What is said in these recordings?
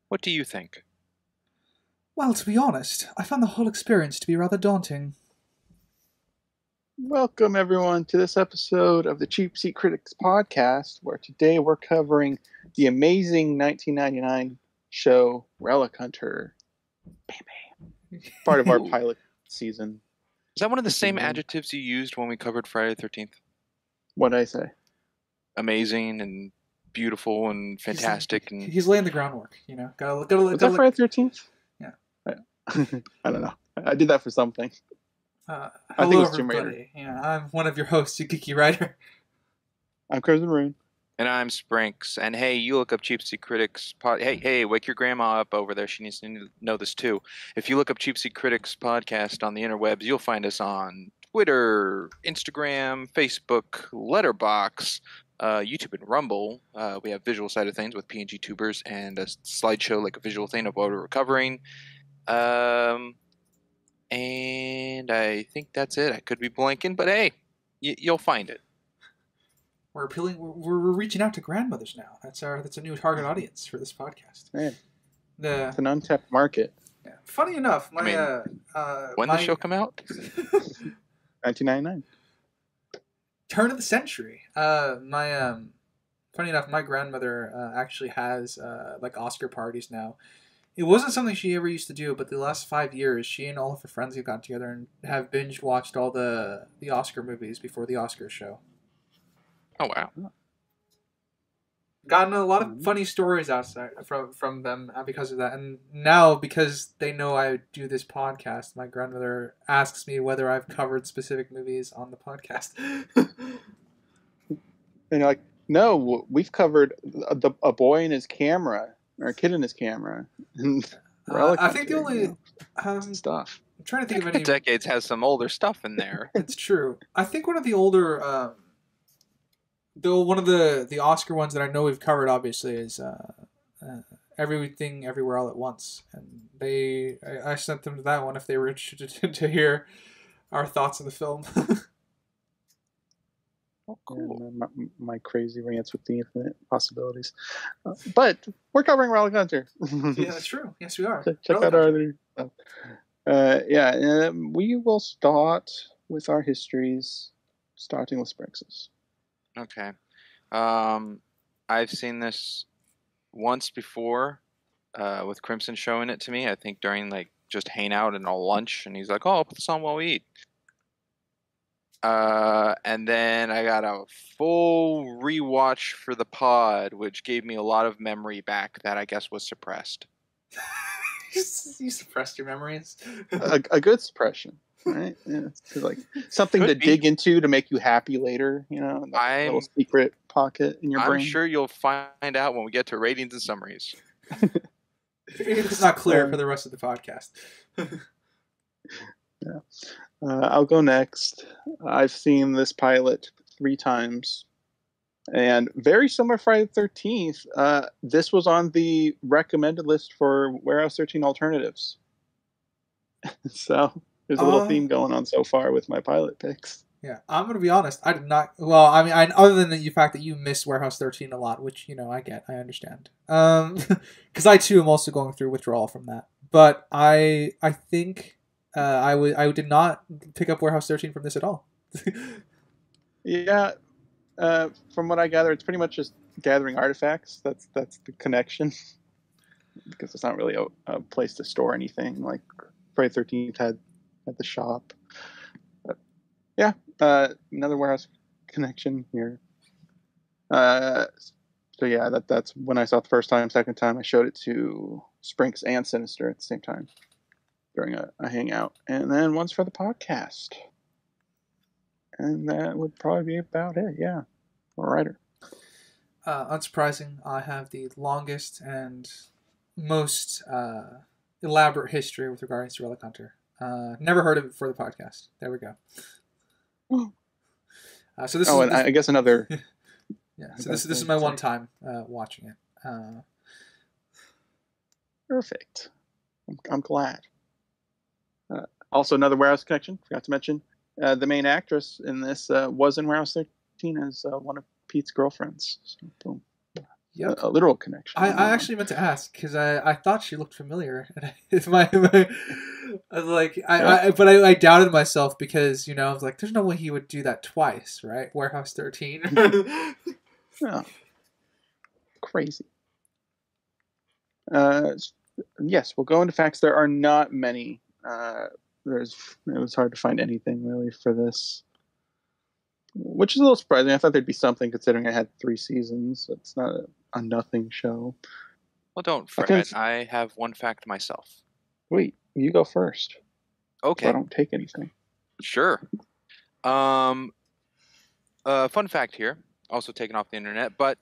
What do you think? Well, to be honest, I found the whole experience to be rather daunting. Welcome, everyone, to this episode of the Cheap Seat Critics podcast, where today we're covering the amazing 1999 show Relic Hunter. Bam, bam. Part of our pilot season. Is that one of the same adjectives you used when we covered Friday the 13th? What did I say? Amazing and beautiful and fantastic. He's laying the groundwork, you know. Was that Friday the 13th? Yeah. I don't know. I did that for something. Hello, I think it was Jim Rader. everybody. Yeah, I'm one of your hosts, you geeky writer. I'm Crimson Rune. And I'm Sprinks. And hey, you look up Cheap Seat Critics. Hey, wake your grandma up over there. She needs to know this too. If you look up Cheap Seat Critics podcast on the interwebs, you'll find us on Twitter, Instagram, Facebook, LetterBox, YouTube, and Rumble. We have visual side of things with PNG tubers and a slideshow, like a visual thing of what we're covering. And I think that's it. I could be blanking, but hey, you'll find it. We're appealing. We're reaching out to grandmothers now. That's a new target audience for this podcast. Man, it's an untapped market. Yeah. Funny enough, when the show come out? 1999. Turn of the century. Funny enough, my grandmother actually has like Oscar parties now. It wasn't something she ever used to do, but the last 5 years, she and all of her friends have gotten together and have binge watched all the Oscar movies before the Oscar show. Oh wow! Gotten a lot of funny stories outside from them because of that, and now because they know I do this podcast, my grandmother asks me whether I've covered specific movies on the podcast. And you're like, no, we've covered a boy and his camera, or a kid and his camera. I think the only stuff. I'm trying to think of any. Decades has some older stuff in there. It's true. I think one of the older. One of the Oscar ones that I know we've covered, obviously, is Everything Everywhere All at Once, and I sent them to that one if they were interested to hear our thoughts on the film. Oh, cool. My crazy rants with the infinite possibilities, but we're covering Relic Hunter. Yeah, that's true. Yes, we are. Check out our other stuff. We will start with our histories, starting with Sprinks's. Okay. I've seen this once before with Crimson showing it to me, I think during like just hanging out and a lunch, and he's like, oh, I'll put this on while we eat. And then I got a full rewatch for the pod, which gave me a lot of memory back that I guess was suppressed. You suppressed your memories? a good suppression. Right, yeah, it's like something to dig into to make you happy later. You know, a little secret pocket in your brain. I'm sure you'll find out when we get to ratings and summaries. It's not clear for the rest of the podcast. Yeah, I'll go next. I've seen this pilot 3 times, and very similar to Friday the 13th. This was on the recommended list for Warehouse 13 alternatives. So. There's a little theme going on so far with my pilot picks. Yeah, I'm going to be honest. I did not... Well, I mean, other than the fact that you miss Warehouse 13 a lot, which, I get. I understand. Because I, too, am also going through withdrawal from that. But I think I did not pick up Warehouse 13 from this at all. Yeah. From what I gather, it's pretty much just gathering artifacts. That's the connection. Because it's not really a place to store anything. Like, Friday the 13th had at the shop. But yeah, another warehouse connection here. So yeah, that's when I saw it the first time. Second time, I showed it to Sprinks and Sinister at the same time during a hangout. And then once for the podcast. And that would probably be about it, yeah. For a writer. Unsurprising, I have the longest and most elaborate history with regards to Relic Hunter. Never heard of it before the podcast. There we go. So this is I guess another. Yeah. So this is my one time watching it. Perfect. I'm glad. Also, another Warehouse connection. Forgot to mention the main actress in this was in Warehouse 13 as one of Pete's girlfriends. So, boom. Yep. a literal connection. I actually meant to ask because I thought she looked familiar. And I was like I doubted myself because I was like, there's no way he would do that twice, right? Warehouse 13. Yeah. Crazy. Yes, we'll go into facts. There are not many. It was hard to find anything really for this, which is a little surprising. I thought there'd be something considering I had 3 seasons. It's not a nothing show. Well, don't fret. I have one fact myself. Wait, you go first. Okay. So I don't take anything. Sure. Fun fact here, also taken off the internet, but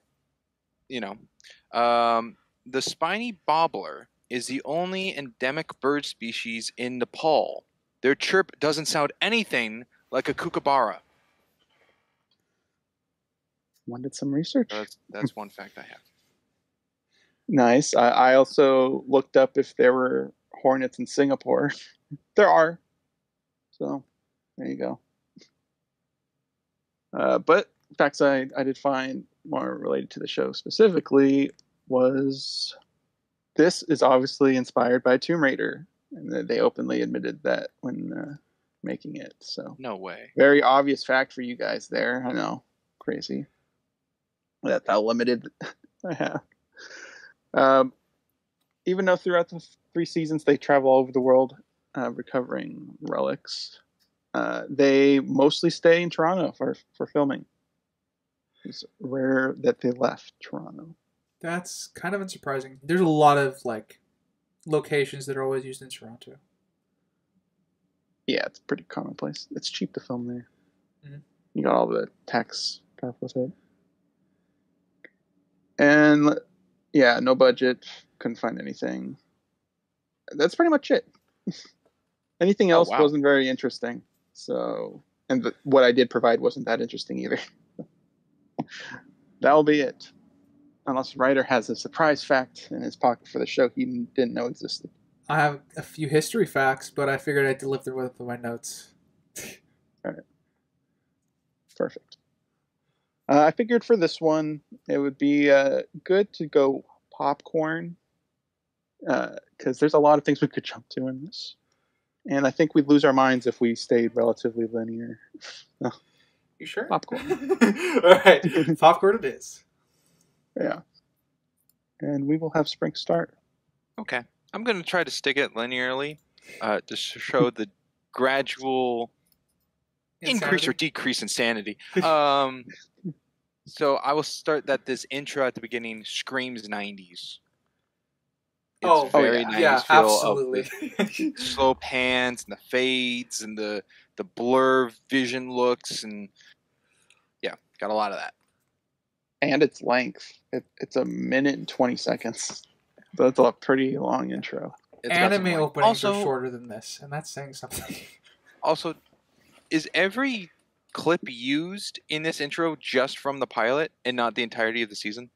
the spiny bobbler is the only endemic bird species in Nepal. Their chirp doesn't sound anything like a kookaburra. One did some research. That's one fact I have. Nice. I also looked up if there were hornets in Singapore. There are. So, there you go. But facts I did find more related to the show specifically was this is obviously inspired by Tomb Raider, and they openly admitted that when making it. So no way. Very obvious fact for you guys there. I know, crazy. That's how limited I have. Even though throughout the 3 seasons they travel all over the world recovering relics, they mostly stay in Toronto for filming. It's rare that they left Toronto. That's kind of unsurprising. There's a lot of locations that are always used in Toronto. Yeah, it's pretty commonplace. It's cheap to film there. Mm-hmm. You got all the tax stuff with it. And yeah, no budget. Couldn't find anything. That's pretty much it. Anything else wasn't very interesting. So, and what I did provide wasn't that interesting either. That'll be it. Unless Ryder has a surprise fact in his pocket for the show he didn't know existed. I have a few history facts, but I figured I'd deliver with my notes. All right. Perfect. I figured for this one, it would be good to go popcorn, because there's a lot of things we could jump to in this. And I think we'd lose our minds if we stayed relatively linear. No. You sure? Popcorn. All right. Popcorn it is. Yeah. And we will have Sprink start. Okay. I'm going to try to stick it linearly to show the gradual increase or decrease in sanity. So I will start that this intro at the beginning screams 90s. It's very 90s feel absolutely. Of the slow pans and the fades and the blur vision looks, and yeah, got a lot of that. And its length. It's 1 minute and 20 seconds. So it's a pretty long intro. Anime openings are shorter than this, and that's saying something. Also, is every clip used in this intro just from the pilot and not the entirety of the season?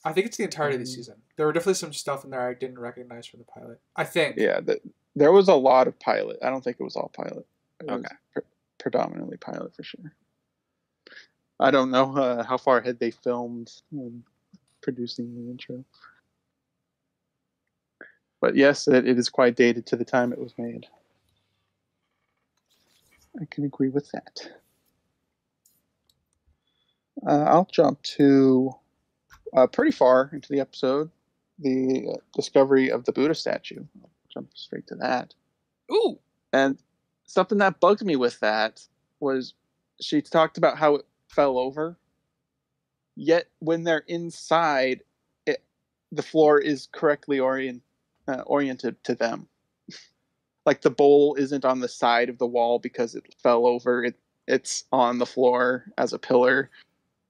I think it's the entirety of the season. There were definitely some stuff in there I didn't recognize from the pilot. I think. Yeah, there was a lot of pilot. I don't think it was all pilot. It was predominantly pilot for sure. I don't know how far ahead they filmed when producing the intro. But yes, it is quite dated to the time it was made. I can agree with that. I'll jump to pretty far into the episode, the discovery of the Buddha statue. I'll jump straight to that. Ooh! And something that bugged me with that was she talked about how it fell over, yet when they're inside, the floor is correctly oriented to them. Like the bowl isn't on the side of the wall because it fell over. It's on the floor as a pillar.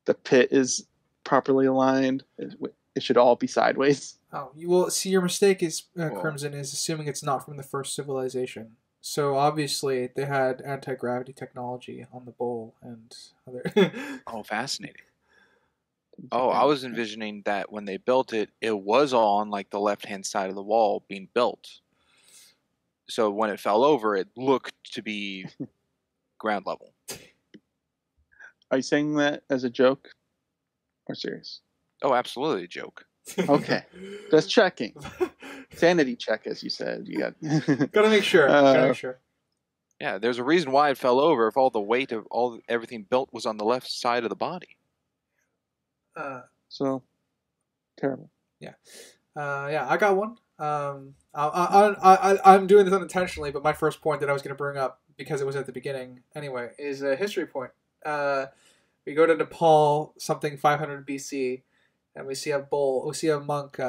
The pit is properly aligned. It should all be sideways. Oh, well, see, your mistake is, Crimson, is assuming it's not from the first civilization. So obviously they had anti-gravity technology on the bowl and other... Oh, fascinating. Oh, I was envisioning that when they built it, it was all on like the left-hand side of the wall being built. So when it fell over, it looked to be ground level. Are you saying that as a joke or serious? Oh, absolutely a joke. Okay, just checking. Sanity check, as you said. You got. Gotta make sure. Gotta make sure. Yeah, there's a reason why it fell over. If all the weight of everything built was on the left side of the body. So terrible. Yeah. I got one. I'm doing this unintentionally, but my first point that I was going to bring up, because it was at the beginning anyway, is a history point. We go to Nepal, something 500 BC, and we see a bowl. We see a monk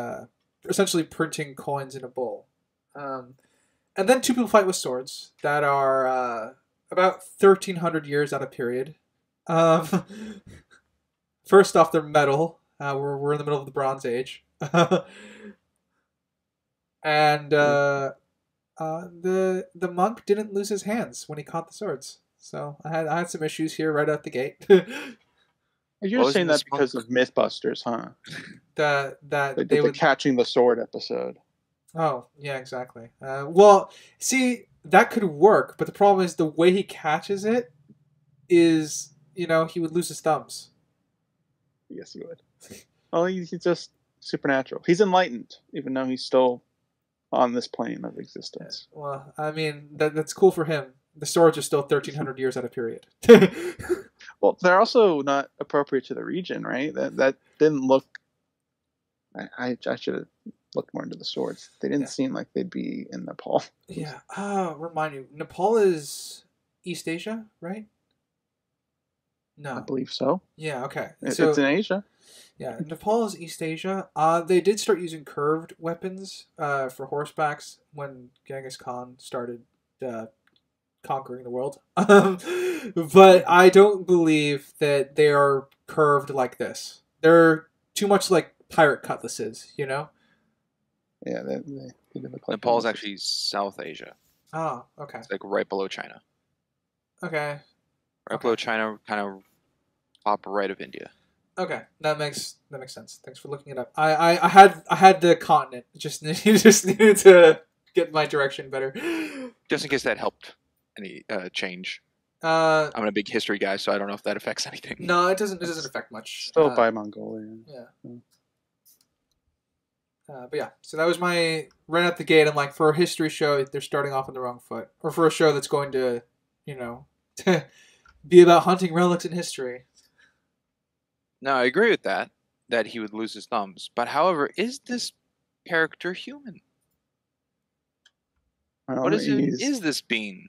essentially printing coins in a bowl. And then two people fight with swords that are about 1,300 years out of period. First off, they're metal. We're in the middle of the Bronze Age. And the monk didn't lose his hands when he caught the swords. So I had some issues here right out the gate. You're just saying that because of Mythbusters, huh? They did the catching the sword episode. Oh, yeah, exactly. Well, see, that could work, but the problem is the way he catches it is, he would lose his thumbs. Yes, he would. Well, he's just supernatural. He's enlightened, even though he's still on this plane of existence. Well, I mean, that's cool for him. The swords are still 1,300 years out of period. Well, they're also not appropriate to the region, right? That didn't look... I should have looked more into the swords. They didn't seem like they'd be in Nepal. Yeah. Remind you, Nepal is East Asia, right? No. I believe so. Yeah, okay. It's in Asia. Yeah, Nepal is East Asia. They did start using curved weapons for horsebacks when Genghis Khan started conquering the world. But I don't believe that they are curved like this. They're too much like pirate cutlasses, Yeah, they look like Nepal's actually South Asia. Oh, okay. It's like right below China. Okay. Right below China, kind of top right of India. Okay, that makes sense. Thanks for looking it up. I had the continent. Just needed to get my direction better. Just in case that helped any change. I'm a big history guy, so I don't know if that affects anything. No, it doesn't. It doesn't affect much. Still by Mongolia. Yeah. But yeah, so that was my right out the gate. I'm like, for a history show, they're starting off on the wrong foot, or for a show that's going to, be about hunting relics in history. No, I agree with that he would lose his thumbs. But however, is this character human? What is this being?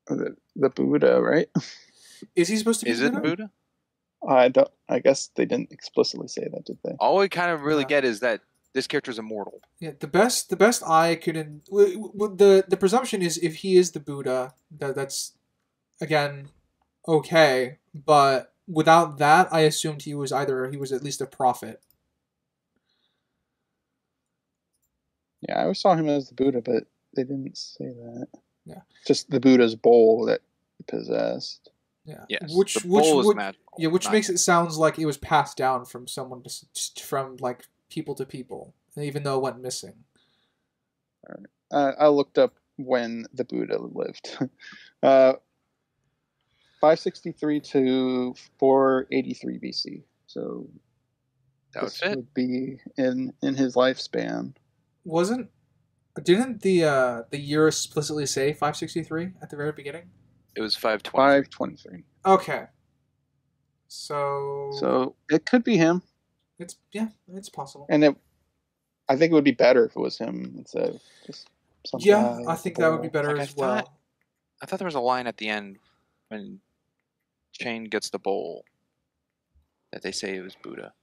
The Buddha, right? Is he supposed to be Buddha? I guess they didn't explicitly say that, did they? All we kind of really get is that this character is immortal. Yeah, the best I could... The presumption is if he is the Buddha, that's, again, okay, but without that, I assumed he was at least a prophet. Yeah, I always saw him as the Buddha, but they didn't say that. Yeah. Just the Buddha's bowl that he possessed. Yeah. Yes. Which magical. Yeah, which makes it sound like it was passed down from someone from like people to people, even though it went missing. All right. I looked up when the Buddha lived. 563 to 483 BC. So that would be in his lifespan. Didn't the year explicitly say 563 at the very beginning? It was 523. 523. Okay. So it could be him. It's possible. And I think it would be better if it was him instead of just some guy. I think that would be better as well. I thought there was a line at the end when Shane gets the bowl that they say it was Buddha.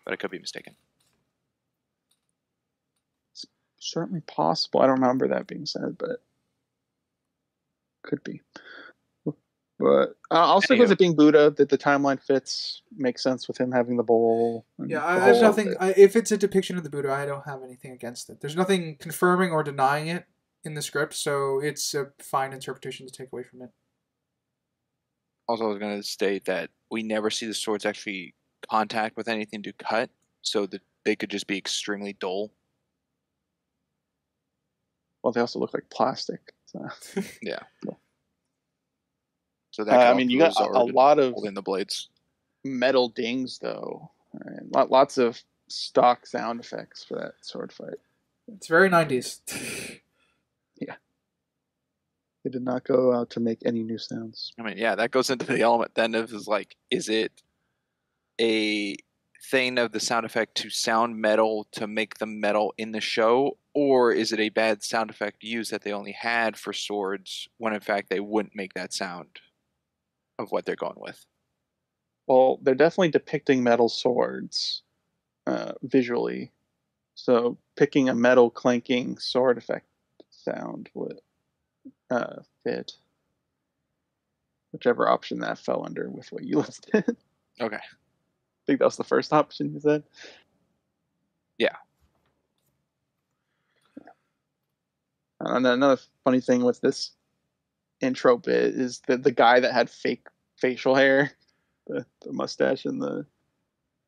But I could be mistaken. It's certainly possible. I don't remember that being said, but could be. But I'll stick with it being Buddha. That the timeline fits, makes sense with him having the bowl. Yeah, I have nothing. If it's a depiction of the Buddha, I don't have anything against it. There's nothing confirming or denying it in the script, so it's a fine interpretation to take away from it. Also, I was going to state that we never see the swords actually contact with anything to cut, so that they could just be extremely dull. Well, they also look like plastic. So. Yeah. So that you got a lot of holding the blades. Metal dings, though. Lots of stock sound effects for that sword fight. It's very 90s. Yeah. They did not go out to make any new sounds. I mean, yeah, that goes into the element then of is like, is it a thing of the sound effect to sound metal to make the metal in the show, or is it a bad sound effect used that they only had for swords when in fact they wouldn't make that sound of what they're going with? Well, they're definitely depicting metal swords visually. So picking a metal clanking sword effect sound would fit whichever option that fell under with what you listed. Okay. I think that was the first option you said. Yeah. And another funny thing with this intro bit is that the guy that had fake facial hair, the mustache and the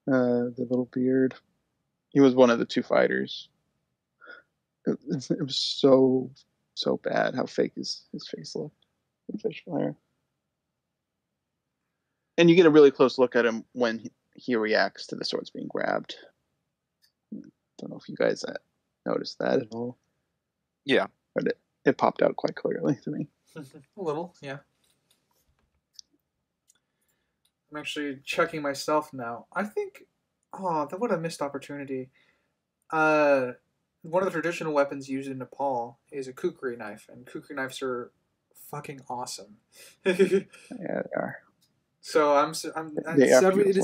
little beard, he was one of the two fighters. It was so bad how fake his face looked. The facial hair. And you get a really close look at him when he reacts to the swords being grabbed. Don't know if you guys noticed that at all. Yeah. But it popped out quite clearly to me. A little, yeah. I'm actually checking myself now. I think, what a missed opportunity. One of the traditional weapons used in Nepal is a kukri knife, and kukri knives are fucking awesome. Yeah, they are. So it's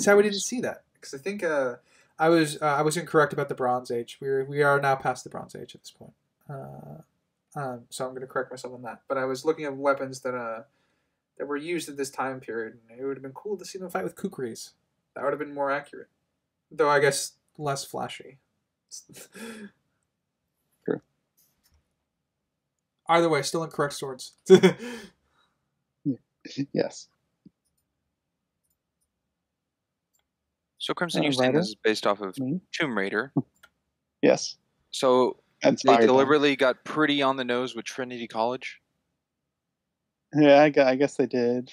sad we didn't see that, because I think I was incorrect about the Bronze Age. We are now past the Bronze Age at this point. So I'm going to correct myself on that. But I was looking at weapons that were used at this time period, and it would have been cool to see them fight with kukris. That would have been more accurate, though I guess less flashy. Sure. Either way, still incorrect swords. Yes. So Crimson, you're saying this is based off of Tomb Raider. Yes. So they deliberately got pretty on the nose with Trinity College? Yeah, I guess they did.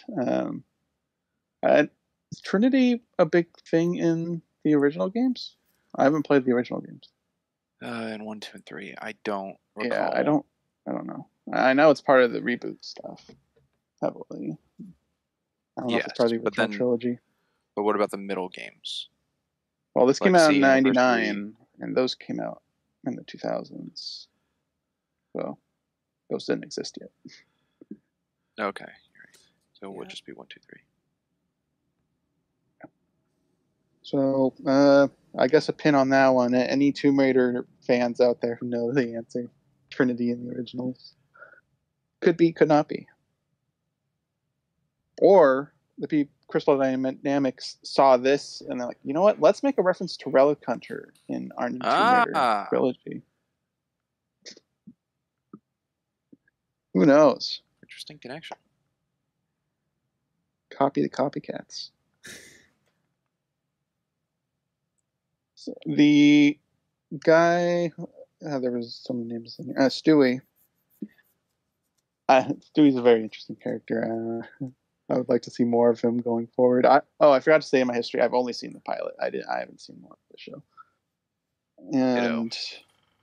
Is Trinity a big thing in the original games? I haven't played the original games. In 1, 2, and 3, I don't recall. Yeah, I don't know. I know it's part of the reboot stuff, heavily. I don't know if it's part of the original trilogy. But what about the middle games? Well, this came out in '99, and those came out in the 2000s. So those didn't exist yet. Okay, you're right. So it would just be 1, 2, 3. So I guess a pin on that one. Any Tomb Raider fans out there who know the answer? Trinity in the originals. Could be, could not be. Or the Crystal Dynamics saw this and they're like, you know what? Let's make a reference to Relic Hunter in our new Tomb Raider trilogy. Who knows? Interesting connection. Copy the copycats. So the guy, there was some names in here. Stewie. Stewie's a very interesting character. I would like to see more of him going forward. I forgot to say in my history, I've only seen the pilot. I haven't seen more of the show. And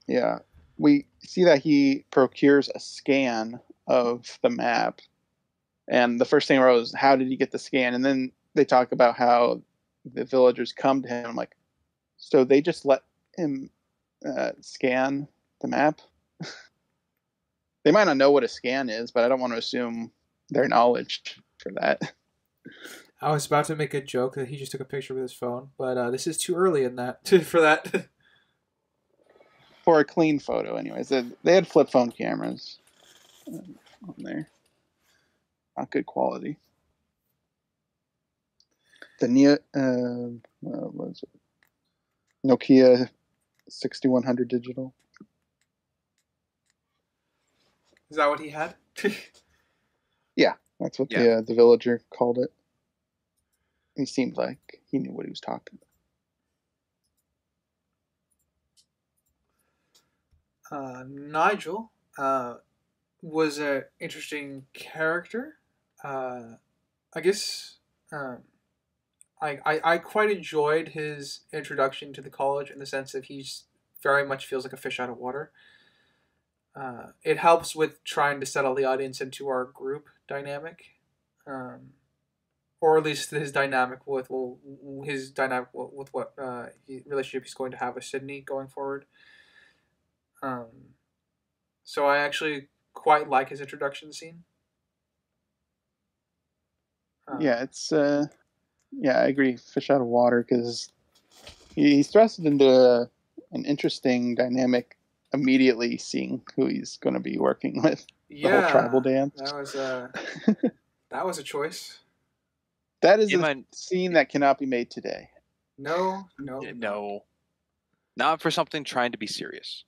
yeah, we see that he procures a scan of the map. And the first thing I wrote was, how did he get the scan? And then they talk about how the villagers come to him. I'm like, so they just let him scan the map? They might not know what a scan is, but I don't want to assume their knowledge for that. I was about to make a joke that he just took a picture with his phone, but this is too early in that for that. For a clean photo, anyways. They had flip phone cameras on there. Not good quality. The what is it? Nokia 6100 digital. Is that what he had? Yeah, that's what the villager called it. He seemed like he knew what he was talking about. Nigel was an interesting character. I guess I quite enjoyed his introduction to the college in the sense that he's very much feels like a fish out of water. It helps with trying to settle the audience into our group dynamic, um, or at least his dynamic with with what relationship he's going to have with Sydney going forward. Um, so I actually quite like his introduction scene. Yeah, it's yeah, I agree. Fish out of water because he's thrusted into an interesting dynamic immediately, seeing who he's going to be working with. The whole tribal dance. That was a choice. That is a scene that cannot be made today. No. Not for something trying to be serious.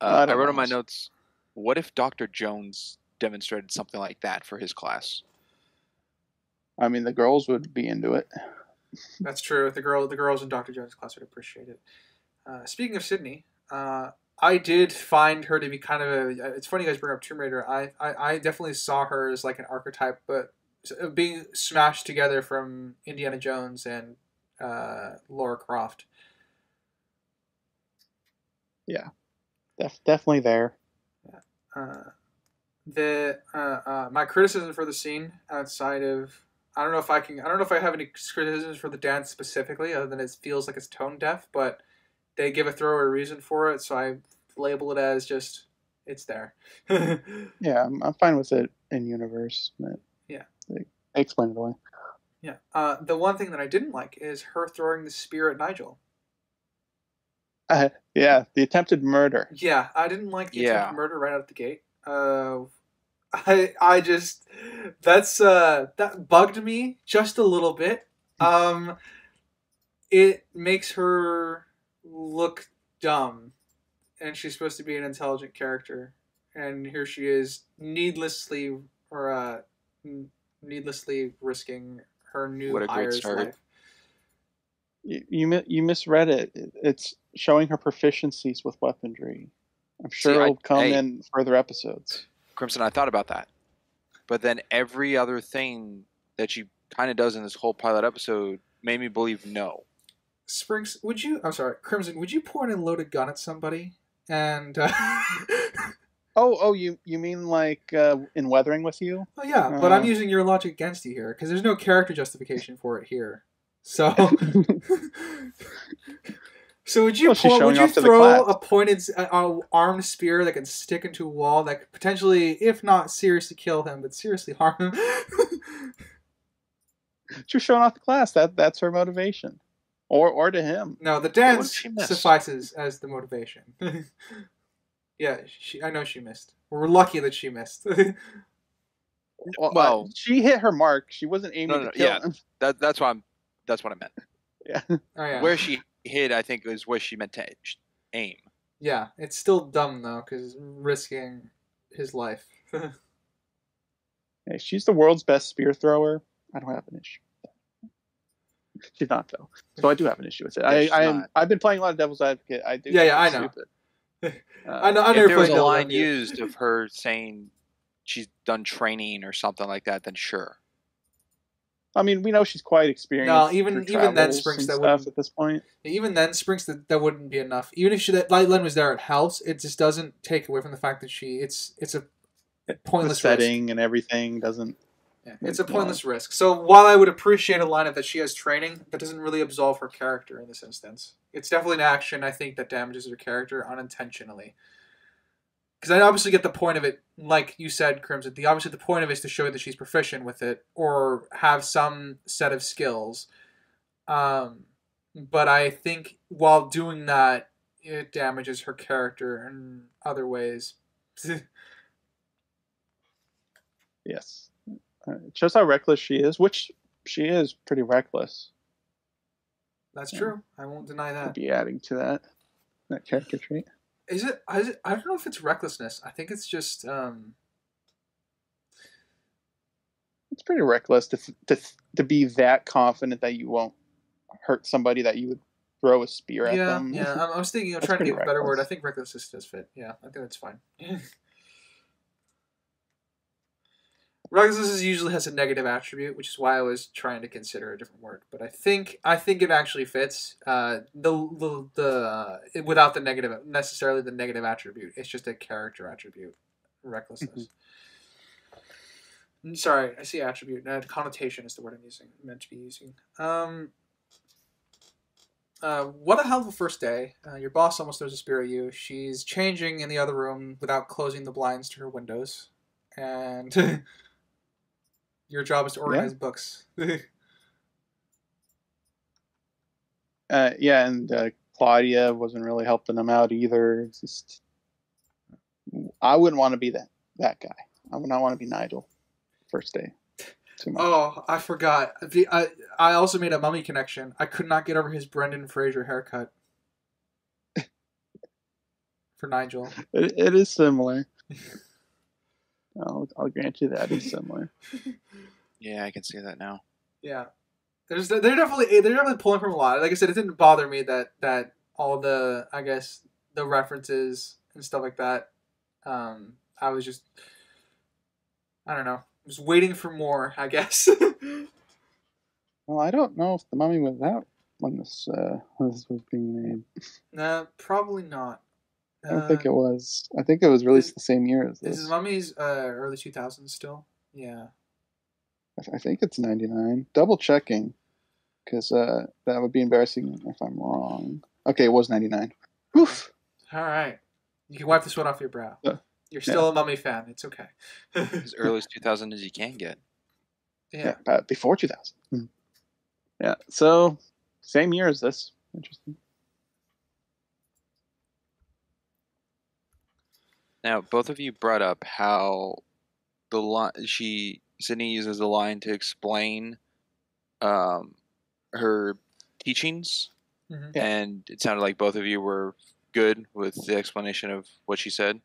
I wrote on my notes, what if Dr. Jones demonstrated something like that for his class? I mean, the girls would be into it. That's true. The girls in Dr. Jones' class would appreciate it. Speaking of Sydney, I did find her to be kind of a. It's funny you guys bring up Tomb Raider. I definitely saw her as like an archetype, but being smashed together from Indiana Jones and Lara Croft. Yeah, definitely there. Yeah. My criticism for the scene outside of I don't know if I have any criticisms for the dance specifically, other than it feels like it's tone deaf, but they give a throwaway reason for it, so I label it as just it's there. Yeah, I'm fine with it in universe. Yeah, they explain it away. Yeah. The one thing that I didn't like is her throwing the spear at Nigel. Yeah, the attempted murder. Yeah, I didn't like the attempted murder right out of the gate. I just that bugged me just a little bit. It makes her look dumb, and she's supposed to be an intelligent character, and here she is needlessly risking her new hire's life. You misread it. It's showing her proficiencies with weaponry. I'm sure it'll come in further episodes. Crimson, I thought about that. But then every other thing that she kind of does in this whole pilot episode made me believe no. Springs, Crimson, would you point a loaded gun at somebody? And you mean like in Weathering with You? Oh yeah, but I'm using your logic against you here because there's no character justification for it here. So, would you throw a pointed armed spear that can stick into a wall that could potentially, if not seriously kill him, but seriously harm him? She's showing off the class. That's her motivation, or to him. No, the dance suffices as the motivation. Yeah, I know she missed. We're lucky that she missed. Well, she hit her mark. She wasn't aiming to kill him. That's what I meant. Yeah. Oh, yeah. Where she hit, I think, is where she meant to aim. Yeah, it's still dumb though, because risking his life. Hey, she's the world's best spear thrower. I don't have an issue. She's not though, so I do have an issue with it. I've been playing a lot of Devil's Advocate. I do. Yeah, I know. I know. If there was a line used of her saying she's done training or something like that, then sure. I mean, we know she's quite experienced. No, even then, Sprinks, that wouldn't at this point. Even then, Sprinks, that wouldn't be enough. Even if that Len was there, it helps. It just doesn't take away from the fact that it's a pointless the setting risk. And everything doesn't. Yeah, it's a pointless risk. So while I would appreciate a lineup that she has training, that doesn't really absolve her character in this instance. It's definitely an action I think that damages her character unintentionally. Because I obviously get the point of it, like you said, Crimson. Obviously the point of it is to show that she's proficient with it or have some set of skills. But I think while doing that, it damages her character in other ways. Yes. It shows how reckless she is, which she is pretty reckless. That's true. I won't deny that. Be adding to that character trait. Is it? I don't know if it's recklessness. I think it's just. It's pretty reckless to be that confident that you won't hurt somebody that you would throw a spear at them. Yeah. I was thinking. I'm trying to get a better word. I think recklessness does fit. Yeah, I think that's fine. Recklessness usually has a negative attribute, which is why I was trying to consider a different word. But I think it actually fits. Without the negative necessarily the negative attribute. It's just a character attribute. Recklessness. Sorry, I see attribute. Connotation is the word I'm meant to be using. What a hell of a first day. Your boss almost throws a spear at you. She's changing in the other room without closing the blinds to her windows. And your job is to organize books. Yeah, and Claudia wasn't really helping them out either. It's just, I wouldn't want to be that guy. I would not want to be Nigel. First day. Too much. Oh, I forgot. I also made a mummy connection. I could not get over his Brendan Fraser haircut. For Nigel. It is similar. I'll grant you that it's similar. Yeah, I can see that now. Yeah. They're definitely pulling from a lot. Like I said, it didn't bother me that all the, I guess, the references and stuff like that. I was just, I don't know, just waiting for more, I guess. Well, I don't know if the mummy was out when this was being made. Nah, probably not. I don't think it was. I think it was released the same year as this. Is Mummy's early 2000s still? Yeah. I think it's 99. Double checking, because that would be embarrassing if I'm wrong. Okay, it was 99. Oof. All right. You can wipe this one off your brow. You're still a Mummy fan. It's okay. As early as 2000 as you can get. Yeah. Before 2000. Yeah, so same year as this. Interesting. Now, both of you brought up how Sydney uses the line to explain her teachings, and it sounded like both of you were good with the explanation of what she said.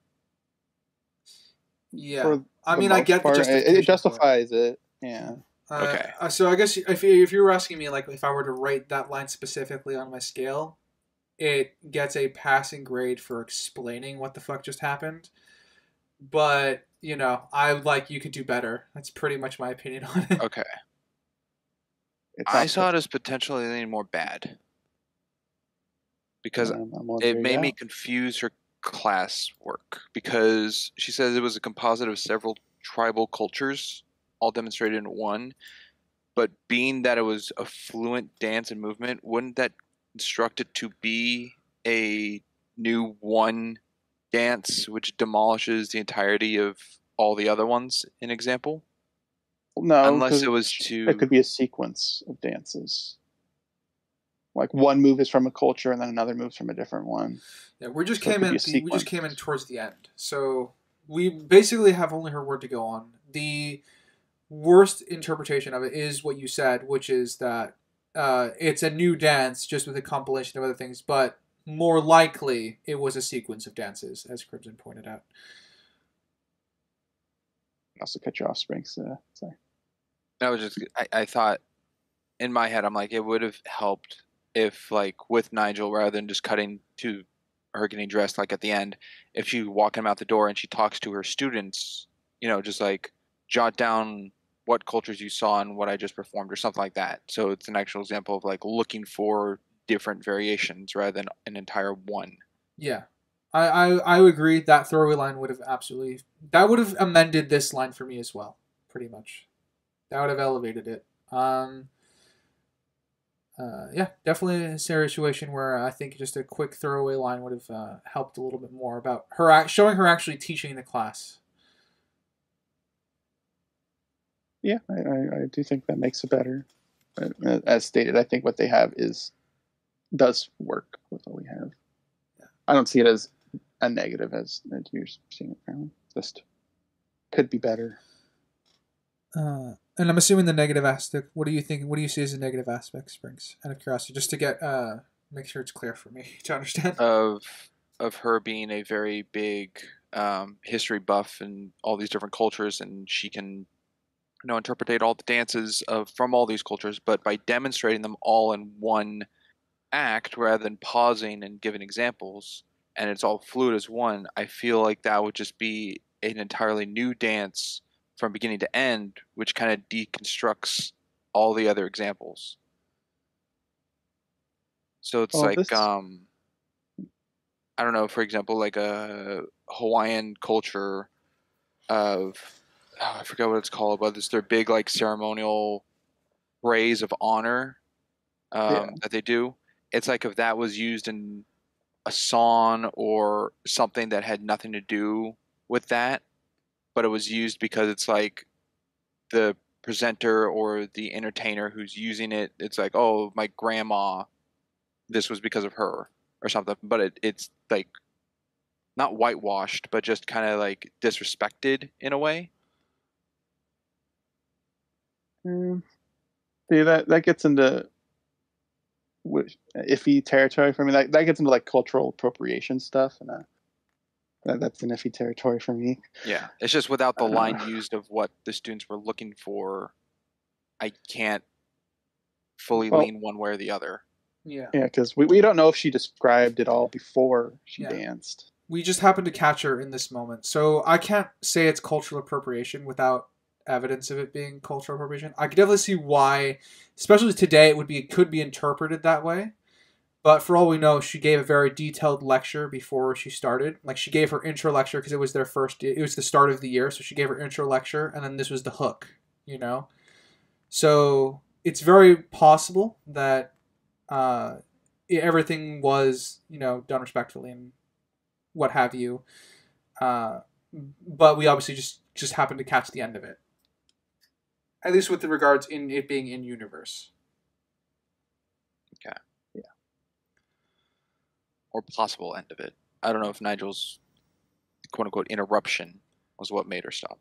Yeah, I mean, I get the justification. It justifies it. Yeah. Okay. So I guess if you were asking me, like, if I were to rate that line specifically on my scale, it gets a passing grade for explaining what the fuck just happened. But, you know, you could do better. That's pretty much my opinion on it. Okay. I saw it as potentially any more bad. Because it made me confuse her class work. Because she says it was a composite of several tribal cultures, all demonstrated in one. But being that it was a fluent dance and movement, wouldn't that instruct it to be a new one dance which demolishes the entirety of all the other ones, an example? No, unless it was to... It could be a sequence of dances. Like one move is from a culture and then another move's from a different one. Yeah, we just came in towards the end. So we basically have only her word to go on. The worst interpretation of it is what you said, which is that it's a new dance just with a compilation of other things, but more likely it was a sequence of dances, as Crimson pointed out. Also cut your off, Springs. Sorry. I was just, I thought in my head, I'm like, it would have helped if, like, with Nigel, rather than just cutting to her getting dressed, like at the end, if she walk him out the door and she talks to her students, you know, just like jot down what cultures you saw and what I just performed or something like that. So it's an actual example of like looking for different variations rather than an entire one. Yeah. I would agree that throwaway line would have amended this line for me as well, pretty much. That would have elevated it. Yeah, definitely a situation where I think just a quick throwaway line would have helped a little bit more about her showing her actually teaching the class. Yeah, I do think that makes it better. As stated, I think what they have does work with what we have. Yeah. I don't see it as a negative as you're seeing it currently. Just could be better. And I'm assuming the negative aspect. What do you think? What do you see as a negative aspect, Springs? Out of curiosity, just to get make sure it's clear for me to understand. Of her being a very big history buff and all these different cultures, and she can, you know, interpret all the dances from all these cultures, but by demonstrating them all in one act rather than pausing and giving examples, and it's all fluid as one, I feel like that would just be an entirely new dance from beginning to end, which kind of deconstructs all the other examples. So it's like, I don't know, for example, like a Hawaiian culture of, I forget what it's called, but it's their big like ceremonial raise of honor that they do. It's like if that was used in a song or something that had nothing to do with that, but it was used because it's like the presenter or the entertainer who's using it, it's like, oh, my grandma, this was because of her or something. But it's like not whitewashed, but just kind of like disrespected in a way. See, that gets into iffy territory for me. That gets into like cultural appropriation stuff, and that's an iffy territory for me. Yeah, it's just without the line used of what the students were looking for, I can't fully lean one way or the other. Yeah, because we don't know if she described it all before she danced. We just happened to catch her in this moment, so I can't say it's cultural appropriation without evidence of it being cultural appropriation. I could definitely see why, especially today, it could be interpreted that way. But for all we know, she gave a very detailed lecture before she started. Like, she gave her intro lecture because it was it was the start of the year, so she gave her intro lecture, and then this was the hook, you know? So it's very possible that everything was, done respectfully and what have you. But we obviously just happened to catch the end of it. At least with the regards in it being in universe. Okay. Yeah. Or possible end of it. I don't know if Nigel's quote unquote interruption was what made her stop.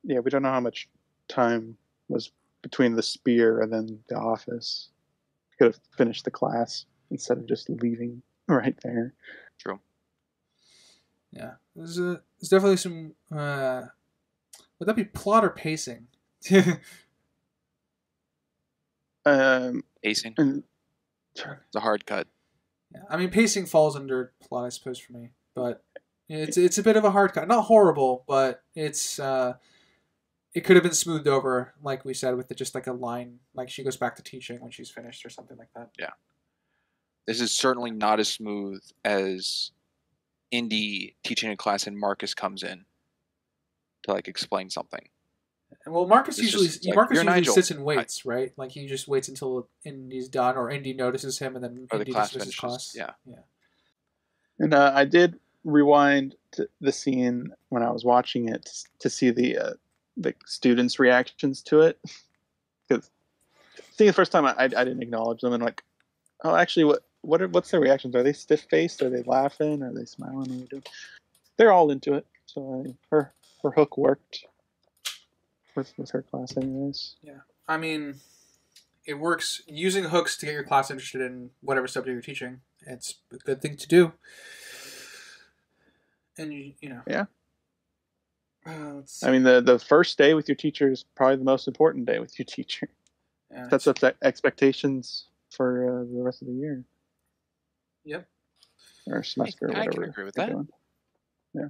Yeah, we don't know how much time was between the spear and then the office. Could have finished the class instead of just leaving right there. True. Yeah. There's definitely some would that be plot or pacing? Pacing. And it's a hard cut. Yeah. I mean, pacing falls under plot, I suppose, for me. But it's a bit of a hard cut. Not horrible, but it's it could have been smoothed over, like we said, with just like a line, like she goes back to teaching when she's finished or something like that. Yeah. This is certainly not as smooth as Indy teaching a class and Marcus comes in to like explain something. Well, Marcus usually sits and waits, right? Like he just waits until Indy's done, or Indy notices him, and then Indy dismisses class. Yeah. And I did rewind to the scene when I was watching it to see the students' reactions to it. Because seeing the first time, I didn't acknowledge them, and like, oh, actually, what's their reactions? Are they stiff-faced? Are they laughing? Are they smiling? What are they doing? They're all into it. So her hook worked with her class anyways. Yeah. I mean, it works. Using hooks to get your class interested in whatever subject you're teaching, it's a good thing to do. And, Yeah. I mean, the first day with your teacher is probably the most important day with your teacher. Yeah, sets up expectations for the rest of the year. Yep. Or semester, or whatever. I can agree with that. Doing. Yeah.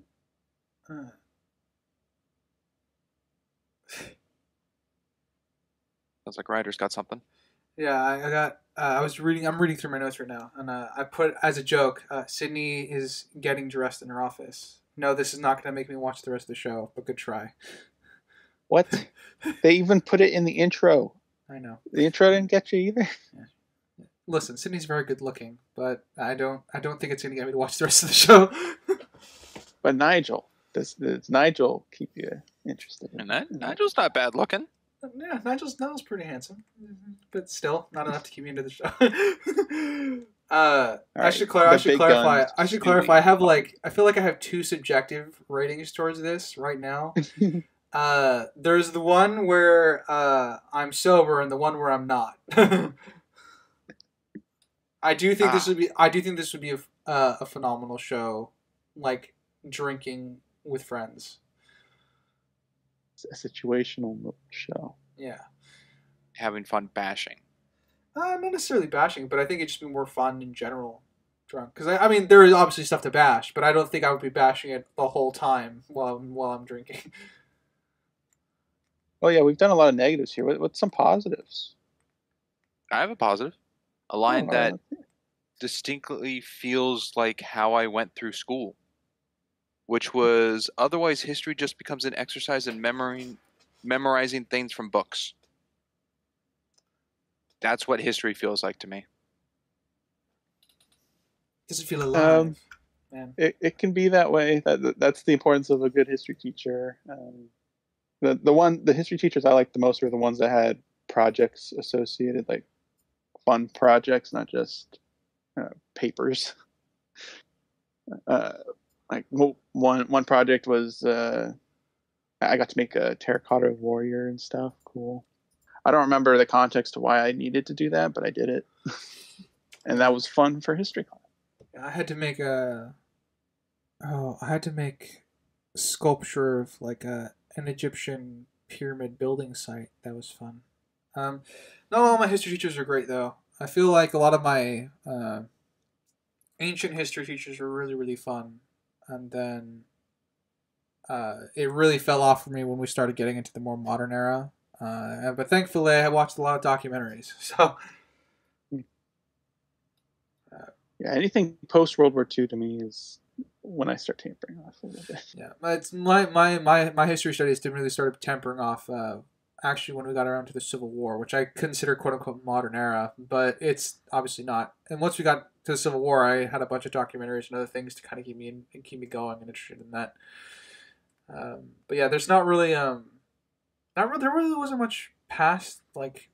Sounds like Ryder's got something. Yeah, I got. I'm reading through my notes right now, and I put as a joke, Sydney is getting dressed in her office. No, this is not going to make me watch the rest of the show, but good try. What? They even put it in the intro. I know. The intro didn't get you either. Yeah. Listen, Sydney's very good looking, but I don't think it's going to get me to watch the rest of the show. But Nigel, does Nigel keep you interested? And Nigel's not bad looking. Yeah, Nigel's pretty handsome, but still not enough to keep me into the show. I should clarify. I have I feel like I have two subjective ratings towards this right now. There's the one where I'm sober and the one where I'm not. I do think this would be a phenomenal show, like drinking with friends. A situational show. Yeah. Having fun bashing. Not necessarily bashing, but I think it'd just be more fun in general drunk. Because I mean, there is obviously stuff to bash, but I don't think I would be bashing it the whole time while I'm drinking. Well, yeah, we've done a lot of negatives here. What's some positives? I have a positive. A Oh, line all that right. distinctly feels like how I went through school, which was otherwise history just becomes an exercise in memorizing things from books. That's what history feels like to me. Does it feel Um, alive, man? it can be that way. That's the importance of a good history teacher. The history teachers I liked the most were the ones that had projects associated, like fun projects, not just papers. Uh, like one project was I got to make a terracotta warrior and stuff. Cool. I don't remember the context of why I needed to do that, but I did it, and that was fun for history class. I had to make I had to make sculpture of like an Egyptian pyramid building site. That was fun. Not all my history teachers are great though. I feel like a lot of my ancient history teachers were really really fun, and then it really fell off for me when we started getting into the more modern era. But thankfully, I watched a lot of documentaries. So Yeah, anything post World War II to me is when I start tampering off a little bit. yeah, it's my history studies didn't really start tempering off. Actually, when we got around to the Civil War, which I consider quote unquote modern era, but it's obviously not. And once we got to the Civil War, I had a bunch of documentaries and other things to kind of keep me and keep me going and interested in that. But yeah, there's not really there really wasn't much past like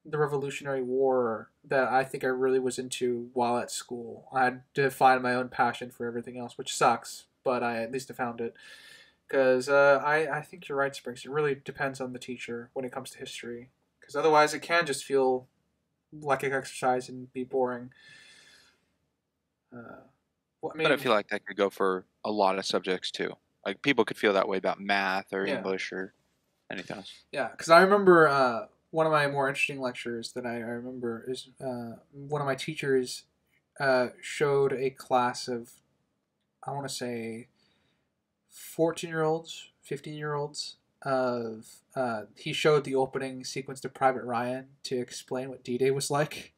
the Revolutionary War that I think I really was into while at school. I had to find my own passion for everything else, which sucks, but I at least have found it. Because I think you're right, Springs. It really depends on the teacher when it comes to history. Because otherwise, it can just feel like an exercise and be boring. Well, I But I mean, feel like that could go for a lot of subjects too. Like people could feel that way about math or yeah. English or anything else. Yeah, because I remember one of my more interesting lectures that I remember is one of my teachers showed a class of, I want to say, 14-year-olds, 15-year-olds. Of he showed the opening sequence to Private Ryan to explain what D-Day was like.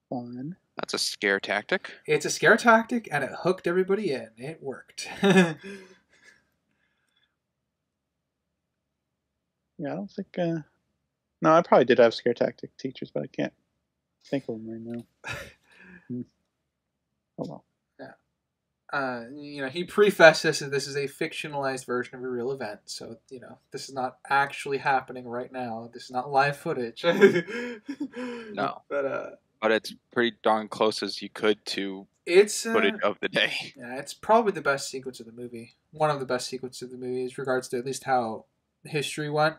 Fun. That's a scare tactic. It's a scare tactic, and it hooked everybody in. It worked. Yeah, I don't think. No, I probably did have scare tactic teachers, but I can't think of them right now. Oh well. He prefaced this as this is a fictionalized version of a real event. So, this is not actually happening right now. This is not live footage. No. But it's pretty darn close as you could to it's footage of the day. yeah, it's probably the best sequence of the movie. One of the best sequences of the movie as regards to at least how history went.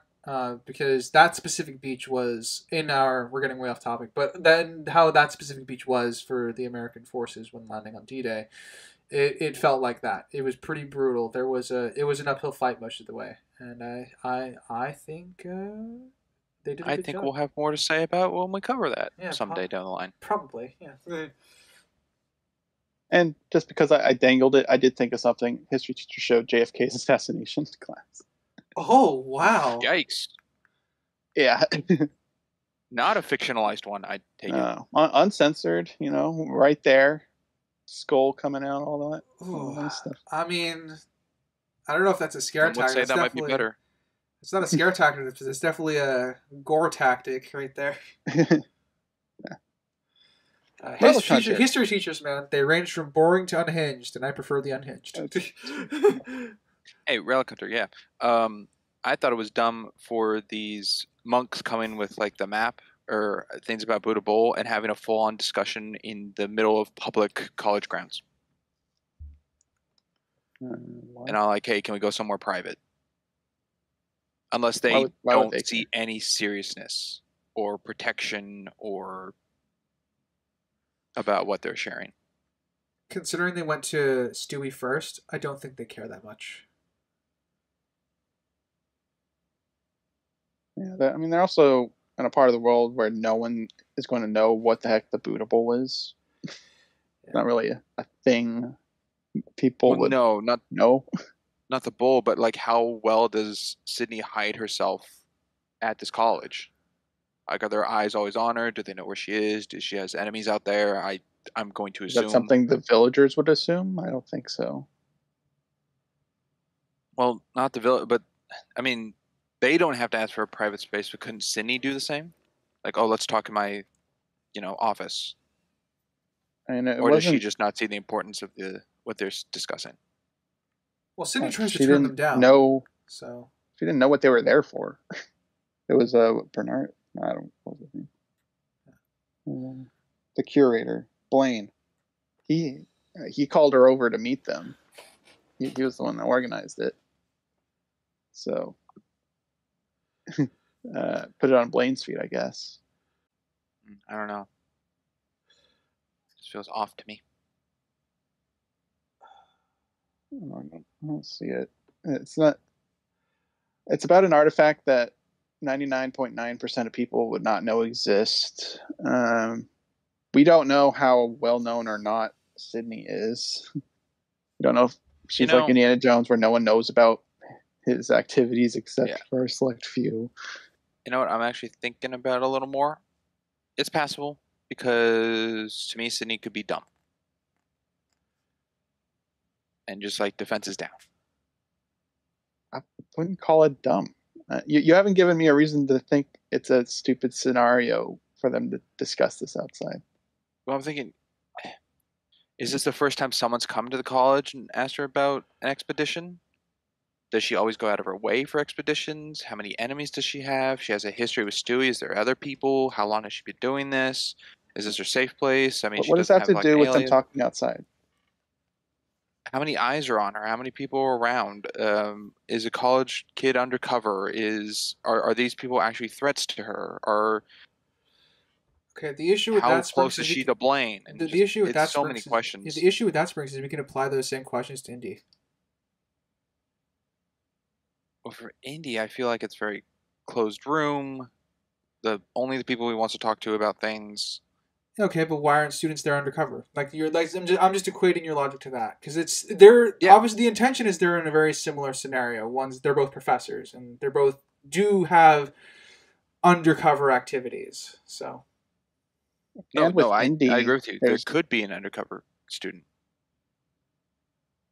Because that specific beach was we're getting way off topic, but then how that specific beach was for the American forces when landing on D-Day. It felt like that. It was pretty brutal. It was an uphill fight most of the way, and I think they did a I good think job. we'll have more to say about when we cover that Yeah, someday down the line. Probably, yeah. And just because I dangled it, I did think of something. History teacher showed JFK's assassination class. Oh wow! Yikes! Yeah. Not a fictionalized one, I take it. Uncensored, right there. Skull coming out, all that stuff. I mean, I don't know if that's a scare Some would tactic. say that might be better. It's not a scare tactic. It's definitely a gore tactic right there. History teachers, man, they range from boring to unhinged, and I prefer the unhinged. Hey, Relic Hunter, yeah. I thought it was dumb for these monks coming with like the map or things about Buddha Bowl and having a full-on discussion in the middle of public college grounds. And I'm like, hey, can we go somewhere private? Unless they don't see any seriousness or protection or about what they're sharing. Considering they went to Stewie first, I don't think they care that much. Yeah, they're also in a part of the world where no one is going to know what the heck the Buddha Bowl is. Yeah. Not really a thing people would not know. not the bull, but like how well does Sydney hide herself at this college? Like, are their eyes always on her? Do they know where she is? Does she has enemies out there? I'm going to Is that assume. something the villagers would assume? I don't think so. Well, not the village, but I mean, they don't have to ask for a private space, but couldn't Sydney do the same? Like, oh, let's talk in my, office. And it Or does she wasn't. just not see the importance of what they're discussing? Well, Sydney tries to She turn them didn't down. know. So She didn't know what they were there for. It was Bernard. No, I don't. What was his name? The curator, Blaine. He called her over to meet them. He was the one that organized it. So put it on Blaine's feet, I guess. I don't know. This feels off to me. I don't see it. It's not. It's about an artifact that 99.9% of people would not know exist. We don't know how well known or not Sydney is. We don't know if she's like Indiana Jones, where no one knows about his activities except for a select few. You know what? I'm actually thinking about it a little more. It's passable because to me, Sydney could be dumb and just like defenses down. I wouldn't call it dumb. You haven't given me a reason to think it's a stupid scenario for them to discuss this outside. Well, I'm thinking, is this the first time someone's come to the college and asked her about an expedition? Does she always go out of her way for expeditions? How many enemies does she have? She has a history with Stewie. Is there other people? How long has she been doing this? Is this her safe place? I mean, what does that have to do with them talking outside? How many eyes are on her? How many people are around? Is a college kid undercover? Are these people actually threats to her? Okay, the issue with how that close is she to Blaine? And the issue with that so many questions. The issue with that Springs is we can apply those same questions to Indy. Well, for Indy, I feel like it's very closed room. Only the people he wants to talk to about things. Okay, but why aren't students there undercover? Like I'm just equating your logic to that because obviously the intention is they're in a very similar scenario. They're both professors and they're both do have undercover activities. So I agree with you. There could be an undercover student.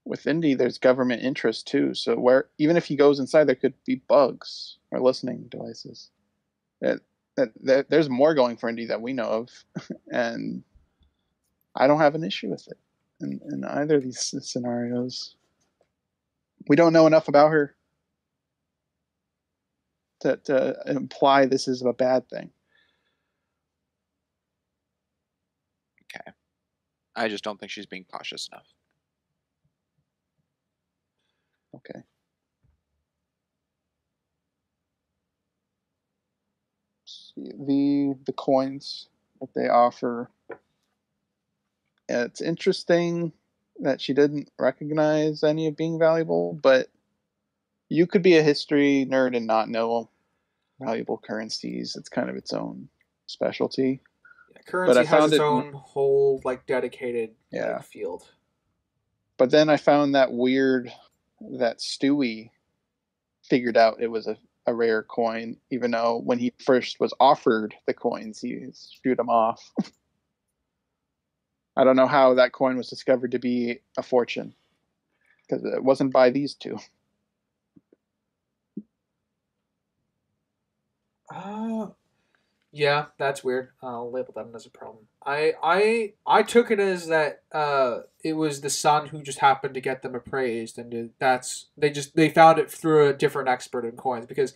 With Indy, there's government interest too. So even if he goes inside, there could be bugs or listening devices. There's more going for Indy that we know of, and I don't have an issue with it in either of these scenarios. We don't know enough about her to imply this is a bad thing. Okay. I just don't think she's being cautious enough. Okay. The coins that they offer. It's interesting that she didn't recognize any of being valuable, but you could be a history nerd and not know valuable currencies. It's kind of its own specialty. Yeah, currency has its own whole dedicated field. But then I found that weird that Stewie figured out it was a rare coin, even though when he first was offered the coins, he shoot him off. I don't know how that coin was discovered to be a fortune, because it wasn't by these two. Yeah, that's weird. I'll label that as a problem. I took it as that it was the son who just happened to get them appraised, and they found it through a different expert in coins, because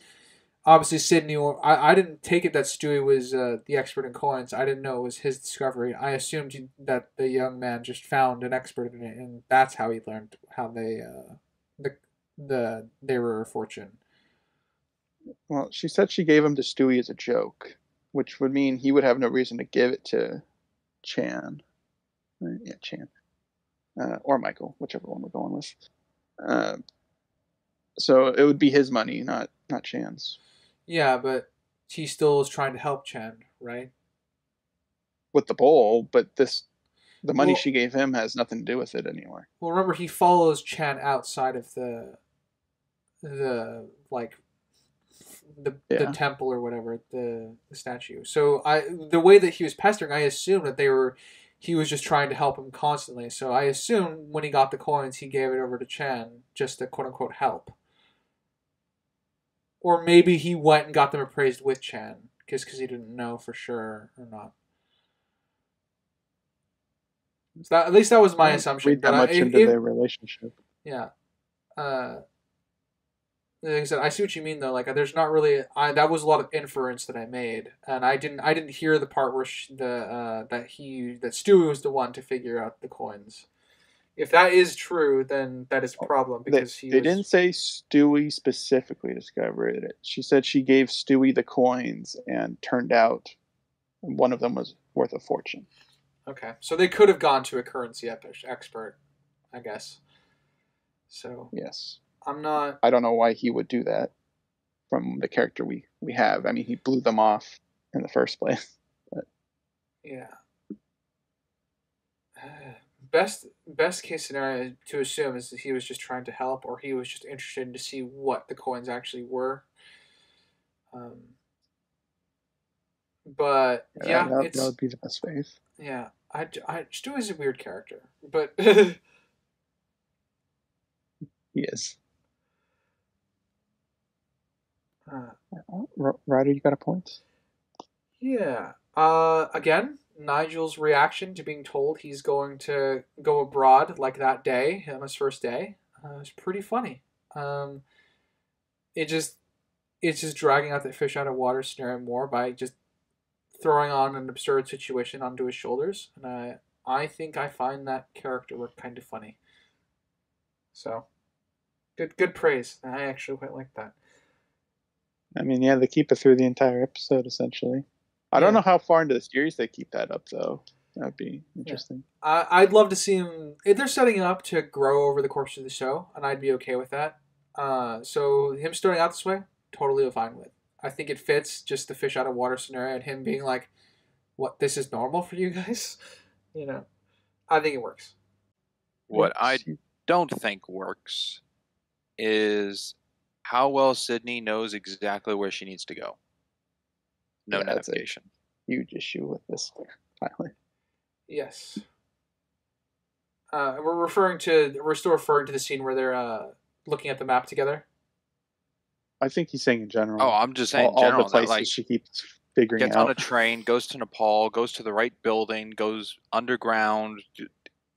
obviously Sydney, I didn't take it that Stewie was the expert in coins. I didn't know it was his discovery. I assumed that the young man just found an expert in it, and that's how he learned how they were a fortune. Well, she said she gave him to Stewie as a joke, which would mean he would have no reason to give it to Chan. Yeah, Chan. Or Michael, whichever one we're going with. So it would be his money, not Chan's. Yeah, but he still is trying to help Chan, right? With the bowl, but the money she gave him has nothing to do with it anymore. Well, remember, he follows Chan outside of the the like the Yeah. temple or whatever, the statue. So the way that he was pestering, I assumed that he was just trying to help him constantly. So I assumed when he got the coins, he gave it over to Chan just to quote unquote help. Or maybe he went and got them appraised with Chan because he didn't know for sure or not. So at least that was my assumption. Read that much into their relationship. Yeah. Like I said, I see what you mean though. Like, there's not really. That was a lot of inference that I made, and I didn't hear the part where that Stewie was the one to figure out the coins. If that is true, then that is a problem because they didn't say Stewie specifically discovered it. She said she gave Stewie the coins, and turned out one of them was worth a fortune. Okay, so they could have gone to a currency expert, I guess. So yes. I don't know why he would do that from the character we have. I mean, he blew them off in the first place. But. Yeah. Best case scenario to assume is that he was just trying to help, or he was just interested to see what the coins actually were. But yeah, that would be the best faith. Yeah, Stu is a weird character, but he is. Ryder, you got a point? Yeah. Again, Nigel's reaction to being told he's going to go abroad like that day on his first day was pretty funny. It's just dragging out the fish out of water scenario more by just throwing on an absurd situation onto his shoulders, and I think I find that character work kind of funny. So, good praise. I actually quite like that. I mean, yeah, they keep it through the entire episode, essentially. I don't know how far into the series they keep that up, though. That'd be interesting. Yeah. I'd love to see him. If they're setting up to grow over the course of the show, and I'd be okay with that. So him starting out this way, totally fine with. I think it fits just the fish out of water scenario, and him being like, "What? This is normal for you guys?" You know, I think it works. What I don't think works is how well Sydney knows exactly where she needs to go. No navigation. That's a huge issue with this pilot. Yes. We're still referring to the scene where they're looking at the map together. I think he's saying in general. Oh, I'm just saying in general. All the places she keeps figuring out. Gets on a train, goes to Nepal, goes to the right building, goes underground,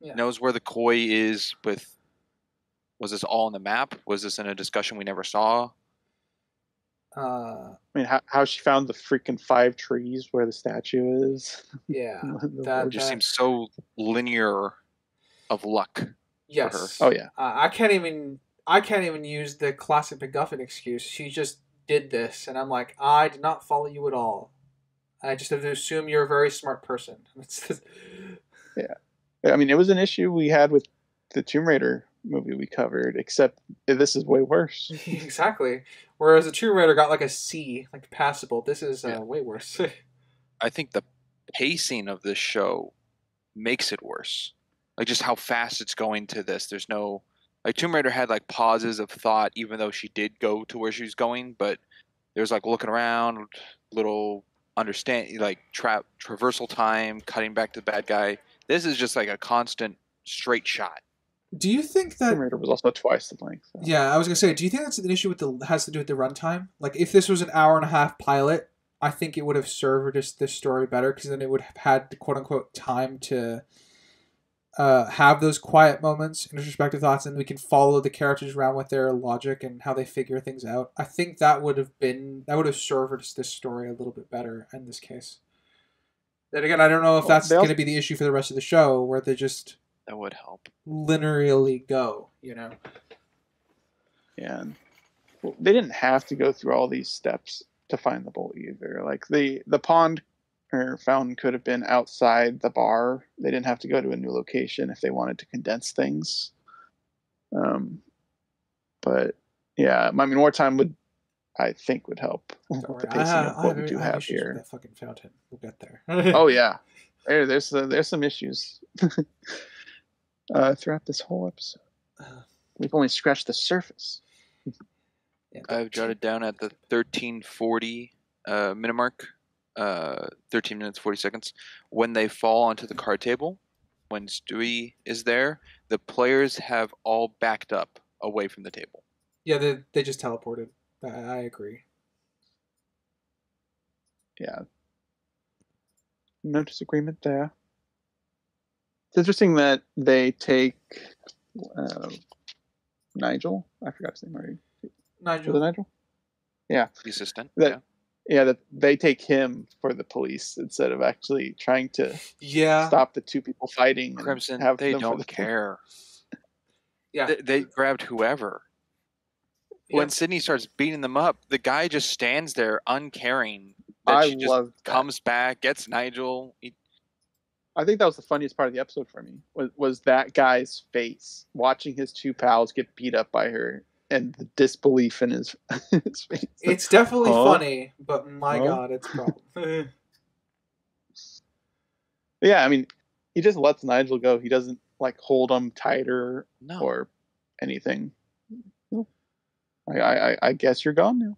knows where the koi is with... Was this all on the map? Was this in a discussion we never saw? I mean, how she found the freaking 5 trees where the statue is. Yeah. That just seems so linear of luck. Yes. For her. Oh, yeah. I can't even use the classic MacGuffin excuse. She just did this, and I'm like, I did not follow you at all. I just have to assume you're a very smart person. Yeah. I mean, it was an issue we had with the Tomb Raider movie we covered, except this is way worse. Exactly. Whereas the Tomb Raider got like a C, like passable. This is way worse. I think the pacing of this show makes it worse. Like, just how fast it's going to this. There's no... Like, Tomb Raider had, like, pauses of thought, even though she did go to where she was going, but there's, like, looking around, little traversal time, cutting back to the bad guy. This is just, like, a constant straight shot. Do you think that... Tomb Raider was also twice the length. So. Yeah, I was going to say, do you think that's an issue has to do with the runtime? Like, if this was an hour-and-a-half pilot, I think it would have served this story better, because then it would have had the quote-unquote time to... have those quiet moments, introspective thoughts, and we can follow the characters around with their logic and how they figure things out. I think that would have served this story a little bit better in this case. Then again, I don't know if that's going to be the issue for the rest of the show, where they just that would help linearly go, you know. Yeah, they didn't have to go through all these steps to find the bowl either. Like the pond or fountain could have been outside the bar. They didn't have to go to a new location if they wanted to condense things. But yeah, I mean, more time would help with the pacing of what we do have here. That fucking fountain. We'll get there. Oh yeah, there's some issues throughout this whole episode. We've only scratched the surface. Yeah, I've jotted down at the 13:40 minute mark, 13 minutes 40 seconds, when they fall onto the card table. When Stewie is there, the players have all backed up away from the table. Yeah, they just teleported. I agree. Yeah. No disagreement there. It's interesting that they take Nigel. I forgot his name already. Nigel. Was it Nigel? Yeah. The assistant. That they take him for the police instead of actually trying to stop the two people fighting. Crimson, and have they them don't care. Yeah. They grabbed whoever. When Sydney starts beating them up, the guy just stands there uncaring. I love that. Comes back, gets Nigel. I think that was the funniest part of the episode for me, was that guy's face, watching his two pals get beat up by her, and the disbelief in his face. It's definitely funny, but my God, it's a problem. Yeah, I mean, he just lets Nigel go. He doesn't like hold him tighter or anything. I guess you're gone now.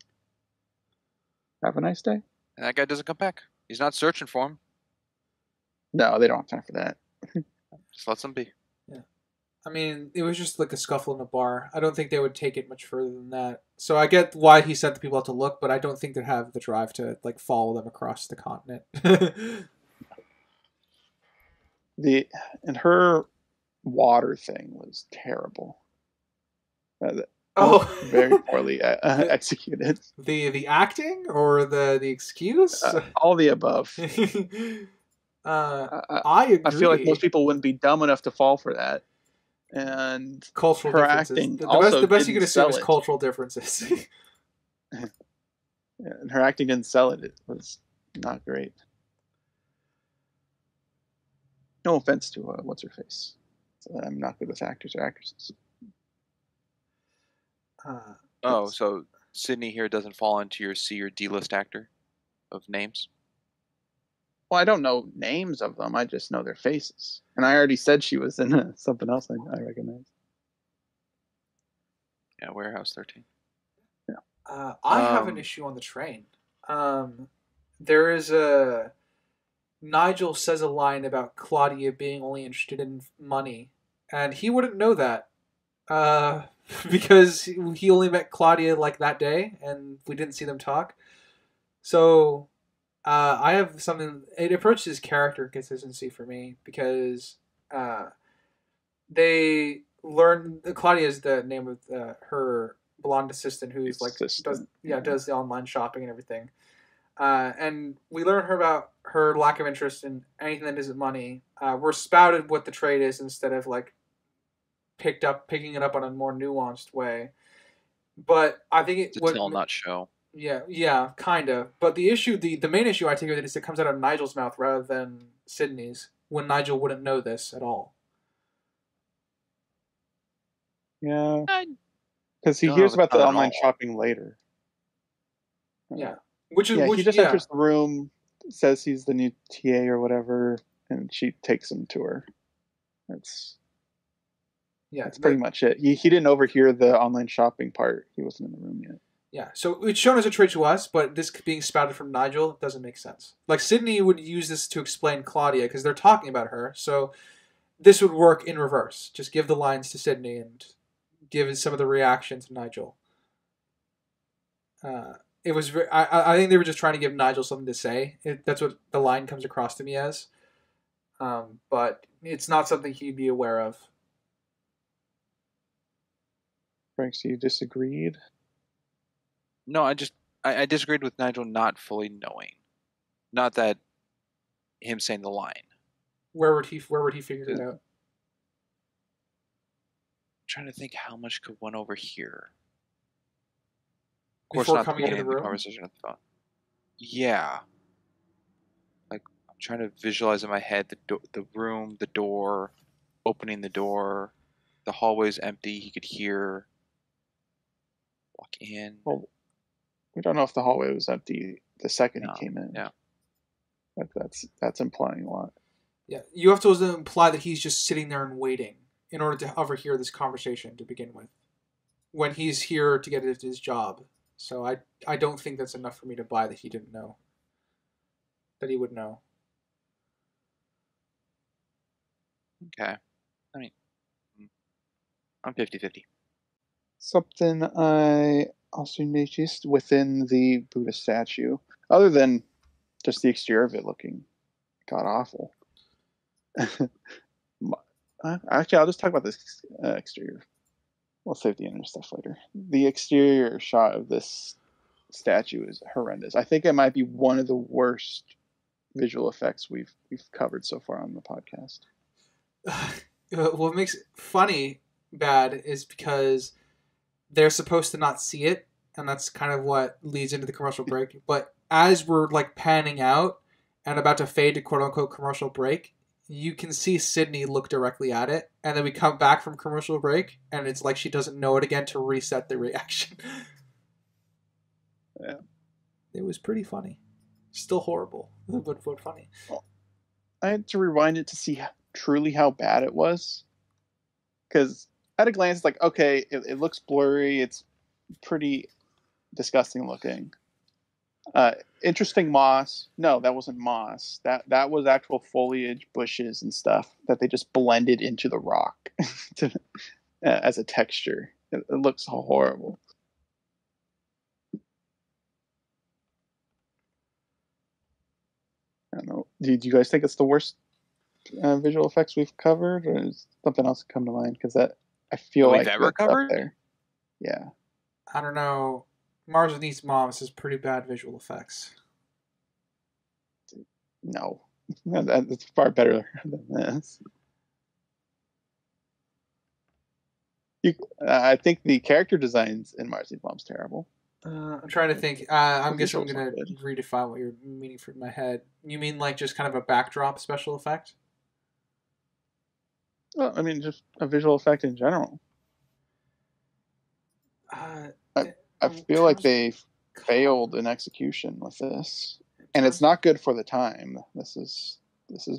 Have a nice day. And that guy doesn't come back. He's not searching for him. No, they don't have time for that. Just lets him be. Yeah. I mean, it was just like a scuffle in a bar. I don't think they would take it much further than that. So I get why he sent the people out to look, but I don't think they'd have the drive to like follow them across the continent. And her water thing was terrible. Very poorly executed. The acting or the excuse? All the above. I agree. I feel like most people wouldn't be dumb enough to fall for that. And cultural her differences. acting The best you can assume is cultural differences. And her acting didn't sell it. It was not great. No offense to what's her face. I'm not good with actors or actresses. So Sydney here doesn't fall into your C or D list actor of names? Well, I don't know names of them. I just know their faces. And I already said she was in something else I recognize. Yeah, Warehouse 13. Yeah. I have an issue on the train. There is a... Nigel says a line about Claudia being only interested in money. And he wouldn't know that. Because he only met Claudia like that day, and we didn't see them talk. So... I have something. It approaches character consistency for me because they learn. Claudia is the name of her blonde assistant who's does the online shopping and everything. And we learn about her lack of interest in anything that isn't money. We're spouted what the trade is instead of like picking it up on a more nuanced way. But I think it's a tell, not show. Yeah, kind of. But the issue, the main issue I take with it is it comes out of Nigel's mouth rather than Sydney's, when Nigel wouldn't know this at all. Yeah. Because he hears about the online shopping later. Yeah. He just enters the room, says he's the new TA or whatever, and she takes him to her. That's pretty much it. He didn't overhear the online shopping part. He wasn't in the room yet. Yeah, so it's shown as a trait to us, but this being spouted from Nigel doesn't make sense. Like, Sydney would use this to explain Claudia, because they're talking about her, so this would work in reverse. Just give the lines to Sydney and give some of the reaction to Nigel. It was I think they were just trying to give Nigel something to say. That's what the line comes across to me as. But it's not something he'd be aware of. Frank, so you disagreed? No, I disagreed with Nigel not fully knowing. Not that him saying the line. Where would he figure it out? I'm trying to think how much could one overhear. Of course, not coming into the room. Conversation at the phone. Yeah. Like, I'm trying to visualize in my head the room, the door, opening the door, the hallway's empty. He could hear. Walk in. Well, we don't know if the hallway was empty the second he came in. Yeah. That's implying a lot. Yeah, you have to imply that he's just sitting there and waiting in order to overhear this conversation to begin with. when he's here to get his job. So I don't think that's enough for me to buy that he didn't know. That he would know. Okay. I mean, I'm 50-50. Something I also noticed within the Buddha statue, other than just the exterior of it looking god awful. Actually, I'll just talk about this exterior. We'll save the inner stuff later. The exterior shot of this statue is horrendous. I think it might be one of the worst visual effects we've covered so far on the podcast. What makes it funny bad is because they're supposed to not see it, and that's kind of what leads into the commercial break. But as we're like panning out and about to fade to quote unquote commercial break, you can see Sydney look directly at it, and then we come back from commercial break, and it's like she doesn't know it again to reset the reaction. Yeah. It was pretty funny. Still horrible, but funny. Well, I had to rewind it to see truly how bad it was. Because at a glance, it's like, okay, it looks blurry. It's pretty disgusting looking. Interesting moss. No, that wasn't moss. That was actual foliage, bushes, and stuff that they just blended into the rock as a texture. It looks horrible. I don't know. Do you guys think it's the worst visual effects we've covered, or is something else come to mind? Because I feel We've like ever that's covered? up there. Yeah. I don't know. Mars and East Moms has pretty bad visual effects. No. That's far better than this. I think the character designs in Mars Needs Mom's terrible. I'm trying to think. I'm guessing I'm visuals going aren't to good. redefine what you're meaning for my head. You mean like just kind of a backdrop special effect? Well, I mean, just a visual effect in general. I feel like they failed in execution with this, and it's not good for the time. This is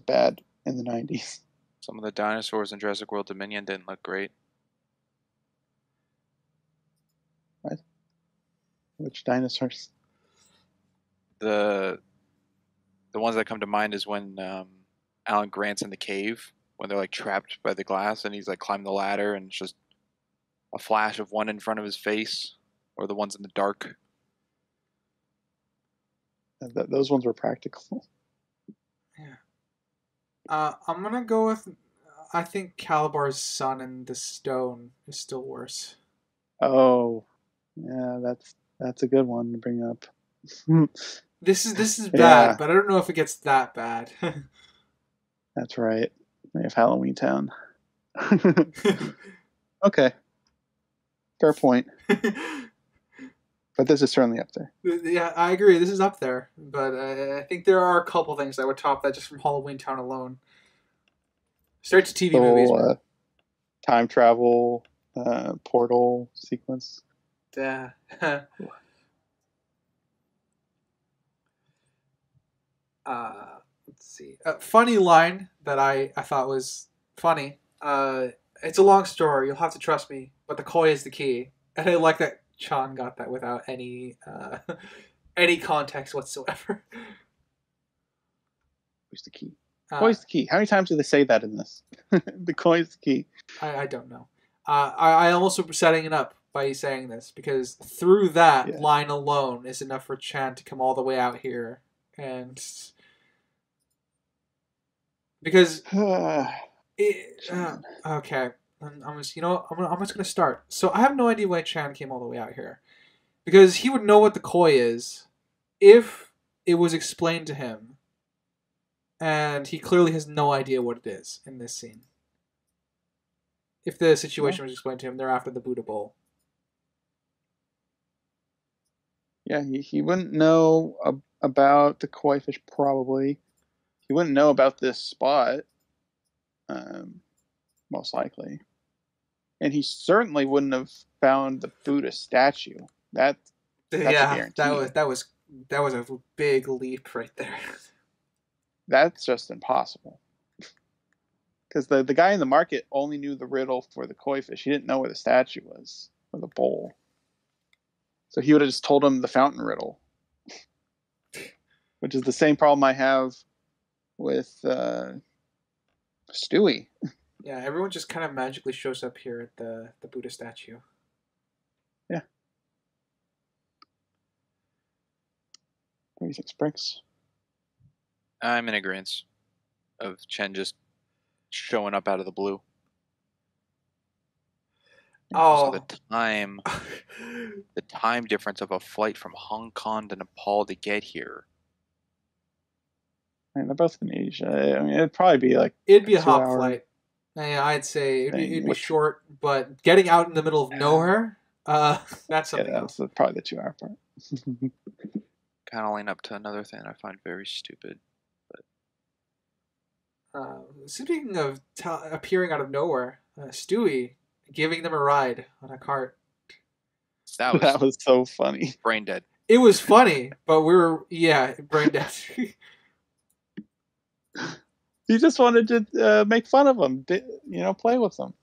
bad in the 90s. Some of the dinosaurs in Jurassic World Dominion didn't look great. What? Which dinosaurs? The ones that come to mind is when Alan Grant's in the cave, when they're like trapped by the glass, and he's like climbing the ladder, and it's just a flash of one in front of his face, or the ones in the dark. Those ones were practical. Yeah. I'm gonna go with. I think Calabar's son in the stone is still worse. Oh, yeah, that's a good one to bring up. This is bad, Yeah. but I don't know if it gets that bad. That's right. We have Halloween Town. Okay. Fair point. But this is certainly up there. Yeah, I agree. This is up there, but I think there are a couple things that would top that just from Halloween Town alone. Straight to TV The movies. whole time travel portal sequence. Yeah. Let's see. Funny line that I thought was funny. It's a long story. You'll have to trust me, but the koi is the key. And I like that Chan got that without any any context whatsoever. Who's the key? Koi's the key. How many times do they say that in this? The koi's the key. I don't know. I almost was setting it up by saying this because through that line alone is enough for Chan to come all the way out here and because okay. I'm just I'm just gonna start. So I have no idea why Chan came all the way out here, because he would know what the koi is if it was explained to him, and he clearly has no idea what it is in this scene. If the situation was explained to him, they're after the Buddha Bowl. Yeah, he wouldn't know about the koi fish probably. He wouldn't know about this spot, most likely. And he certainly wouldn't have found the Buddha statue. That's a guarantee. that was a big leap right there. That's just impossible. Because the guy in the market only knew the riddle for the koi fish. He didn't know where the statue was. with a bowl. So he would have just told him the fountain riddle, which is the same problem I have with Stewie. Yeah, everyone just kind of magically shows up here at the Buddha statue. Yeah. What do you think, Springs? I'm in agreement of Chen just showing up out of the blue. Oh, So the time difference of a flight from Hong Kong to Nepal to get here. I mean, they're both in Asia. I mean, it'd probably be like it'd be a hop 2-hour flight. Yeah, I'd say it'd thing, be which- short, but getting out in the middle of nowhere, that's something Yeah, else. that's probably the 2-hour part. Kind of line up to another thing I find very stupid. Speaking of appearing out of nowhere, Stewie giving them a ride on a cart. That was so funny. brain dead. It was funny, but we were brain dead. He just wanted to make fun of them, play with them.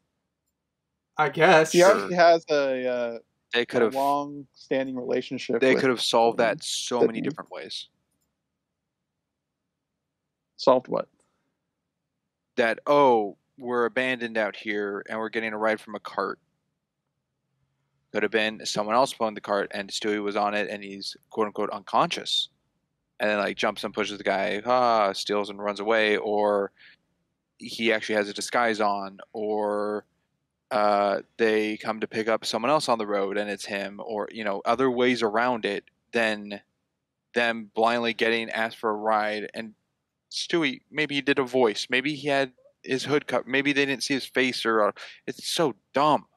I guess. He already has a They could have long-standing relationship. They with could have solved that so many Sydney. different ways. Solved what? That we're abandoned out here and we're getting a ride from a cart. Could have been someone else pulling the cart and Stewie was on it and he's quote unquote unconscious. And then like jumps and pushes the guy, steals and runs away, or he actually has a disguise on, or they come to pick up someone else on the road and it's him, or other ways around it than them blindly getting asked for a ride. And Stewie, maybe he did a voice, maybe he had his hood cut, maybe they didn't see his face, or it's so dumb.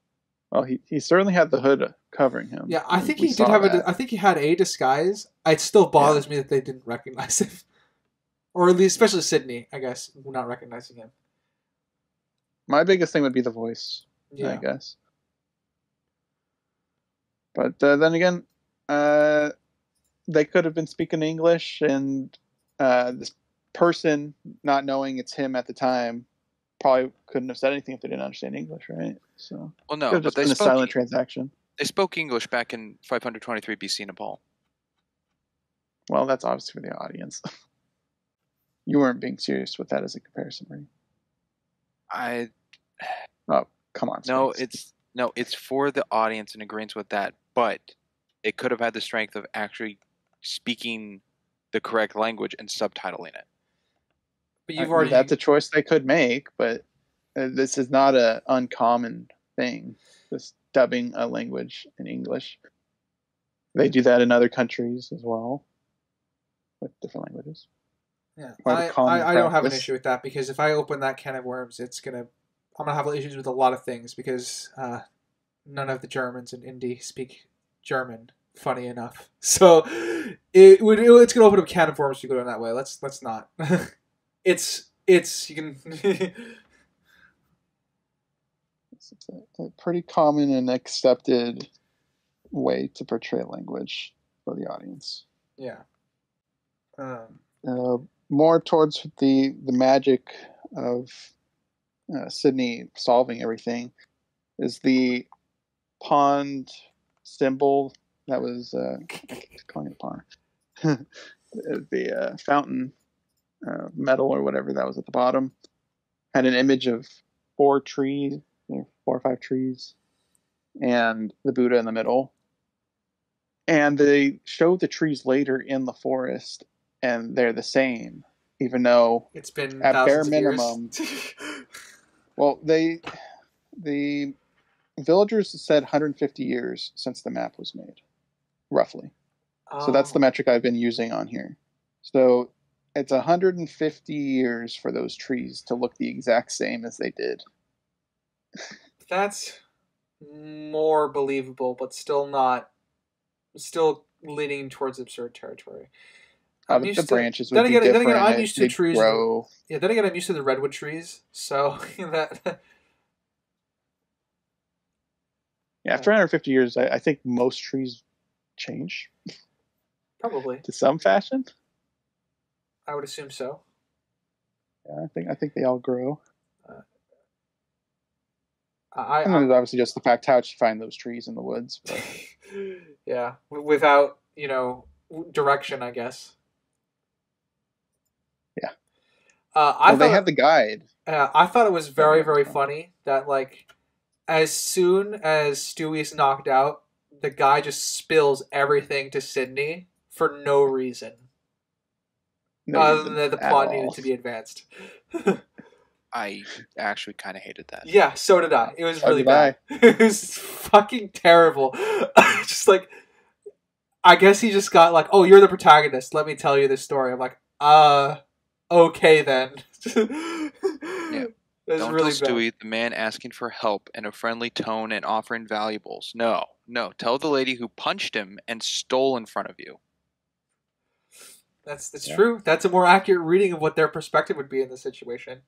Well, he certainly had the hood covering him. Yeah, I think We he did saw have that. I think he had a disguise. It still bothers me that they didn't recognize him, or at least especially Sydney, I guess, not recognizing him. My biggest thing would be the voice, I guess. But then again, they could have been speaking English, and this person, not knowing it's him at the time, probably couldn't have said anything if they didn't understand English, right? So, well, no, could have but just they been a spoke, silent transaction. They spoke English back in 523 BC Nepal. Well, that's obviously for the audience. You weren't being serious with that as a comparison, right? Oh, come on. No, Space. it's for the audience in agreement with that, but it could have had the strength of actually speaking the correct language and subtitling it. But you've already that's a choice they could make, but this is not an uncommon thing. This dubbing a language in English. They do that in other countries as well, with different languages. Yeah, Or the common I don't have an practice. issue with that, because if I open that can of worms, I'm gonna have issues with a lot of things, because none of the Germans in Indy speak German. Funny enough, so it's gonna open up a can of worms if you go down that way. Let's not. it's you can. It's a pretty common and accepted way to portray language for the audience. Yeah. More towards the magic of Sydney solving everything is the pond symbol that was I keep calling it a pond. The fountain metal or whatever that was at the bottom had an image of 4 trees, 4 or 5 trees, and the Buddha in the middle. And they show the trees later in the forest, and they're the same, even though It's been at bare thousands of minimum. years. Well, the villagers said 150 years since the map was made, roughly. So that's the metric I've been using on here. So it's 150 years for those trees to look the exact same as they did. That's more believable, but still leaning towards absurd territory. The branches would then be again, different. I'm used to they'd trees. grow. Yeah, then again, I'm used to the redwood trees, so that. Yeah, after 150 years, I think most trees change Probably. to some fashion. I would assume so. Yeah, I think they all grow. And then there's obviously just the fact how she find those trees in the woods. But yeah, without direction, I guess. yeah. They had the guide. I thought it was very, very funny that, like, as soon as Stewie's knocked out, the guy just spills everything to Sydney for no reason. Other than that the plot needed to be advanced. I actually kind of hated that. Yeah, so did I. It was really bad. It was fucking terrible. Just like, I guess he just got like, oh, you're the protagonist. Let me tell you this story. I'm like, okay then. Yeah. Don't really tell Stewie, the man asking for help in a friendly tone and offering valuables. No. Tell the lady who punched him and stole in front of you. That's true. That's a more accurate reading of what their perspective would be in the situation.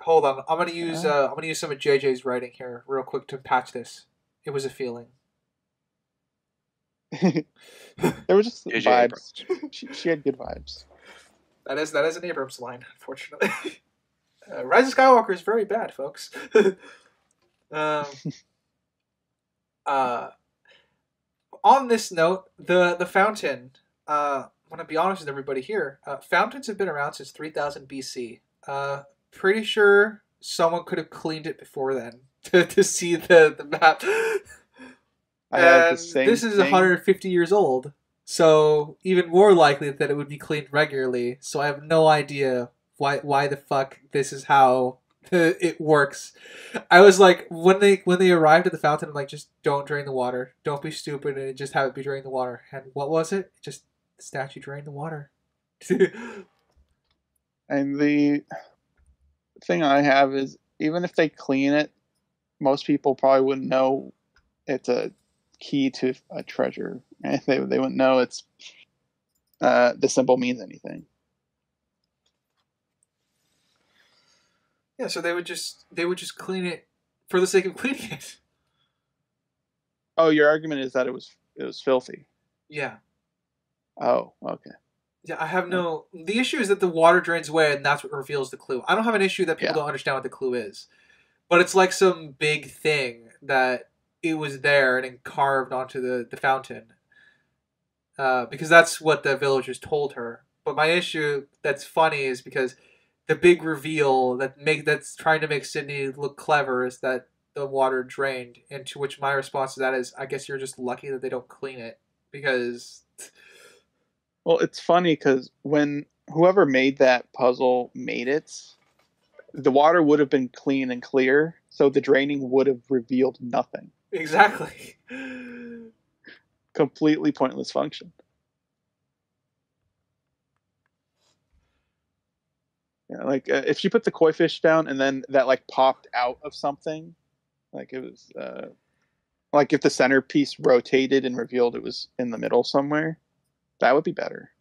Hold on, I'm gonna use some of JJ's writing here real quick to patch this. It was a feeling. There were just vibes. She had good vibes. That is an Abrams line, unfortunately. Rise of Skywalker is very bad, folks. On this note, the fountain. I want to be honest with everybody here. Fountains have been around since 3000 BC. Pretty sure someone could have cleaned it before then to see the map. And this is 150 years old, so even more likely that it would be cleaned regularly. So I have no idea why the fuck this is how it works. I was like, when they arrived at the fountain, I'm like, just don't drain the water. Don't be stupid and just have it be drain the water. And what was it? Just the statue drained the water. And the thing I have is, even if they clean it, most people probably wouldn't know it's a key to a treasure. They wouldn't know it's the symbol means anything. Yeah, so they would just clean it for the sake of cleaning it. Oh, your argument is that it was filthy. Yeah. Oh, okay. Yeah, I have no... The issue is that the water drains away, and that's what reveals the clue. I don't have an issue that people don't understand what the clue is. But it's like some big thing that it was there and carved onto the fountain. Because that's what the villagers told her. But my issue that's funny is because the big reveal that's trying to make Sydney look clever is that the water drained. And to which my response to that is, I guess you're just lucky that they don't clean it. Because... Well, it's funny because when whoever made that puzzle made it, the water would have been clean and clear, so the draining would have revealed nothing. Exactly. Completely pointless function. Yeah, like if she put the koi fish down and then that like popped out of something, like it was like if the centerpiece rotated and revealed it was in the middle somewhere. That would be better,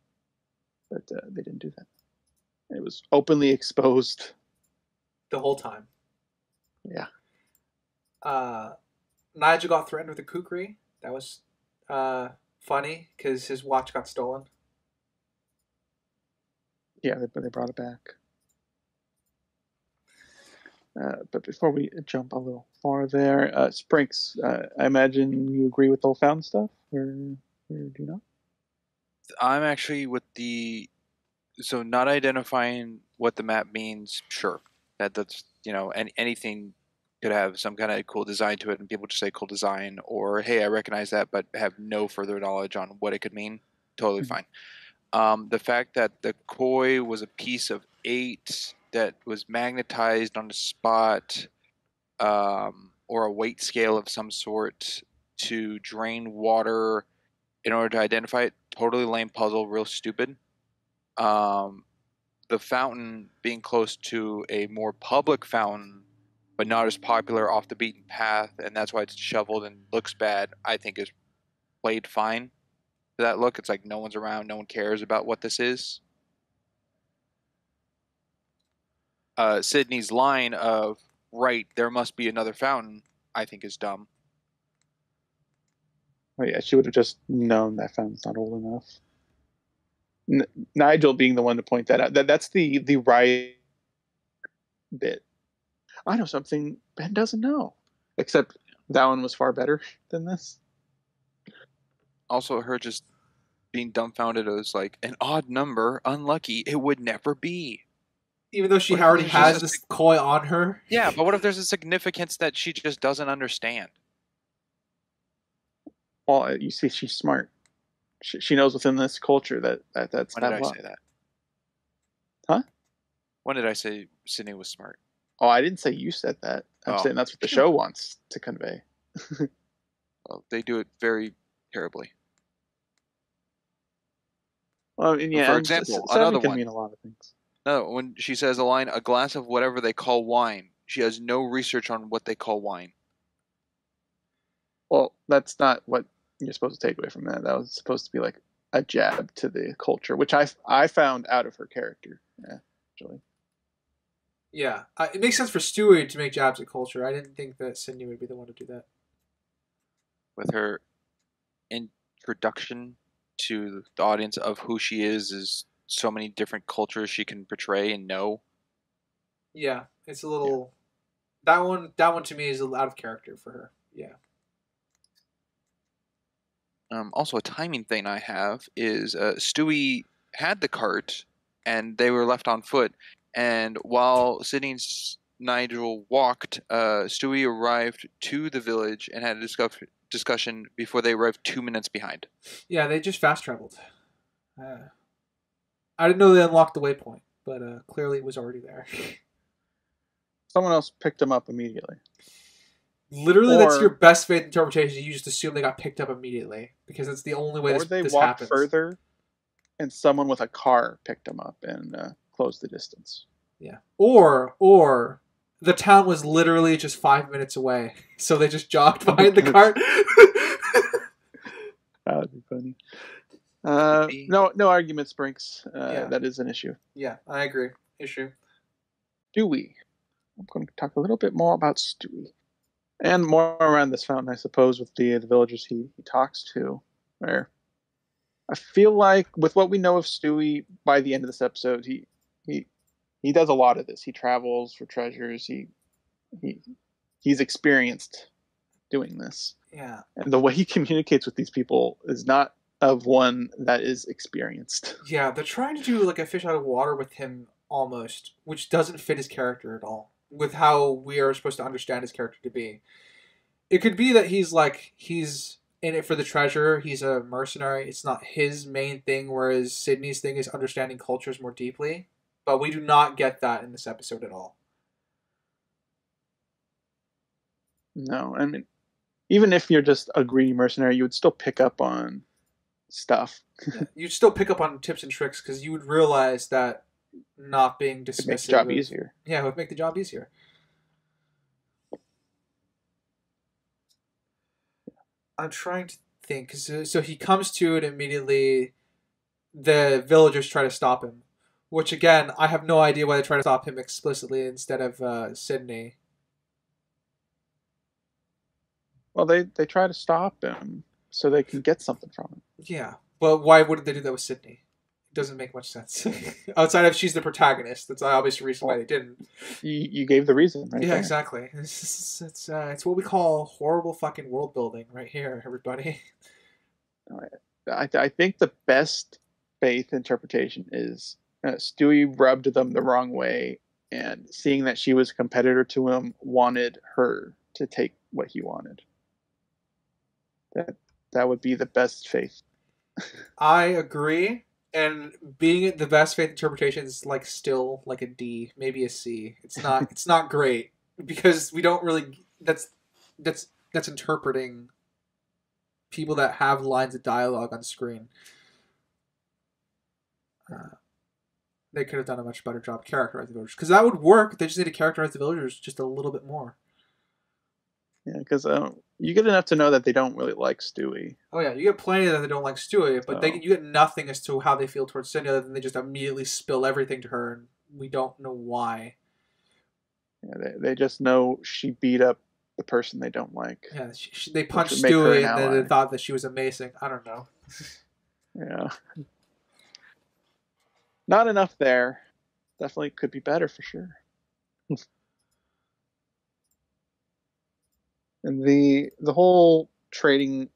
but they didn't do that. It was openly exposed the whole time. Yeah. Nigel got threatened with a kukri. That was funny because his watch got stolen. Yeah, they brought it back. But before we jump a little far there, Sprinks, I imagine you agree with all found stuff, or do you not? I'm actually with so not identifying what the map means. Sure, that's and anything could have some kind of cool design to it, and people just say cool design, or hey, I recognize that, but have no further knowledge on what it could mean. Totally fine. The fact that the koi was a piece of 8 that was magnetized on the spot, or a weight scale of some sort to drain water in order to identify it, totally lame puzzle, real stupid. The fountain being close to a more public fountain, but not as popular off the beaten path, and that's why it's shoveled and looks bad, I think is played fine. That look, it's like no one's around, no one cares about what this is. Sydney's line of, right, there must be another fountain, I think is dumb. Oh yeah, she would have just known that fountain's not old enough. Nigel being the one to point that out. That's the right bit I know something Ben doesn't know. Except that one was far better than this. Also, her just being dumbfounded as like an odd number, unlucky, it would never be. Even though she What if already there's has just this koi on her. Yeah, but what if there's a significance that she just doesn't understand? Well, you see, she's smart. She knows within this culture that's When did bad I luck. say that? Huh? When did I say Sydney was smart? Oh, I didn't say you said that. I'm saying that's what the show wants to convey. Well, they do it very terribly. Well, and yeah, For example, savvy another can one. mean a lot of things. No, when she says a line, a glass of whatever they call wine, she has no research on what they call wine. Well, that's not what you're supposed to take away from that. That was supposed to be like a jab to the culture, which I found out of her character, actually. Yeah, it makes sense for Stewie to make jabs at culture. I didn't think that Sydney would be the one to do that. With her introduction to the audience of who she is so many different cultures she can portray and know. Yeah, it's a little. Yeah. That one to me is out of character for her. Yeah. Also, a timing thing I have is Stewie had the cart, and they were left on foot. And while Sydney and Nigel walked, Stewie arrived to the village and had a discussion before they arrived 2 minutes behind. Yeah, they just fast traveled. I didn't know they unlocked the waypoint, but clearly it was already there. Someone else picked him up immediately. Literally, that's your best faith interpretation. You just assume they got picked up immediately because it's the only way this happens. Or they walked further, and someone with a car picked them up and closed the distance. Yeah. Or the town was literally just 5 minutes away, so they just jogged behind the cart. That would be funny. No arguments, Brinks. Yeah. That is an issue. Yeah, I agree. Issue. Stewie. I'm going to talk a little bit more about Stewie. And more around this fountain, I suppose, with the villagers he talks to. Where I feel like, with what we know of Stewie, by the end of this episode, he does a lot of this. He travels for treasures. He's experienced doing this. Yeah. And the way he communicates with these people is not of one that is experienced. Yeah, they're trying to do like a fish out of water with him almost, which doesn't fit his character at all, with how we are supposed to understand his character to be. It could be that he's in it for the treasure, he's a mercenary, it's not his main thing, whereas Sydney's thing is understanding cultures more deeply. But we do not get that in this episode at all. No, I mean, even if you're just a greedy mercenary, you would still pick up on stuff. Yeah, you'd still pick up on tips and tricks because you would realize that not being dismissive. It makes the job easier. Yeah, it would make the job easier. I'm trying to think. So he comes to it immediately. The villagers try to stop him. Which, again, I have no idea why they try to stop him explicitly instead of Sydney. Well, they try to stop him so they can get something from him. Yeah, but why wouldn't they do that with Sydney? It doesn't make much sense. Outside of she's the protagonist. That's the obvious reason why they didn't. You gave the reason, right? Yeah, there. Exactly. It's what we call horrible fucking world building right here, everybody. I think the best faith interpretation is Stewie rubbed them the wrong way, and seeing that she was a competitor to him, wanted her to take what he wanted. That would be the best faith. I agree, and being the best faith interpretation is still like a D, maybe a C. It's not great because we don't really. That's interpreting people that have lines of dialogue on screen. They could have done a much better job characterizing the villagers. Because that would work. They just need to characterize the villagers just a little bit more. Yeah, because you get enough to know that they don't really like Stewie. Oh yeah, you get plenty that they don't like Stewie, but you get nothing as to how they feel towards Cindy other than they just immediately spill everything to her, and we don't know why. Yeah, they just know she beat up the person they don't like. Yeah, they punched Stewie and then they thought that she was amazing. I don't know. Yeah. Not enough there. Definitely could be better for sure. And the whole trading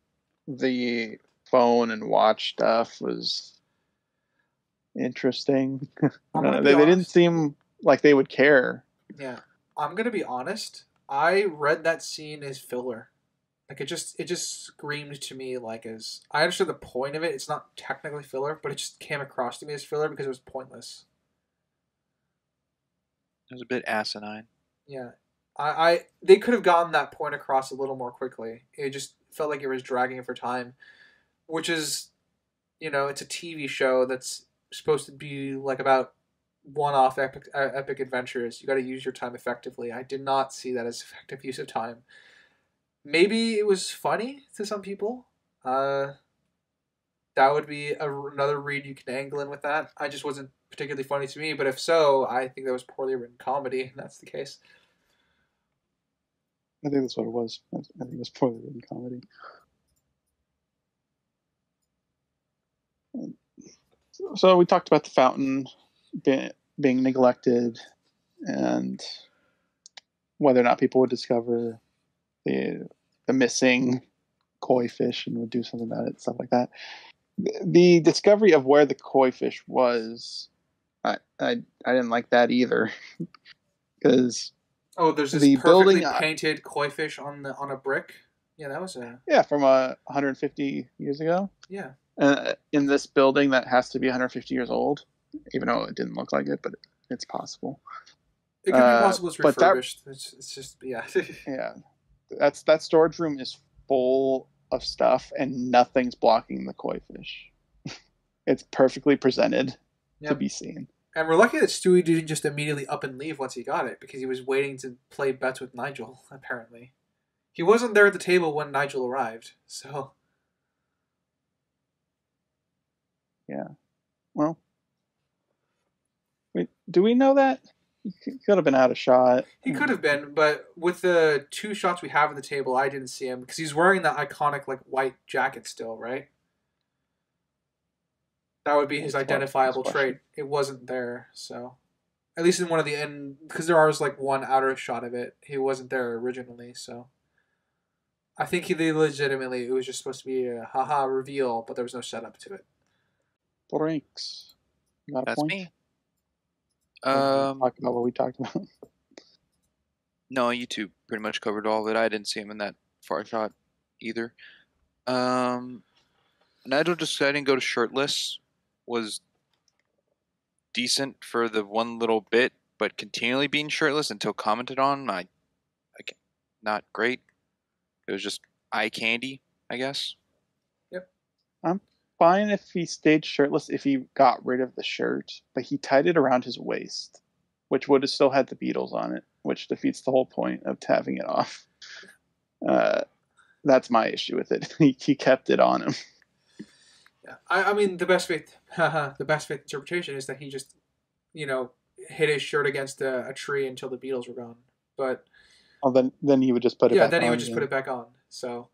the phone and watch stuff was interesting. I'm gonna be They didn't honest. seem like they would care. Yeah, I'm gonna be honest. I read that scene as filler. Like it just screamed to me like as I understood the point of it. It's not technically filler, but it just came across to me as filler because it was pointless. It was a bit asinine. Yeah, I they could have gotten that point across a little more quickly. It just felt like it was dragging it for time, which is, it's a TV show that's supposed to be like about one-off epic adventures. You got to use your time effectively. I did not see that as effective use of time. Maybe it was funny to some people. Uh, that would be another read you can angle in with that. I just wasn't particularly funny to me, but if so, I think that was poorly written comedy, and that's the case. I think that's what it was. I think it was poorly written comedy. So we talked about the fountain being neglected and whether or not people would discover the missing koi fish and would do something about it, stuff like that. The discovery of where the koi fish was, I didn't like that either, because there's this the perfectly building painted koi fish on a brick. Yeah, that was a from 150 years ago. Yeah. In this building that has to be 150 years old, even though it didn't look like it, but it's possible. It could be possible it's refurbished. It's just yeah. Yeah, that storage room is full of stuff and nothing's blocking the koi fish. It's perfectly presented to be seen. And we're lucky that Stewie didn't just immediately up and leave once he got it, because he was waiting to play bets with Nigel, apparently. He wasn't there at the table when Nigel arrived, so... Yeah. Well, wait, do we know that? He could have been out of shot. He could have been, but with the two shots we have at the table, I didn't see him, because he's wearing that iconic, like, white jacket still, right? That would be his identifiable trait. It wasn't there, so... At least in one of the end... Because there was, like, one outer shot of it. He wasn't there originally, so... I think they legitimately... It was just supposed to be a haha reveal, but there was no setup to it. Drinks. That's point? me. Talk about what we talked about. No, you two pretty much covered all of it. I didn't see him in that far shot either. Nigel deciding to go to shirtless was decent for the one little bit, but continually being shirtless until commented on, I not great. It was just eye candy, I guess. Yep. I'm fine if he stayed shirtless if he got rid of the shirt, but he tied it around his waist, which would have still had the Beatles on it, which defeats the whole point of having it off. That's my issue with it. He kept it on him. Yeah, I mean the best faith interpretation is that he just, hit his shirt against a tree until the Beatles were gone. But then he would just put it back on. Yeah, then he would just put it back on. So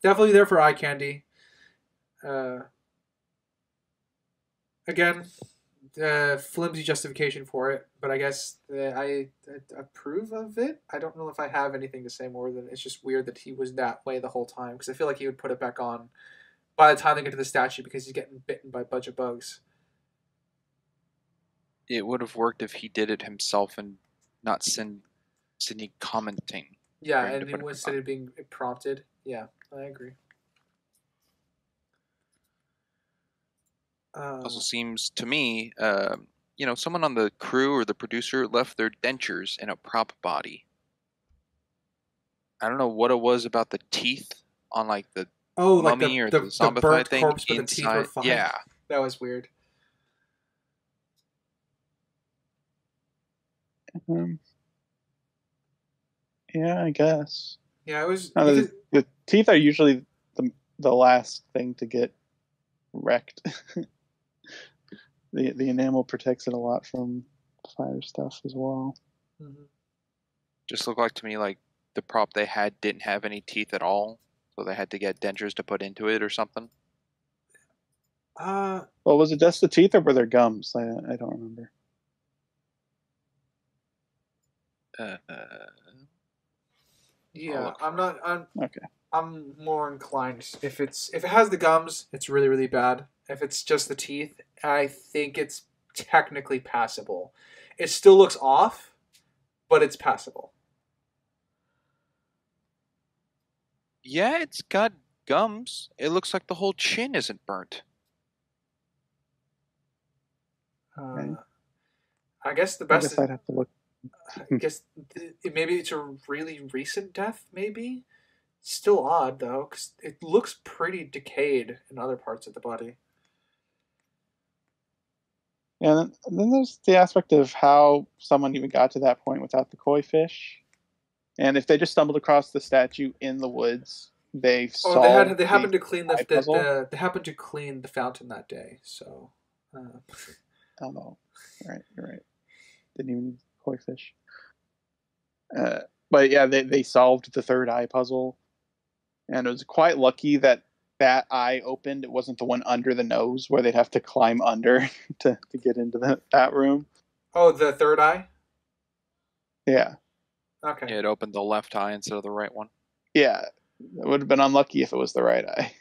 definitely there for eye candy. Again, flimsy justification for it, but I guess I approve of it. I don't know if I have anything to say more than it's just weird that he was that way the whole time, because I feel like he would put it back on by the time they get to the statue because he's getting bitten by a bunch of bugs. It would have worked if he did it himself and not Sydney commenting. Yeah, and instead of being prompted. Yeah, I agree. Also seems to me, someone on the crew or the producer left their dentures in a prop body. I don't know what it was about the teeth on like the mummy like or the zombified thing corpse, but inside. the teeth were fine. Yeah, that was weird. Yeah, I guess. Yeah, it was. The teeth are usually the last thing to get wrecked. The enamel protects it a lot from fire stuff as well. Mm-hmm. Just looked like to me like the prop they had didn't have any teeth at all, so they had to get dentures to put into it or something. Well, was it just the teeth or were there gums? I don't remember. Yeah, look I'm for not. Okay. I'm more inclined. If it has the gums, it's really really bad. If it's just the teeth, I think it's technically passable. It still looks off, but it's passable. Yeah, it's got gums. It looks like the whole chin isn't burnt. Okay. I guess the I best guess is. I'd have to look. I guess maybe it's a really recent death. Maybe still odd though, because it looks pretty decayed in other parts of the body. And then there's the aspect of how someone even got to that point without the koi fish. And if they just stumbled across the statue in the woods, they Oh, solved they the happened to clean eye puzzle. they happened to clean the fountain that day. So, Oh no, you're right. Didn't even use koi fish. But yeah, they solved the third eye puzzle, and it was quite lucky that that eye opened. It wasn't the one under the nose where they'd have to climb under to get into that room. oh, the third eye. Yeah, Okay. Yeah, it opened the left eye instead of the right one. yeah, it would have been unlucky if it was the right eye,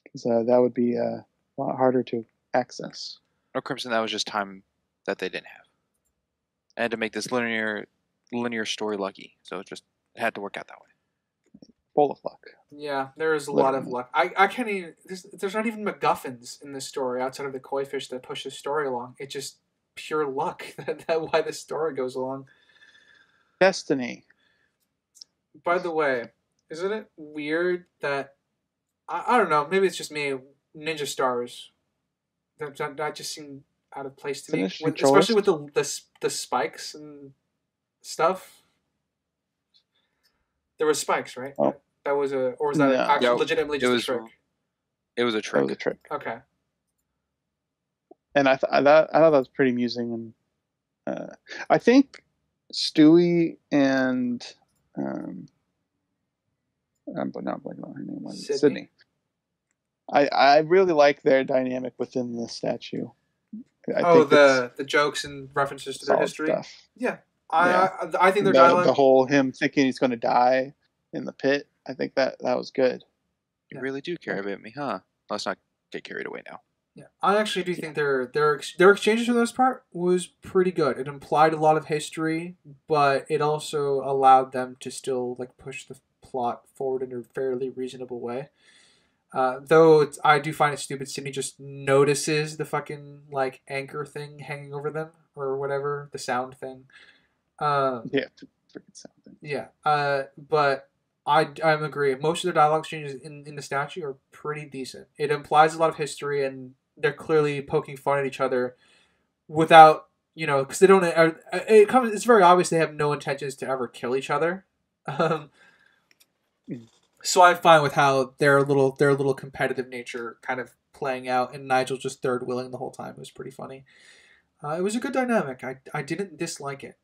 because that would be a lot harder to access. No, Crimson, that was just time that they didn't have. I had to make this linear story lucky, so it had to work out that way. Full of luck. Yeah, there is a lot of Literally. luck. I can't even. There's not even MacGuffins in this story outside of the koi fish that push the story along. It's just pure luck that why the story goes along. Destiny. By the way, isn't it weird that I don't know? Maybe it's just me. Ninja stars that just seem out of place to It's an me, interesting especially with choice. the spikes and stuff. There was spikes, right? Oh. That was or was that No. actually No, legitimately just a trick? It was a That trick. was a trick. Okay. And I thought that was pretty amusing. And I think Stewie and I'm not blanking on her name. Was it? Sydney. I really like their dynamic within the statue. I think the jokes and references to their solid history. stuff. Yeah, Yeah. I think their dialogue. The whole him thinking he's going to die in the pit. I think that was good. You really do care about me, huh? Let's not get carried away now. Yeah, I actually do think their exchanges for the most part was pretty good. It implied a lot of history, but it also allowed them to still like push the plot forward in a fairly reasonable way. Though I do find it stupid. Sydney just notices the fucking like anchor thing hanging over them or whatever the sound thing. Yeah, freaking something. Yeah. But I'm agree. Most of the dialogue exchanges in the statue are pretty decent. It implies a lot of history, and they're clearly poking fun at each other without because they don't. It's very obvious they have no intentions to ever kill each other. So I'm fine with how their little competitive nature kind of playing out, and Nigel just third wheeling the whole time. It was pretty funny. It was a good dynamic. I didn't dislike it.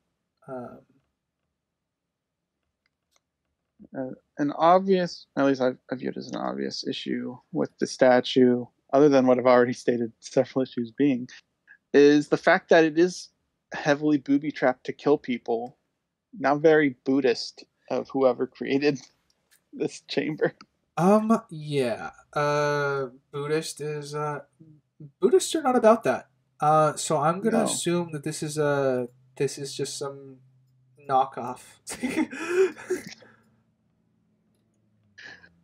An obvious, at least I view it as an obvious issue with the statue, other than what I've already stated several issues being, is the fact that it is heavily booby-trapped to kill people. Now very Buddhist of whoever created this chamber. Yeah. Buddhists are not about that. So I'm gonna assume that this is just some knockoff.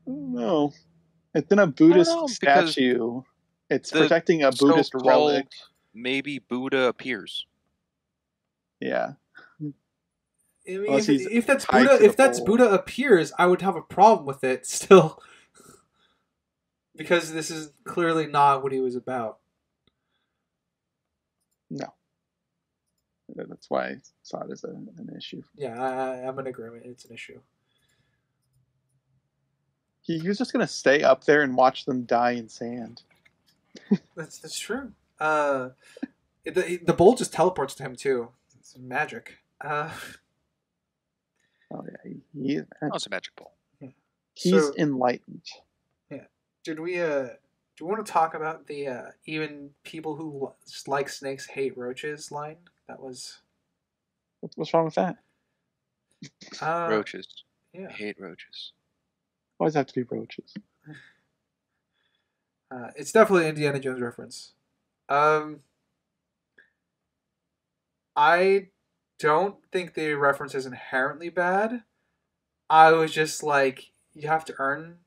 No, it's in a Buddhist statue. It's protecting a Buddhist relic. Maybe Buddha appears. Yeah. I mean, if that's Buddha appears, I would have a problem with it still, because this is clearly not what he was about. No, that's why I saw it as an issue. Yeah, I'm in agreement. It's an issue. He was just gonna stay up there and watch them die in sand. That's true. The bowl just teleports to him too. It's magic. Oh yeah, It's a magic bowl. Yeah. He's enlightened. Yeah. Do we want to talk about the even people who like snakes hate roaches line? That was. What's wrong with that? Roaches. Yeah. I hate roaches. Always have to be roaches. It's definitely an Indiana Jones reference. I don't think the reference is inherently bad. I was just like, you have to earn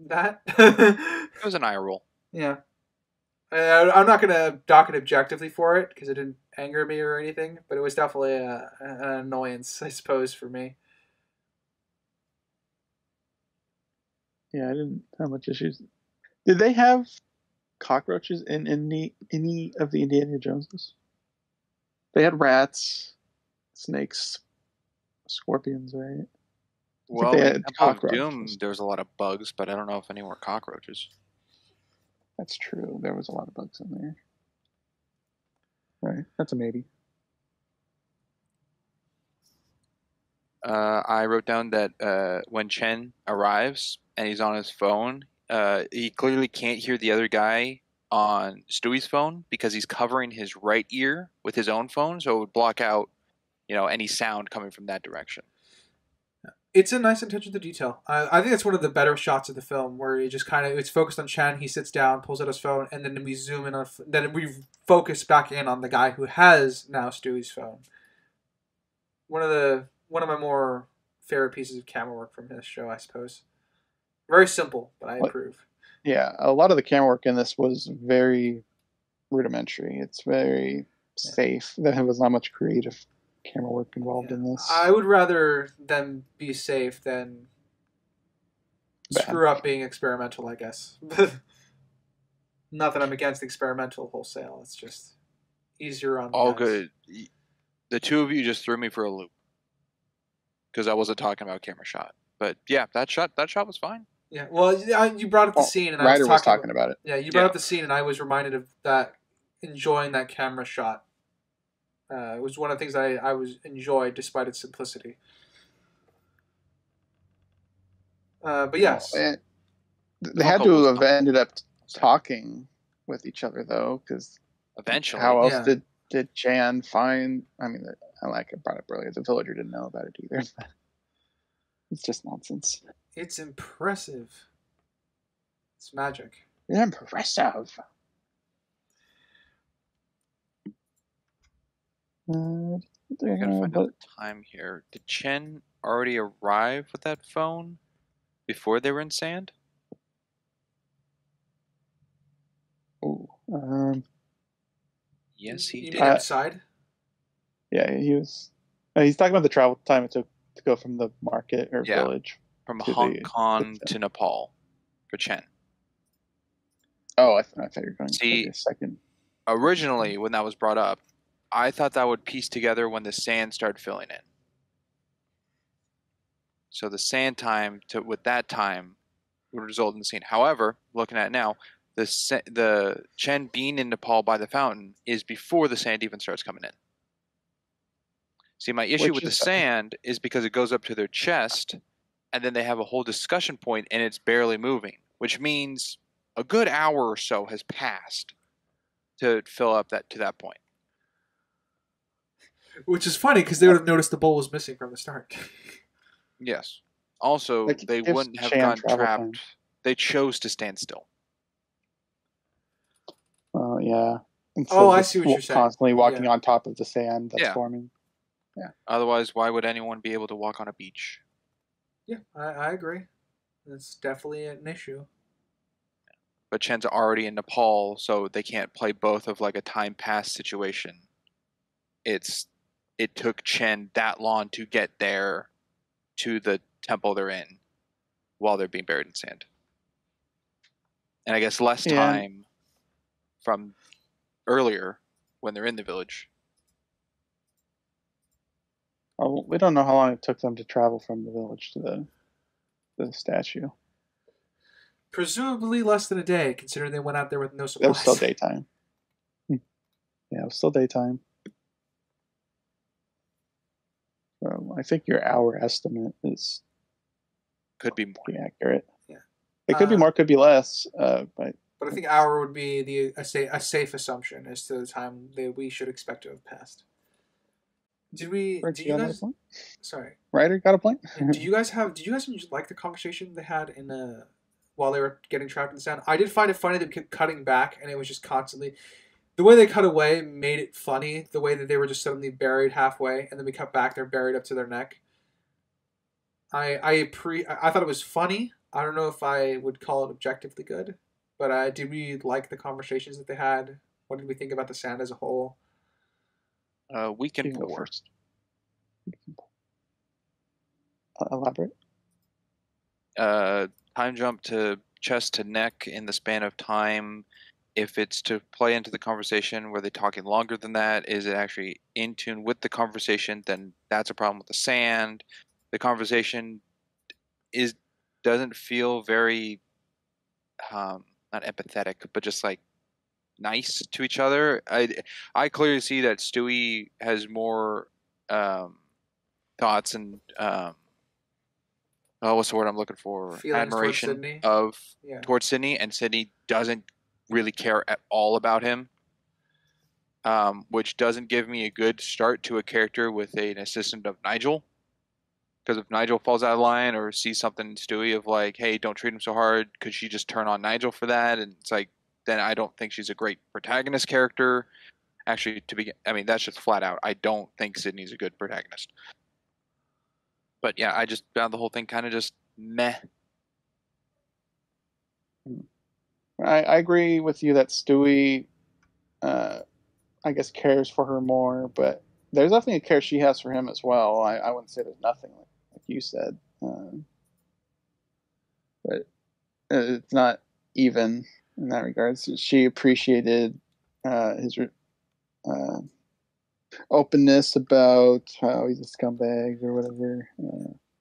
that. It was an eye roll. Yeah. I'm not gonna dock it objectively for it because it didn't anger me or anything, but it was definitely an annoyance, I suppose, for me. Yeah, I didn't have much issues. Did they have cockroaches in any of the Indiana Joneses? They had rats, snakes, scorpions, right? I think Well, they in had Temple of Doom, cockroaches. there was a lot of bugs, but I don't know if any were cockroaches. That's true. There was a lot of bugs in there. Right. That's a maybe. I wrote down that when Chen arrives and he's on his phone, he clearly can't hear the other guy on Stewie's phone because he's covering his right ear with his own phone, so it would block out, any sound coming from that direction. It's a nice attention to detail. I think it's one of the better shots of the film where you just kind of it's focused on Chen. He sits down, pulls out his phone, and then we zoom in on. Then we focus back in on the guy who has now Stewie's phone. One of my more favorite pieces of camera work from this show, I suppose. Very simple, but I approve. Yeah, a lot of the camera work in this was very rudimentary. It's very safe. There was not much creative camera work involved in this. I would rather them be safe than screw up being experimental, I guess. Not that I'm against experimental wholesale. It's just easier on the All guys. good. The two of you just threw me for a loop because I wasn't talking about camera shot. But yeah, that shot was fine. Yeah, well, you brought up the scene, and Ryder I was talking about it. Yeah, you brought up the scene, and I was reminded of that, enjoying that camera shot. It was one of the things that I was enjoyed despite its simplicity. But yes, they had to have ended up talking with each other though, because eventually, how else did Jan find? I mean, like I brought up earlier, the villager didn't know about it either. It's just nonsense. It's impressive. It's magic. It's impressive. I gotta find out the time here. Did Chen already arrive with that phone before they were in sand? Oh, yes, he you did. mean outside? Yeah, he was. He's talking about the travel time it took to go from the market or village from Hong Kong to Nepal for Chen. Oh, I thought you were going to a second. Originally, when that was brought up, I thought that would piece together when the sand started filling in. So the sand time with that time would result in the scene. However, looking at it now, the Chen being in Nepal by the fountain is before the sand even starts coming in. See, my issue with the sand is because it goes up to their chest, and then they have a whole discussion point, and it's barely moving, which means a good hour or so has passed to fill up to that point. Which is funny because they would have noticed the bowl was missing from the start. Yes. Also, they wouldn't have gone trapped. They chose to stand still. Yeah. I see what you're saying. Constantly walking on top of the sand that's forming. Yeah. Otherwise, why would anyone be able to walk on a beach? Yeah, I agree. That's definitely an issue. But Chen's already in Nepal, so they can't play both of like a time pass situation. It took Chen that long to get there to the temple they're in while they're being buried in sand. And I guess less time from earlier when they're in the village. Oh, we don't know how long it took them to travel from the village to the statue. Presumably less than a day, considering they went out there with no supplies. It was still daytime. Yeah, it was still daytime. I think your hour estimate could be more accurate. Yeah, it could be more, could be less. But I think hour would be a safe assumption as to the time that we should expect to have passed. Did we? Rich, Did you you got another guys? point? Sorry. Ryder, got a point? Yeah, Did you guys like the conversation they had in the while they were getting trapped in the sand? I did find it funny that we kept cutting back, and it was just constantly the way they cut away made it funny. The way that they were just suddenly buried halfway, and then we cut back, they're buried up to their neck. I thought it was funny. I don't know if I would call it objectively good, but did we like the conversations that they had? What did we think about the sand as a whole? Week You and can go poor. first. Elaborate. Time jump to chest to neck in the span of time. If it's to play into the conversation, were they talking longer than that? Is it actually in tune with the conversation? Then that's a problem with the sand. The conversation doesn't feel very not empathetic, but just like nice to each other. I clearly see that Stewie has more thoughts and what's the word I'm looking for? Feelings towards Admiration Sydney. of Yeah. towards Sydney, and Sydney doesn't really care at all about him, which doesn't give me a good start to a character with an assistant of Nigel. Because if Nigel falls out of line or sees something in Stewie of like, hey, don't treat him so hard, could she just turn on Nigel for that? And it's like, then I don't think she's a great protagonist character. Actually, I mean, that's just flat out. I don't think Sydney's a good protagonist. But yeah, I just found the whole thing kind of just meh. I agree with you that Stewie, I guess, cares for her more, but there's definitely a care she has for him as well. I wouldn't say there's nothing like you said, but it's not even in that regard. So she appreciated his openness about how he's a scumbag or whatever.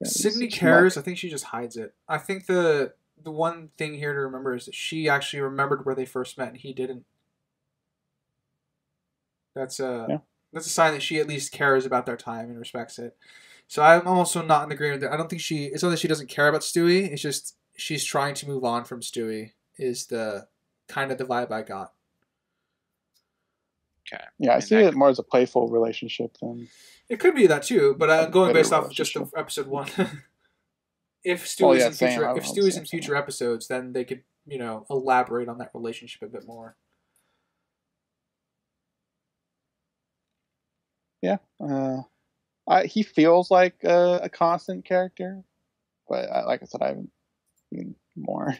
Sydney cares. I think she just hides it. I think the one thing here to remember is that she actually remembered where they first met and he didn't. That's a sign that she at least cares about their time and respects it. So I'm also not in agreement that I don't think it's not that she doesn't care about Stewie. It's just she's trying to move on from Stewie. Is the kind of the vibe I got. Okay. Yeah, I see it more as a playful relationship than. It could be that too, but going based off of just the episode 1. If Stewie's in future episodes, then they could, elaborate on that relationship a bit more. Yeah, he feels like a constant character, but like I said, I haven't seen more.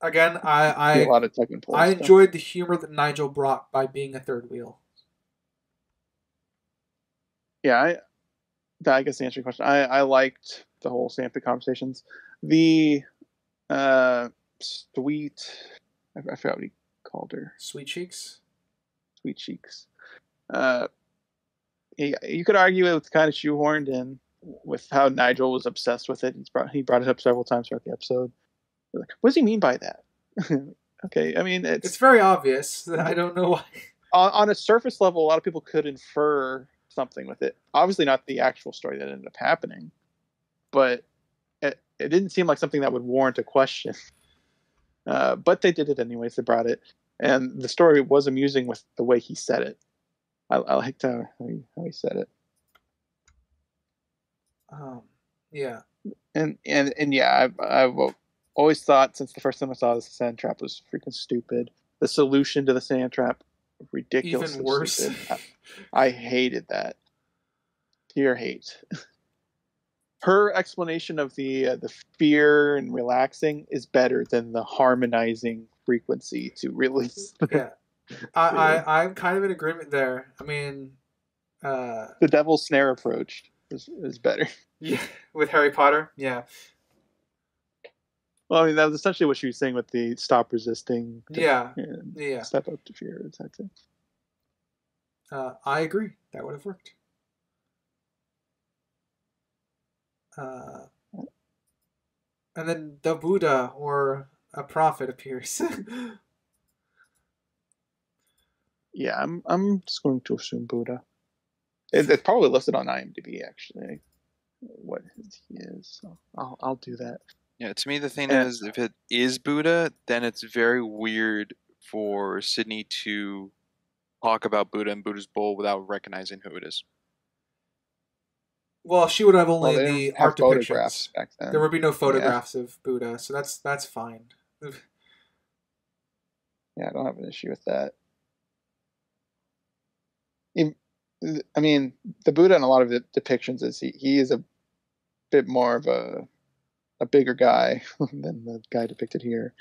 Again, I a lot of tug and pull stuff. enjoyed the humor that Nigel brought by being a third wheel. Yeah, I guess to answer your question, I liked the whole sandpit conversations. The sweet, I forgot what he called her. Sweet cheeks. Sweet cheeks. You could argue it was kind of shoehorned in with how Nigel was obsessed with it. He brought it up several times throughout the episode. Like, what does he mean by that? Okay, I mean it's very obvious. I don't know why. On a surface level, a lot of people could infer something with it. Obviously, not the actual story that ended up happening, but it didn't seem like something that would warrant a question. But they did it anyways. They brought it, and the story was amusing with the way he said it. I liked how he said it. Yeah. And yeah, I've always thought since the first time I saw this, the sand trap was freaking stupid. The solution to the sand trap, ridiculous. Even worse. I hated that. Pure hate. Her explanation of the fear and relaxing is better than the harmonizing frequency to release. Yeah. I'm kind of in agreement there. I mean, the devil's snare approach is better. Yeah, with Harry Potter. Yeah. Well, I mean, that was essentially what she was saying with the stop resisting. Yeah. Step up to fear. That's it. I agree. That would have worked. And then the Buddha or a prophet appears. Yeah, I'm just going to assume Buddha. It's probably listed on IMDb actually. What he is, so I'll do that. Yeah, to me the thing is, if it is Buddha, then it's very weird for Sydney to talk about Buddha and Buddha's bowl without recognizing who it is. Well, she would have Well, only they didn't the have art photographs depictions. back then. There would be no Yeah. photographs of Buddha, so that's fine. Yeah, I don't have an issue with that. I mean, the Buddha in a lot of the depictions is he is a bit more of a bigger guy than the guy depicted here.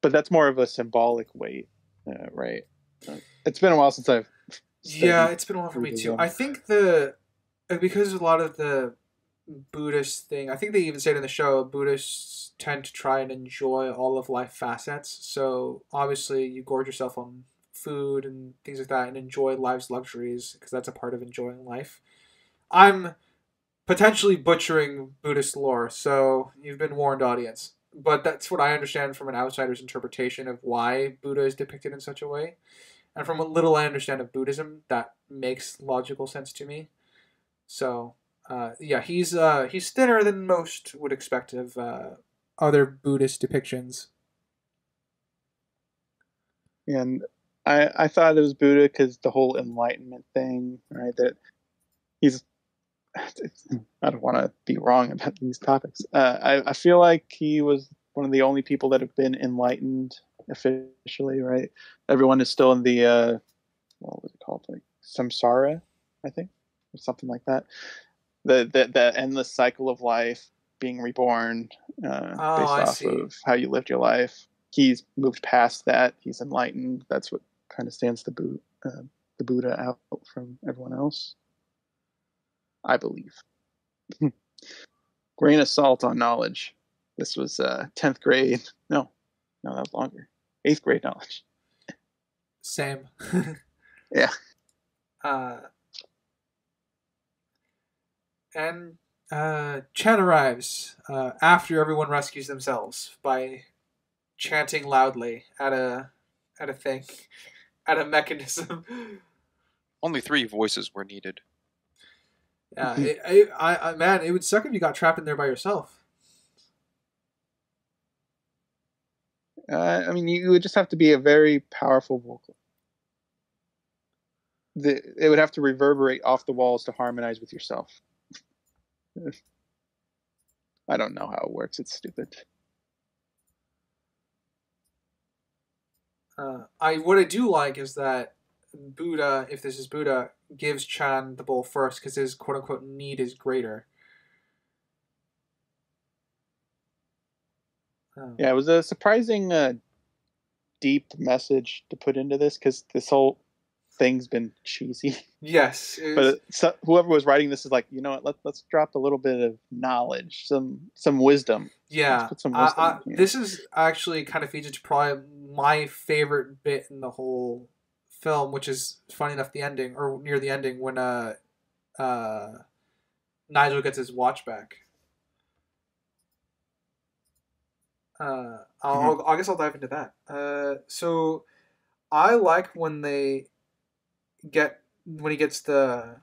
But that's more of a symbolic weight, right? It's been a while since I've Yeah, it's been a while for me too. Buddhism. I think because a lot of the Buddhist thing, I think they even said in the show, Buddhists tend to try and enjoy all of life facets. So obviously, you gorge yourself on food and things like that, and enjoy life's luxuries because that's a part of enjoying life. I'm potentially butchering Buddhist lore, so you've been warned, audience. But that's what I understand from an outsider's interpretation of why Buddha is depicted in such a way. And from what little I understand of Buddhism, that makes logical sense to me. So, yeah, he's thinner than most would expect of other Buddhist depictions. And I thought it was Buddha because the whole enlightenment thing, right? That he's I don't want to be wrong about these topics. I feel like he was one of the only people that have been enlightened officially, right? Everyone is still in the what was it called, like samsara, I think, or something like that. The endless cycle of life, being reborn, based off of how you lived your life. He's moved past that. He's enlightened. That's what kind of stands the Buddha out from everyone else, I believe. Grain of salt on knowledge. This was 10th grade. No, that was longer. 8th grade knowledge. Same. Yeah. And Chan arrives after everyone rescues themselves by chanting loudly at a thing, at a mechanism. Only 3 voices were needed. Yeah, man, it would suck if you got trapped in there by yourself. I mean, you would just have to be a very powerful vocal. It would have to reverberate off the walls to harmonize with yourself. I don't know how it works. It's stupid. What I do like is that Buddha, if this is Buddha, gives Chan the bowl first because his quote unquote need is greater. Yeah, it was a surprising deep message to put into this because this whole thing's been cheesy. Yes, but whoever was writing this is like, you know what? Let's drop a little bit of knowledge, some wisdom. Yeah, let's put some wisdom in here. This is actually kind of feeds into probably my favorite bit in the whole film, which is funny enough the ending or near the ending when Nigel gets his watch back. I guess I'll dive into that. So I like when he gets the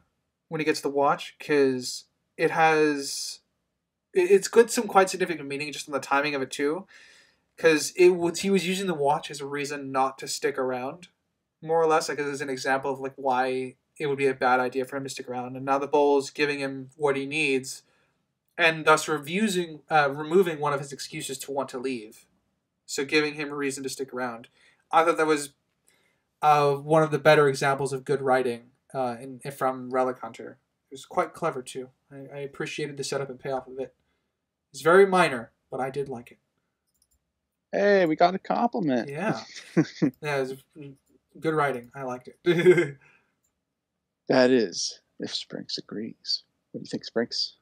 watch because it's good, some quite significant meaning just in the timing of it too, because he was using the watch as a reason not to stick around, more or less, like as an example of like why it would be a bad idea for him to stick around, and now the bowl is giving him what he needs, and thus removing one of his excuses to want to leave, so giving him a reason to stick around. I thought that was one of the better examples of good writing from Relic Hunter. It was quite clever too. I appreciated the setup and payoff of it. It's very minor, but I did like it. Hey, we got a compliment. Yeah. Yeah, it was good writing. I liked it. That is, if Sprinks agrees. What do you think, Sprinks?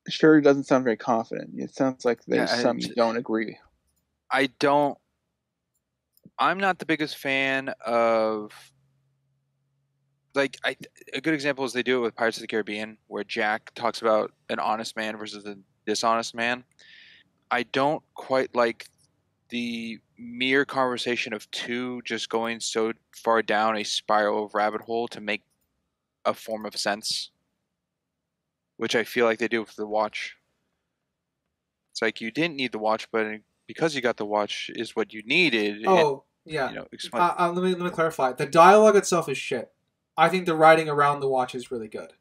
Sure doesn't sound very confident. It sounds like there's some you don't agree. I'm not the biggest fan of, like, a good example is they do it with Pirates of the Caribbean, where Jack talks about an honest man versus a dishonest man. I don't quite like the mere conversation of two just going so far down a spiral of rabbit hole to make a form of sense, which I feel like they do with the watch. It's like you didn't need the watch, but because you got the watch is what you needed. Oh, Yeah. Explain. Let me clarify. The dialogue itself is shit. I think the writing around the watch is really good.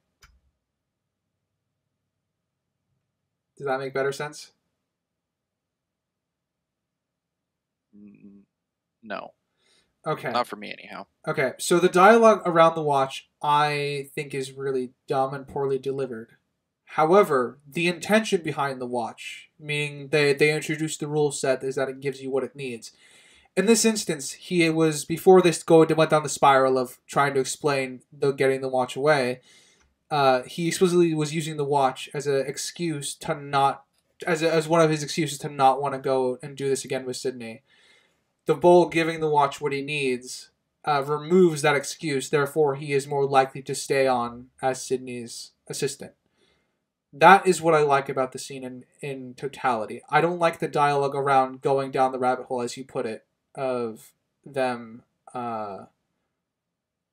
Does that make better sense? No. Okay. Not for me, anyhow. Okay, so the dialogue around the watch I think is really dumb and poorly delivered. However, the intention behind the watch, meaning they introduced the rule set, is that it gives you what it needs. In this instance, he was before this went down the spiral of trying to explain the getting the watch away. He explicitly was using the watch as an excuse to not, as one of his excuses to not want to go and do this again with Sydney. The bowl giving the watch what he needs removes that excuse. Therefore, he is more likely to stay on as Sydney's assistant. That is what I like about the scene in totality. I don't like the dialogue around going down the rabbit hole, as you put it, of them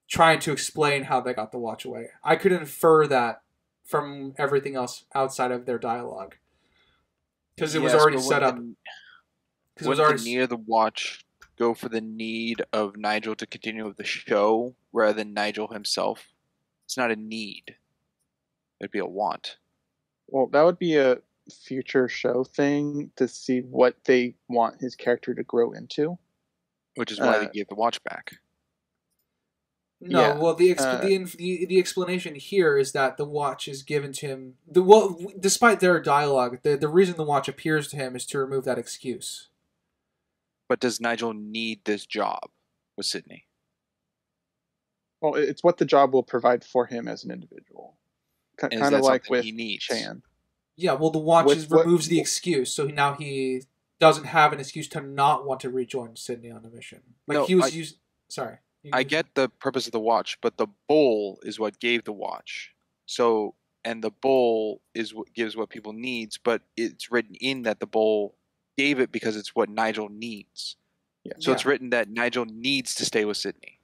trying to explain how they got the watch away. I could infer that from everything else outside of their dialogue. Because it was already set up. Wouldn't the need of the watch go for the need of Nigel to continue with the show rather than Nigel himself? It's not a need. It'd be a want. Well, that would be a future show thing to see what they want his character to grow into. Which is why they gave the watch back. No, yeah. Well, the explanation here is that the watch is given to him. Despite their dialogue, the reason the watch appears to him is to remove that excuse. But does Nigel need this job with Sydney? Well, it's what the job will provide for him as an individual. Kind of like with Chan. Yeah, well, the watch removes the excuse, so now he doesn't have an excuse to not want to rejoin Sydney on the mission. Sorry. I get the purpose of the watch, but the bowl is what gave the watch. So, and the bowl is what gives what people needs, but it's written in that the bowl gave it because it's what Nigel needs. Yeah. So it's written that Nigel needs to stay with Sydney.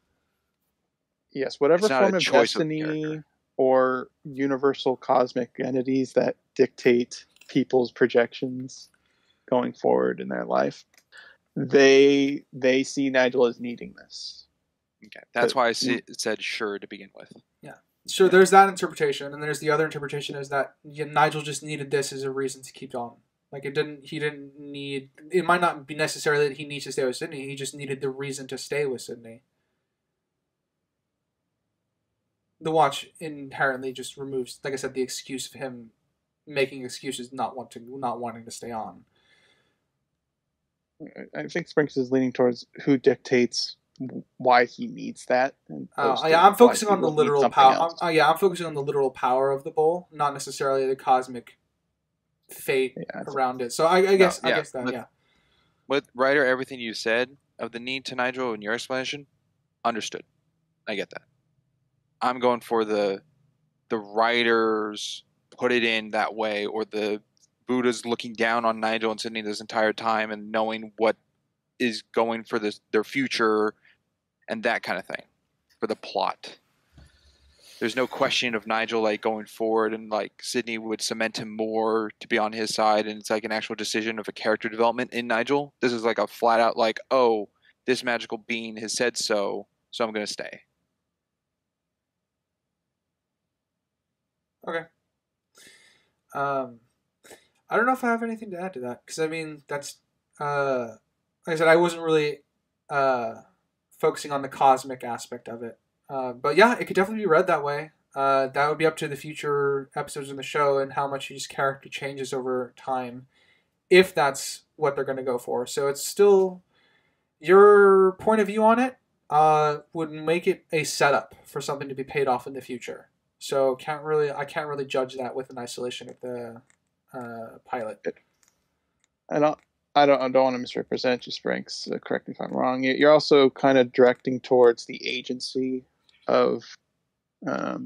Yes, whatever form of destiny or universal cosmic entities that dictate people's projections going forward in their life, they see Nigel as needing this. Okay, that's why I said sure to begin with. Yeah, so there's that interpretation, and there's the other interpretation is that Nigel just needed this as a reason to keep on. Like he didn't need. It might not be necessarily that he needs to stay with Sydney. He just needed the reason to stay with Sydney. The watch inherently just removes, like I said, the excuse of him making excuses not wanting to stay on. I think Sprinks is leaning towards who dictates why he needs that. I'm focusing on the literal power. I'm focusing on the literal power of the bowl, not necessarily the cosmic fate around it. So I guess that. With Ryder, everything you said of the need to Nigel in your explanation, understood. I get that. I'm going for the writers put it in that way, or the Buddha's looking down on Nigel and Sydney this entire time and knowing what is going for their future and that kind of thing for the plot. There's no question of Nigel like going forward, and like Sydney would cement him more to be on his side, and it's like an actual decision of a character development in Nigel. This is like a flat out like, oh, this magical being has said so I'm going to stay. Okay. I don't know if I have anything to add to that, because I mean that's like I said, I wasn't really focusing on the cosmic aspect of it, but yeah, it could definitely be read that way. That would be up to the future episodes in the show and how much his character changes over time, if that's what they're going to go for. So it's still your point of view on it would make it a setup for something to be paid off in the future. So I can't really judge that with an isolation of the pilot. I don't want to misrepresent you, Sprinks. Correct me if I'm wrong. You're also kind of directing towards the agency of. Why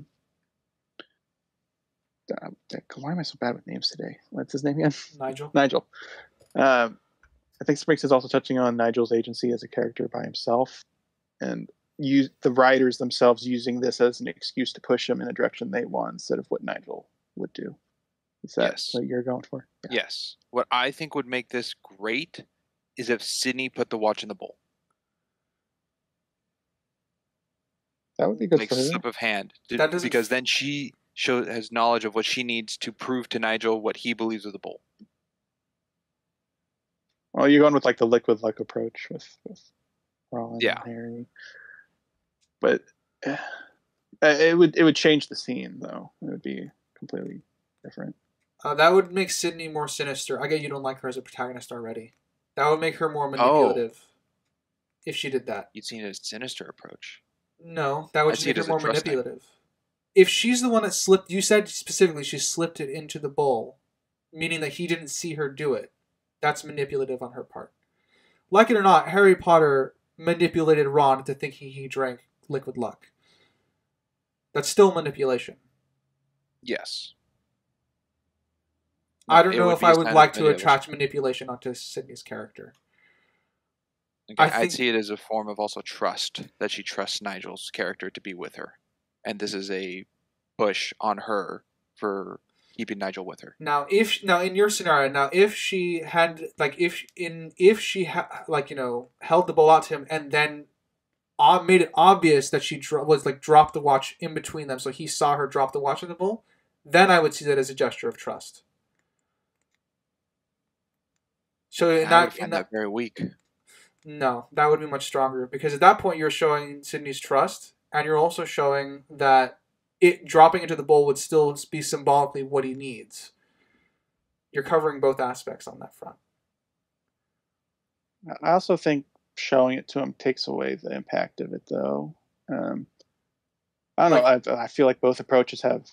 am I so bad with names today? What's his name again? Nigel. I think Sprinks is also touching on Nigel's agency as a character by himself, and the writers themselves using this as an excuse to push him in the direction they want instead of what Nigel would do. Is that what you're going for? Yeah. Yes. What I think would make this great is if Sydney put the watch in the bowl. That would be good like for her. slip of hand, That doesn't because then she has knowledge of what she needs to prove to Nigel what he believes of the bowl. Well, you're going with like the liquid luck approach with Ron Yeah. and Harry, but it would change the scene though. It would be completely different. That would make Sydney more sinister. I get you don't like her as a protagonist already. That would make her more manipulative. If she did that. You'd see it as a sinister approach. No, that would just see make it her as a more trust thing. manipulative. If she's the one that slipped, you said specifically she slipped it into the bowl, meaning that he didn't see her do it. That's manipulative on her part. Like it or not, Harry Potter manipulated Ron into thinking he drank liquid luck. That's still manipulation. Yes. I don't know if I would like to manipulation. attach manipulation onto Sydney's character. Okay, I think- I'd see it as a form of also trust, that she trusts Nigel's character to be with her. And this is a push on her for keeping Nigel with her. Now, in your scenario, if she had held the bowl out to him and then made it obvious that she dropped the watch in between them, so he saw her drop the watch in the bowl, then I would see that as a gesture of trust. So I would find that very weak. No, that would be much stronger, because at that point you're showing Sydney's trust, and you're also showing that it dropping into the bowl would still be symbolically what he needs. You're covering both aspects on that front. I also think showing it to him takes away the impact of it, though. I don't know. I feel like both approaches have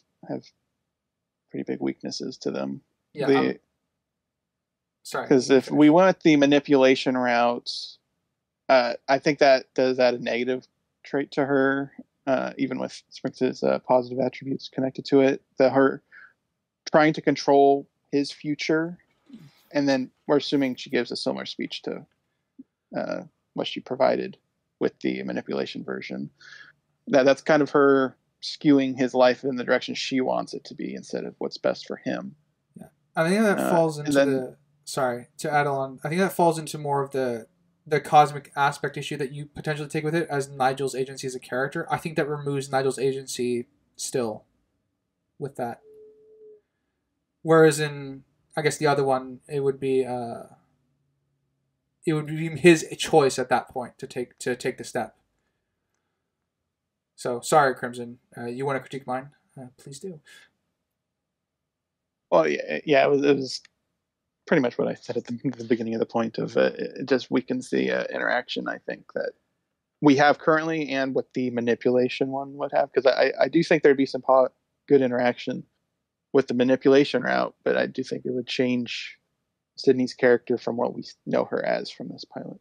pretty big weaknesses to them. Yeah. Sorry. Because if we went the manipulation route, I think that does add a negative trait to her, even with Sprinx's positive attributes connected to it. Her trying to control his future, and then we're assuming she gives a similar speech to what she provided with the manipulation version. That's kind of her skewing his life in the direction she wants it to be instead of what's best for him. Yeah, I think that falls into to add on. I think that falls into more of the cosmic aspect issue that you potentially take with it as Nigel's agency as a character. I think that removes Nigel's agency still with that. Whereas in, I guess, the other one, it would be his choice at that point to take the step. So sorry, Crimson. You want to critique mine? Please do. Well, yeah, it was pretty much what I said at the beginning of the point of it just weakens the interaction, I think, that we have currently and what the manipulation one would have. Because I do think there'd be some good interaction with the manipulation route, but I do think it would change Sydney's character from what we know her as from this pilot.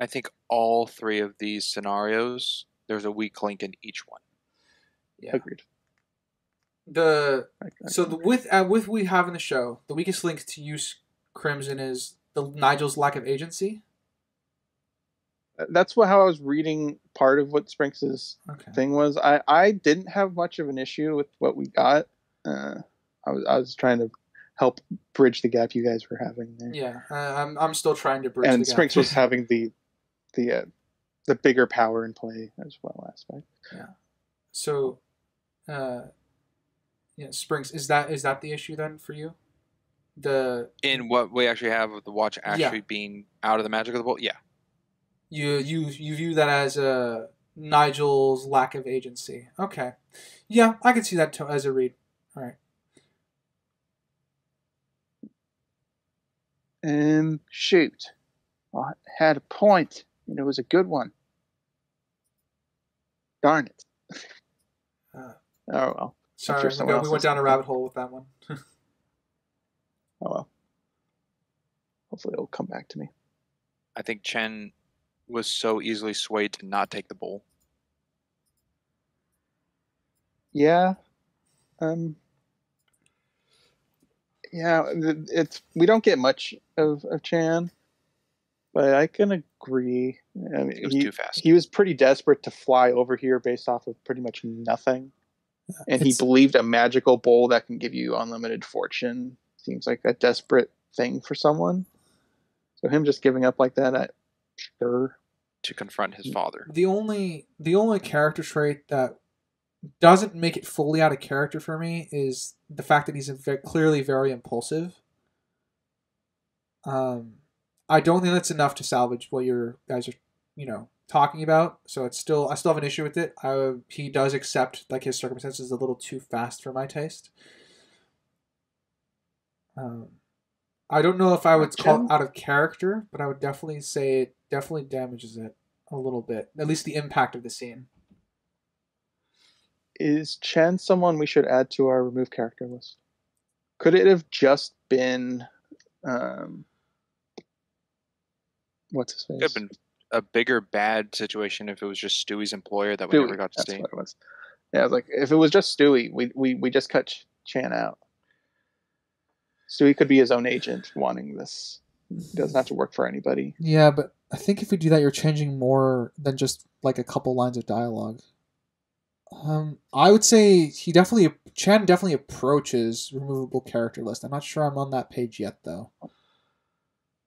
I think all three of these scenarios, there's a weak link in each one. Yeah. Agreed. With we have in the show, the weakest link to use Crimson is Nigel's lack of agency. That's how I was reading part of what Sprinx's thing was. I didn't have much of an issue with what we got. I was trying to help bridge the gap you guys were having there. Yeah, I'm still trying to bridge. And the gap. Sprinx was having the bigger power in play as well aspect. Yeah. So, Sprinx, is that the issue then for you? In what we actually have of the watch actually being out of the magic of the bowl? Yeah. You view that as Nigel's lack of agency. Okay. Yeah, I can see that as a read. All right. Shoot. I had a point, and it was a good one. Darn it. Oh, well. Sorry, we went down a rabbit hole with that one. Oh, well. Hopefully it'll come back to me. I think Chen was so easily swayed to not take the bowl. Yeah. We don't get much of Chan, but I can agree. I mean, it was too fast. He was pretty desperate to fly over here based off of pretty much nothing. And he believed a magical bowl that can give you unlimited fortune seems like a desperate thing for someone. So him just giving up like that, sure. to confront his father. The only character trait that doesn't make it fully out of character for me is the fact that he's clearly very impulsive. I don't think that's enough to salvage what you guys are, talking about. So I still have an issue with it. He does accept like his circumstances a little too fast for my taste. I don't know if I would call it out of character, but I would definitely say it definitely damages it a little bit. At least the impact of the scene. Is Chen someone we should add to our remove character list? Could it have just been what's his face? Could have been a bigger bad situation if it was just Stewie's employer that we never got to see. That's what it was. Yeah, I was like, if it was just Stewie, we just cut Chan out. Stewie could be his own agent wanting this. It doesn't have to work for anybody. Yeah, but I think if we do that, you're changing more than just like a couple lines of dialogue. I would say Chan definitely approaches removable character list. I'm not sure I'm on that page yet, though.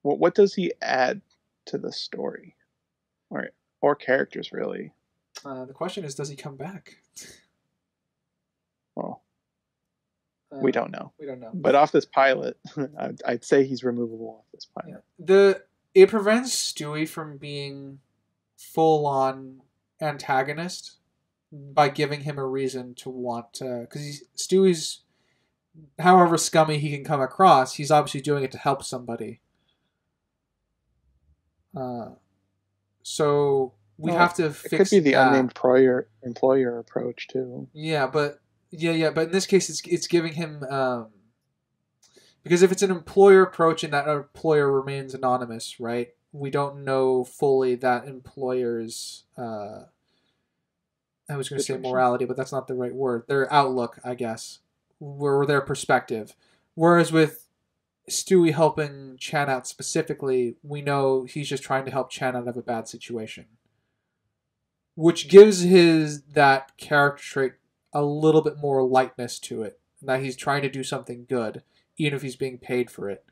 What does he add to the story, or characters really? The question is, does he come back? Well, we don't know. We don't know. But off this pilot, I'd say he's removable off this pilot. Yeah. It prevents Stewie from being full-on antagonist by giving him a reason to want to, because Stewie's, however scummy he can come across, he's obviously doing it to help somebody. So we have to fix. It could be the that. unnamed employer approach too. Yeah, but in this case, it's giving him because if it's an employer approach and that employer remains anonymous, right? We don't know fully that employer's. I was going to say morality, but that's not the right word. Their outlook, I guess, or their perspective. Whereas with Stewie helping Chan out specifically, we know he's just trying to help Chan out of a bad situation. Which gives that character trait a little bit more lightness to it. That he's trying to do something good, even if he's being paid for it.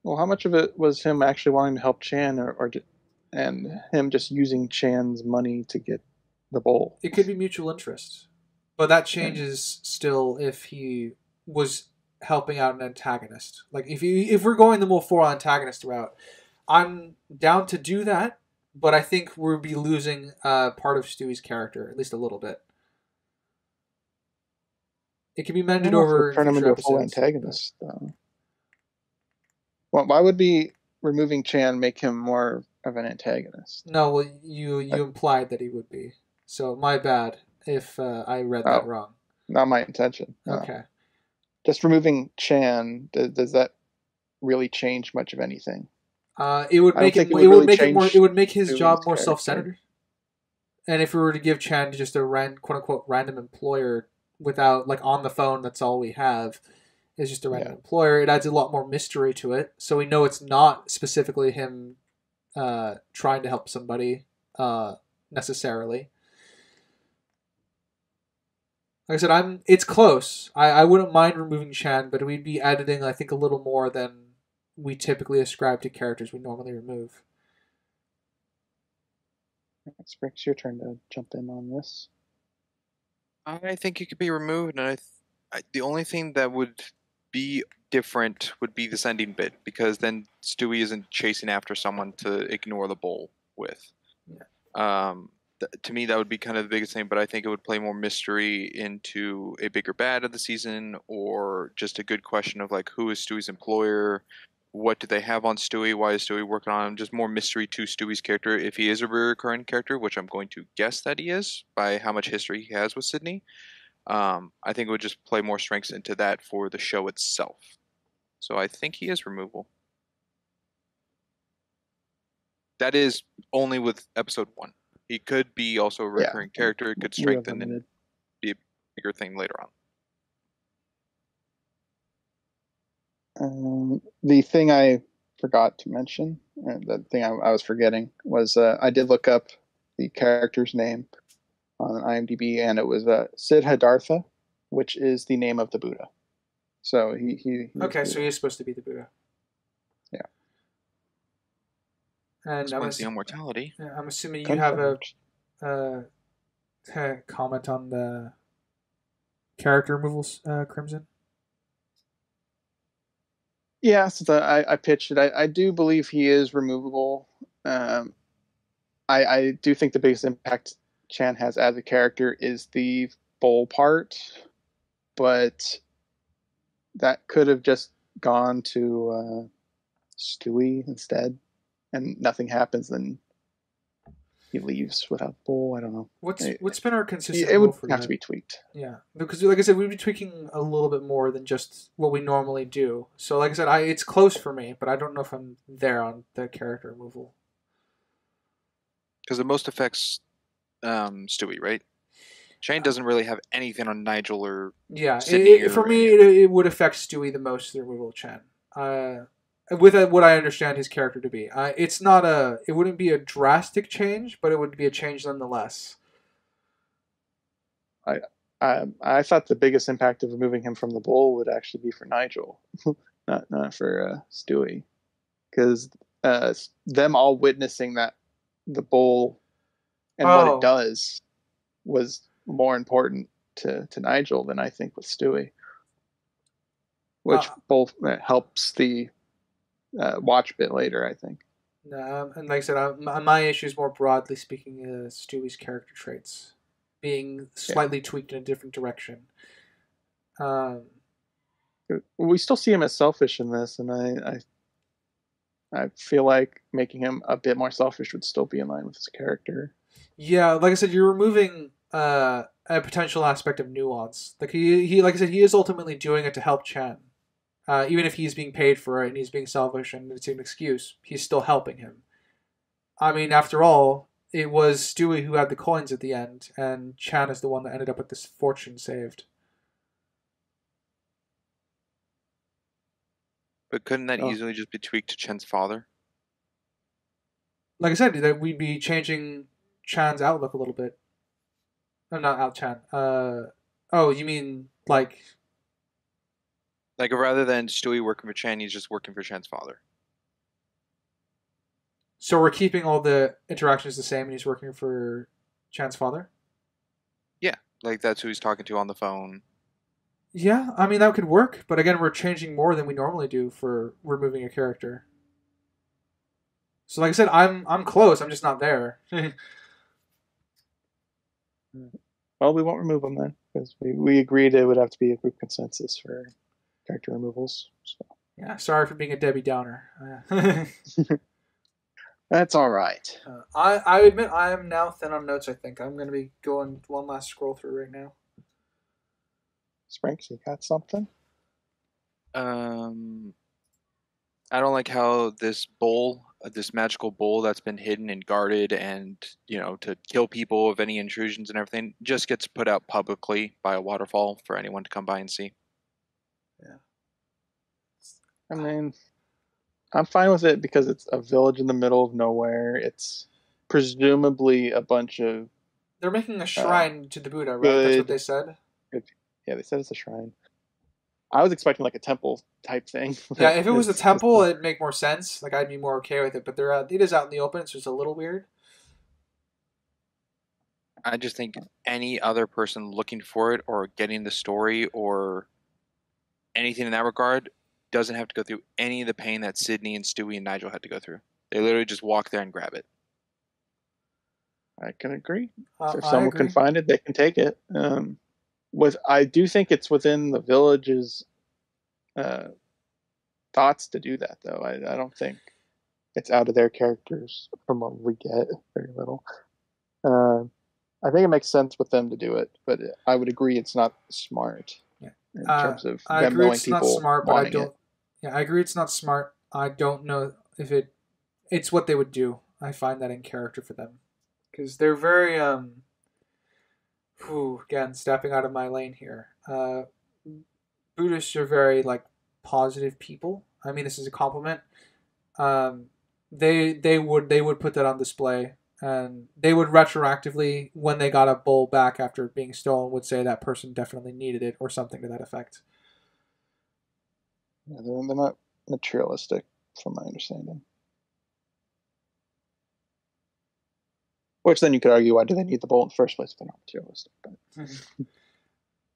Well, how much of it was him actually wanting to help Chan, and him just using Chan's money to get the bowl? It could be mutual interest. But that changes still if he was helping out an antagonist. Like if we're going the more full antagonist route, I'm down to do that, but I think we'll be losing part of Stewie's character, at least a little bit. It can be mended over. Turn him into a full antagonist. Well, why would be removing Chan make him more of an antagonist? No, well, you implied that he would be. So my bad if I read that wrong. Not my intention. Okay. Just removing Chan, does that really change much of anything? It would make it would make his job more self-centered. And if we were to give Chan just a quote unquote random employer without on the phone, that's all we have is just a random employer. It adds a lot more mystery to it, so we know it's not specifically him trying to help somebody necessarily. Like I said, it's close. I wouldn't mind removing Chan, but we'd be editing, I think, a little more than we typically ascribe to characters we normally remove. It's your turn to jump in on this. I think it could be removed, and the only thing that would be different would be this ending bit, because then Stewie isn't chasing after someone to ignore the bowl with. Yeah. To me, that would be kind of the biggest thing, but I think it would play more mystery into a bigger bad of the season, or just a good question of who is Stewie's employer, what do they have on Stewie, why is Stewie working on him, just more mystery to Stewie's character if he is a recurring character, which I'm going to guess that he is by how much history he has with Sydney. I think it would just play more strengths into that for the show itself. So I think he is removable. That is only with episode 1. He could be also a recurring character. It could strengthen and be a bigger thing later on. The thing I forgot to mention, the thing I was forgetting, was I did look up the character's name on IMDb, and it was Siddhartha, which is the name of the Buddha. So he okay, so he is supposed to be the Buddha. Yeah. And Explains the immortality. I'm assuming you have a Confirmed. comment on the character removals, Crimson. Yeah, since I pitched it, I do believe he is removable. I do think the biggest impact Chan has as a character is the bowl part, but that could have just gone to Stewie instead, and nothing happens. Then he leaves without the bowl. I don't know. What's been our consistent It rule would for have that? to be tweaked. Yeah, because like I said, we'd be tweaking a little bit more than just what we normally do. So like I said, it's close for me, but I don't know if I'm there on the character removal. Because it most affects Stewie, right? Shane doesn't really have anything on Nigel or Yeah, Sydney for or me, it would affect Stewie the most, the removal of Chen. With what I understand his character to be, it wouldn't be a drastic change, but it would be a change nonetheless. I thought the biggest impact of removing him from the bowl would actually be for Nigel, not for Stewie, because them all witnessing that the bowl and what it does was more important to Nigel than I think with Stewie, which both helps the watch bit later, I think. And like I said, my issue is more broadly speaking Stewie's character traits being slightly tweaked in a different direction. We still see him as selfish in this, and I feel like making him a bit more selfish would still be in line with his character. Yeah, like I said, you're removing a potential aspect of nuance. Like he like I said, he is ultimately doing it to help Chan. Even if he's being paid for it and he's being selfish and it's an excuse, he's still helping him. I mean, after all, it was Stewie who had the coins at the end, and Chan is the one that ended up with this fortune saved. But couldn't that easily just be tweaked to Chen's father? Like I said, that we'd be changing Chan's outlook a little bit. I'm not out Chan. Oh, you mean like rather than Stewie working for Chen, he's just working for Chen's father. So we're keeping all the interactions the same, and he's working for Chan's father? Yeah, like that's who he's talking to on the phone. Yeah, I mean, that could work, but again, we're changing more than we normally do for removing a character. So like I said, I'm close, I'm just not there. Well, we won't remove them then, because we agreed it would have to be a group consensus for character removals. So. Yeah, sorry for being a Debbie Downer. That's all right. I admit I am now thin on notes, I think. I'm going to be going one last scroll through right now. Spranks, you got something? I don't like how this bowl, this magical bowl that's been hidden and guarded and, to kill people of any intrusions and everything, just gets put out publicly by a waterfall for anyone to come by and see. Yeah. I mean, I'm fine with it because it's a village in the middle of nowhere. It's presumably a bunch of... They're making a shrine to the Buddha, right? That's what they said? Yeah, they said it's a shrine. I was expecting like a temple type thing. Yeah, if it was a temple, it'd make more sense. Like, I'd be more okay with it. But it is out in the open, so it's a little weird. I just think any other person looking for it or getting the story or anything in that regard doesn't have to go through any of the pain that Sydney and Stewie and Nigel had to go through. They literally just walk there and grab it. I can agree. If someone can find it, they can take it. I do think it's within the village's thoughts to do that, though. I don't think it's out of their characters from what we get. Very little. I think it makes sense with them to do it, but I would agree it's not smart in terms of them knowing people not smart, but I don't. It. Yeah, I agree it's not smart. I don't know if it's what they would do. I find that in character for them because they're very again, stepping out of my lane here. Buddhists are very positive people. I mean, this is a compliment. They would put that on display, and they would retroactively, when they got a bowl back after being stolen, would say that person definitely needed it or something to that effect. Yeah, they're not materialistic, from my understanding. Which then you could argue, why do they need the bowl in the first place if they're not materialistic? But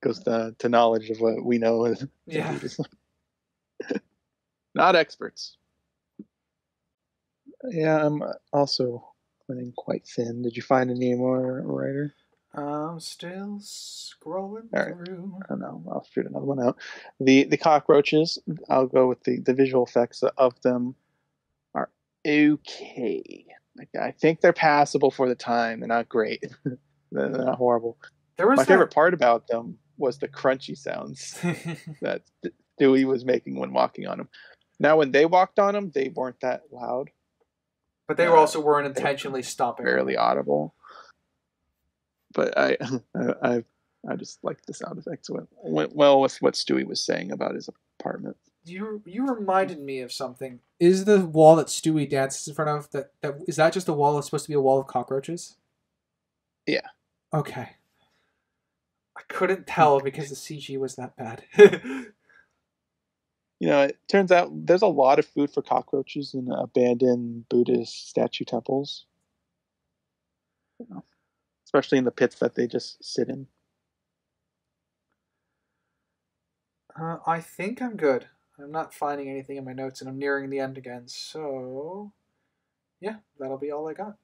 goes to knowledge of what we know. Yeah. Not experts. Yeah, I'm also running quite thin. Did you find any more, writer? I'm still scrolling through. I don't know. I'll shoot another one out. The cockroaches, I'll go with the visual effects of them are okay. Like, I think they're passable for the time. They're not great. They're not horrible. My favorite part about them was the crunchy sounds that Stewie was making when walking on them. Now, when they walked on them, they weren't that loud. But they also weren't intentionally stopping. Barely audible. But I just liked the sound effects. Went well with what Stewie was saying about his apartment. You reminded me of something. Is the wall that Stewie dances in front of is that just a wall that's supposed to be a wall of cockroaches? Yeah. Okay. I couldn't tell because the CG was that bad. It turns out there's a lot of food for cockroaches in abandoned Buddhist statue temples. Especially in the pits that they just sit in. I think I'm good. I'm not finding anything in my notes, and I'm nearing the end again. So, yeah, that'll be all I got.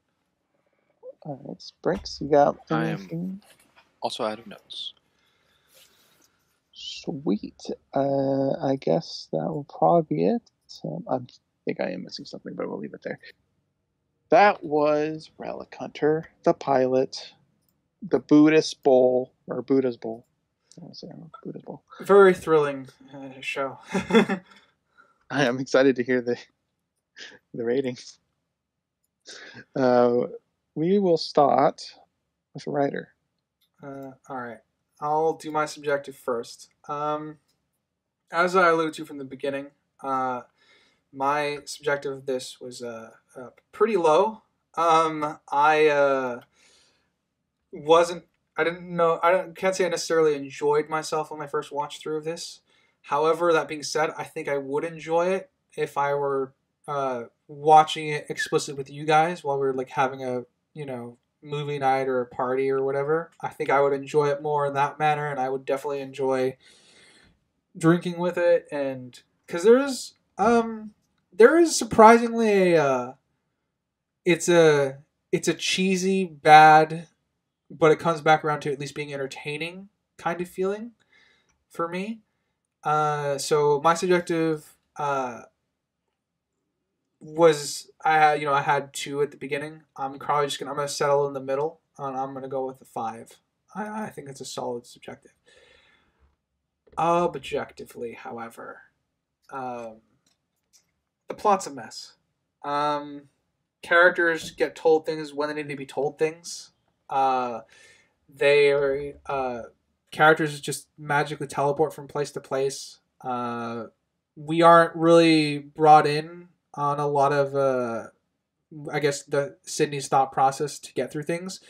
All right, Sprinks, you got I am anything? also out of notes. Sweet. I guess that will probably be it. I think I am missing something, but we'll leave it there. That was Relic Hunter, the pilot, the Buddhist Bowl, or Buddha's Bowl. Buddha's Bowl. Very thrilling show. I am excited to hear the ratings. We will start with a writer. All right. I'll do my subjective first. As I alluded to from the beginning, my subjective of this was pretty low. I can't say I necessarily enjoyed myself on my first watch through of this. However, that being said, I think I would enjoy it if I were watching it explicitly with you guys while we were like having a movie night or a party or whatever. I think I would enjoy it more in that manner, and I would definitely enjoy drinking with it. And because there is surprisingly it's a cheesy, bad, but it comes back around to at least being entertaining kind of feeling for me. So my subjective was I had 2 at the beginning. I'm probably I'm gonna settle in the middle, and I'm gonna go with a 5. I think it's a solid subjective. Objectively, however, the plot's a mess. Characters get told things when they need to be told things. Characters just magically teleport from place to place. We aren't really brought in on a lot of, I guess, the Sydney's thought process to get through things,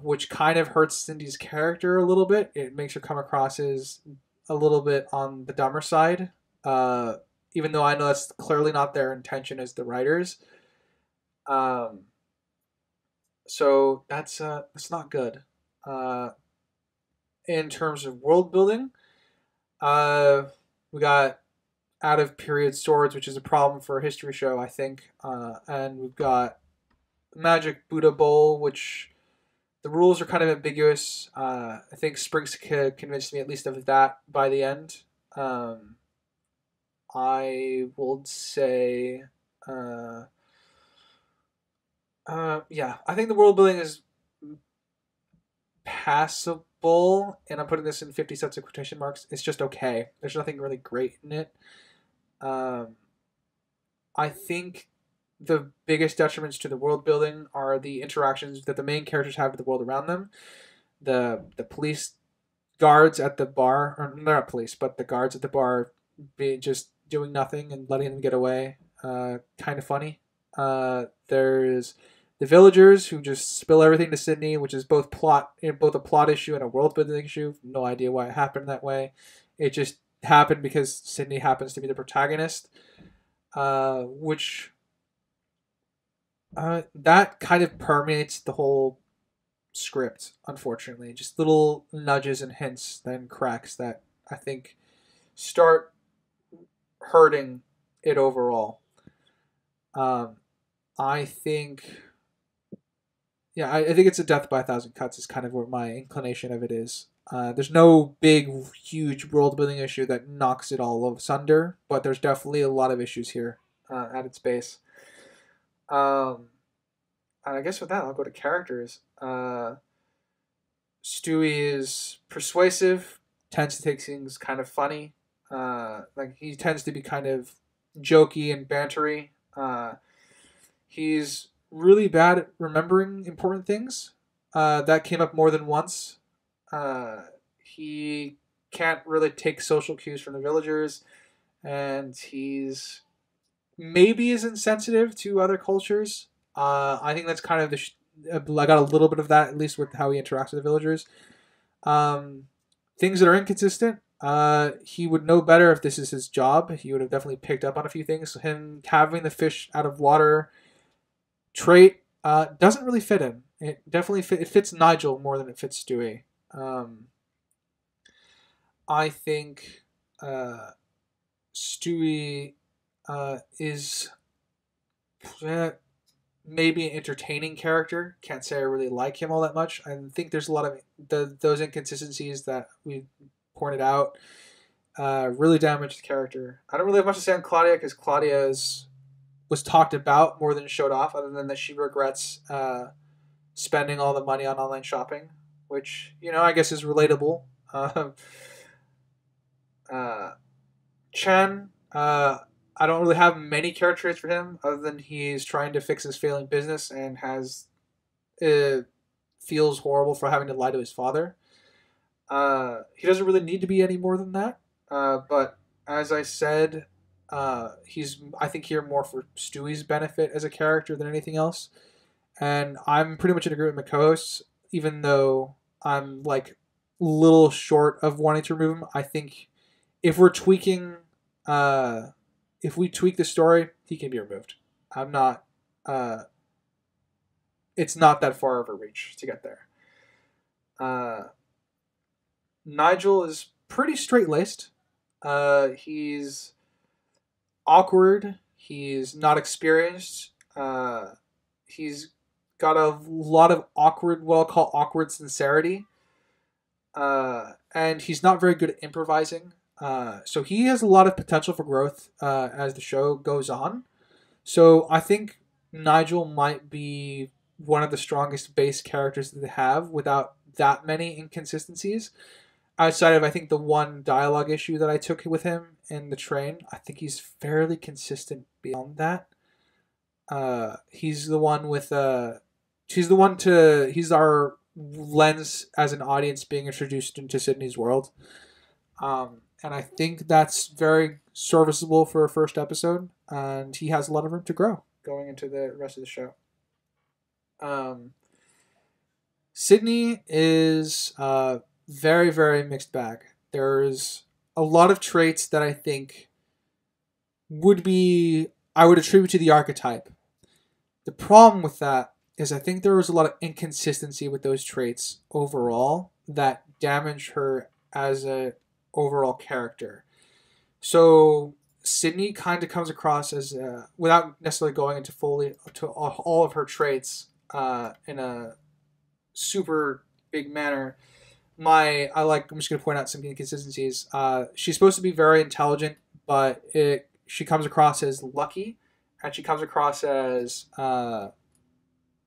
which kind of hurts Cindy's character a little bit. It makes her come across as a little bit on the dumber side, even though I know that's clearly not their intention as the writers. So that's not good. In terms of world building, we got out of period swords, which is a problem for a history show, I think. And we've got Magic Buddha Bowl, which the rules are kind of ambiguous. I think Springs convinced me at least of that by the end. I would say, I think the world building is passable, and I'm putting this in 50 sets of quotation marks. It's just okay. There's nothing really great in it. I think the biggest detriments to the world building are the interactions that the main characters have with the world around them. The police guards at the bar, or not police, but the guards at the bar just doing nothing and letting them get away. Kind of funny. There's the villagers who just spill everything to Sydney, which is both a plot issue and a world building issue. No idea why it happened that way. It just happened because Sydney happens to be the protagonist, which That kind of permeates the whole script, unfortunately. Just little nudges and hints, then cracks that I think start hurting it overall. Um, I think, yeah, I think it's a death by a thousand cuts is kind of what my inclination of it is. There's no big, huge world building issue that knocks it all asunder, but there's definitely a lot of issues here at its base. Um, and I guess with that, I'll go to characters. Stewie is persuasive, tends to take things kind of funny. Like he tends to be kind of jokey and bantery. He's really bad at remembering important things. That came up more than once. He can't really take social cues from the villagers, and he's maybe is insensitive to other cultures. I think that's kind of I got a little bit of that, at least with how he interacts with the villagers. Things that are inconsistent. He would know better if this is his job. He would have definitely picked up on a few things. So him having the fish out of water trait doesn't really fit him. It definitely it fits Nigel more than it fits Stewie. I think Stewie is maybe an entertaining character. Can't say I really like him all that much. I think there's a lot of those inconsistencies that we pointed out really damage the character. I don't really have much to say on Claudia because Claudia was talked about more than showed off, other than that she regrets spending all the money on online shopping, which, I guess is relatable. Chen, I don't really have many character traits for him, other than he's trying to fix his failing business and feels horrible for having to lie to his father. He doesn't really need to be any more than that. But as I said, he's, I think, here more for Stewie's benefit as a character than anything else. And I'm pretty much in agreement with my co-hosts, even though I'm like a little short of wanting to remove him. I think if we're tweaking, if we tweak the story, he can be removed. I'm not. It's not that far of a reach to get there. Nigel is pretty straight-laced. He's awkward. He's not experienced. He's got a lot of awkward, what I'll call awkward sincerity. And he's not very good at improvising. So he has a lot of potential for growth as the show goes on. So I think Nigel might be one of the strongest base characters that they have without that many inconsistencies. Outside of, I think, the one dialogue issue that I took with him in the train, I think he's fairly consistent beyond that. He's the one with he's our lens as an audience being introduced into Sydney's world. And I think that's very serviceable for a first episode, and he has a lot of room to grow going into the rest of the show. Sydney is very, very mixed bag. There's a lot of traits that I think I would attribute to the archetype. The problem with that is I think there was a lot of inconsistency with those traits overall that damaged her as a overall character. So Sydney kind of comes across as, without necessarily going into fully to all of her traits in a super big manner, I'm just going to point out some inconsistencies. She's supposed to be very intelligent, but she comes across as lucky, and she comes across as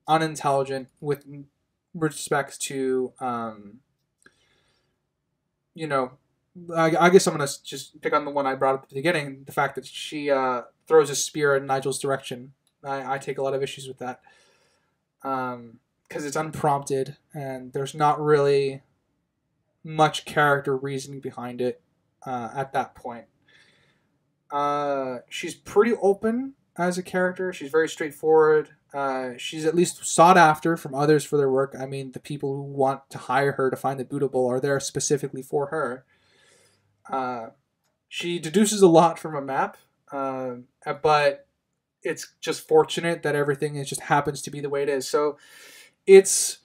unintelligent with respect to, I guess I'm going to just pick on the one I brought up at the beginning, the fact that she throws a spear in Nigel's direction. I take a lot of issues with that. Because it's unprompted, and there's not really much character reasoning behind it at that point. She's pretty open as a character. She's very straightforward. She's at least sought after from others for their work. I mean, the people who want to hire her to find the bootable are there specifically for her. She deduces a lot from a map, but it's just fortunate that everything is just happens to be the way it is. So it's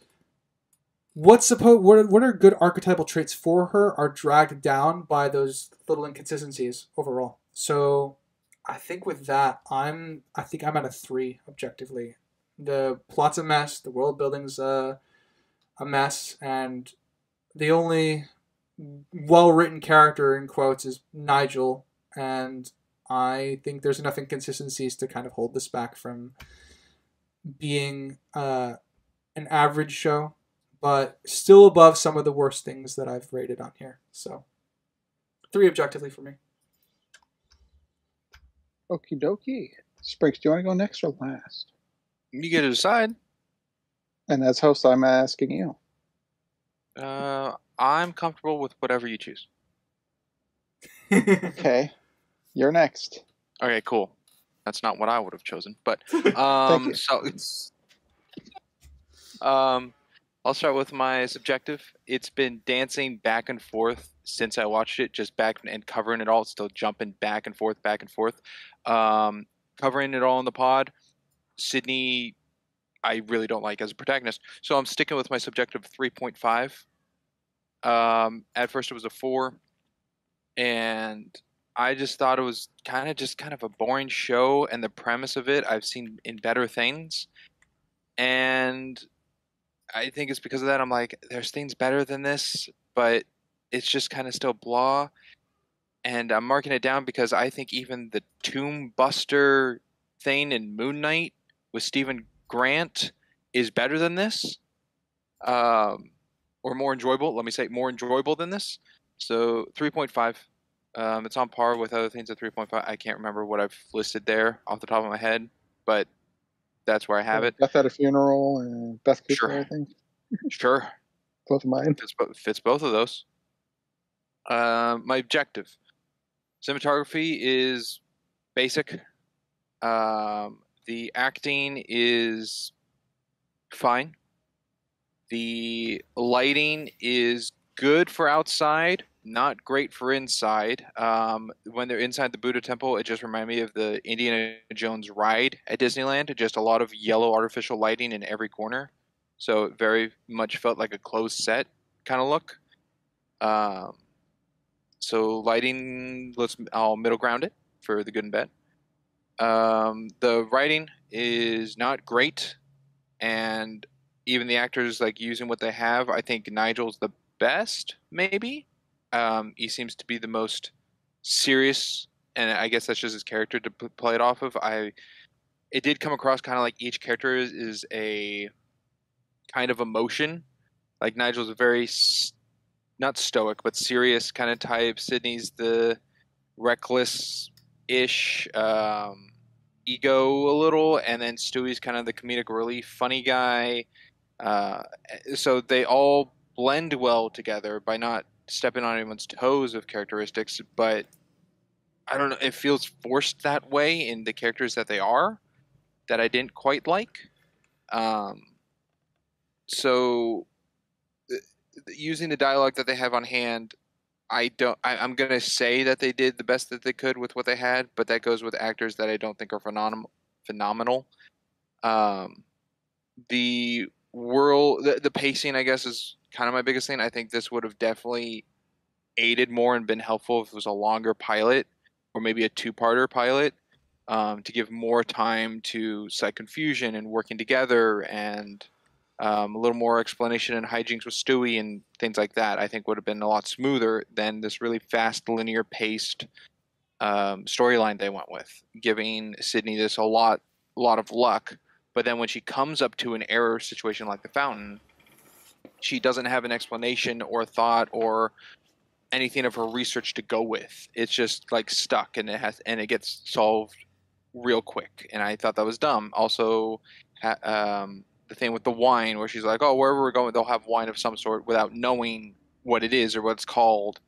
what are good archetypal traits for her are dragged down by those little inconsistencies overall. So I think with that, I think I'm at a 3 objectively. The plot's a mess, the world building's a mess, and the only well written character in quotes is Nigel, and I think there's enough inconsistencies to kind of hold this back from being an average show, but still above some of the worst things that I've rated on here. So 3 objectively for me. Okie dokie. Spriggs, do you want to go next or last? You get to decide. And as host, I'm asking you. I'm comfortable with whatever you choose. Okay. You're next. Okay, cool. That's not what I would have chosen, but Thank you. so I'll start with my subjective. It's been dancing back and forth since I watched it, just back and covering it all. It's still jumping back and forth, back and forth. Covering it all in the pod. Sydney, I really don't like as a protagonist, so I'm sticking with my subjective 3.5. At first it was a 4, and I just thought it was kind of a boring show, and the premise of it I've seen in better things, and I think it's because of that I'm like, there's things better than this, but it's just kind of still blah, and I'm marking it down because I think even the Tomb Buster thing in Moon Knight with Stephen Grant is better than this, or more enjoyable. Let me say more enjoyable than this. So 3.5. It's on par with other things at 3.5. I can't remember what I've listed there off the top of my head, but that's where I have it. Death at a Funeral and Beth Cooper, Sure. I think. Sure. Both of mine. Fits both of those. My objective. Cinematography is basic. The acting is fine. The lighting is good for outside, not great for inside. When they're inside the Buddha temple, it just reminded me of the Indiana Jones ride at Disneyland. Just a lot of yellow artificial lighting in every corner. So it very much felt like a closed set kind of look. So lighting, I'll middle ground it for the good and bad. The writing is not great, and even the actors like using what they have. I think Nigel's the best, maybe. He seems to be the most serious, and I guess that's just his character to play it off of. It did come across kind of like each character is a kind of emotion. Like Nigel's a very not stoic but serious kind of type. Sydney's the reckless-ish ego a little, and then Stewie's kind of the comedic relief, funny guy. So they all blend well together by not stepping on anyone's toes of characteristics, but I don't know, it feels forced that way in the characters that they are that I didn't quite like. So using the dialogue that they have on hand, I'm gonna say that they did the best that they could with what they had, but that goes with actors that I don't think are phenomenal. The world, the pacing, I guess, is kind of my biggest thing. I think this would have definitely aided more and been helpful if it was a longer pilot, or maybe a 2-parter pilot, to give more time to slight confusion and working together, and a little more explanation and hijinks with Stewie and things like that. I think would have been a lot smoother than this really fast, linear paced storyline they went with, giving Sydney this a lot of luck. But then when she comes up to an error situation like the fountain, she doesn't have an explanation or thought or anything of her research to go with. It's just like stuck, and it gets solved real quick. And I thought that was dumb. Also, the thing with the wine, where she's like, "Oh, wherever we're going, they'll have wine of some sort," without knowing what it is or what it's called.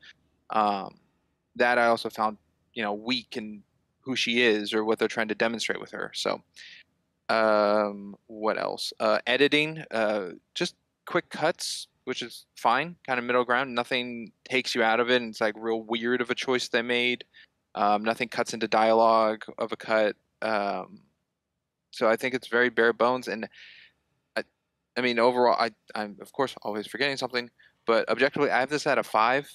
That I also found, weak in who she is or what they're trying to demonstrate with her. So. What else? Editing, just quick cuts, which is fine, kind of middle ground. Nothing takes you out of it, and it's like real weird of a choice they made. Nothing cuts into dialogue of a cut. So I think it's very bare bones, and I mean overall, I'm of course always forgetting something, but objectively, I have this at a 5.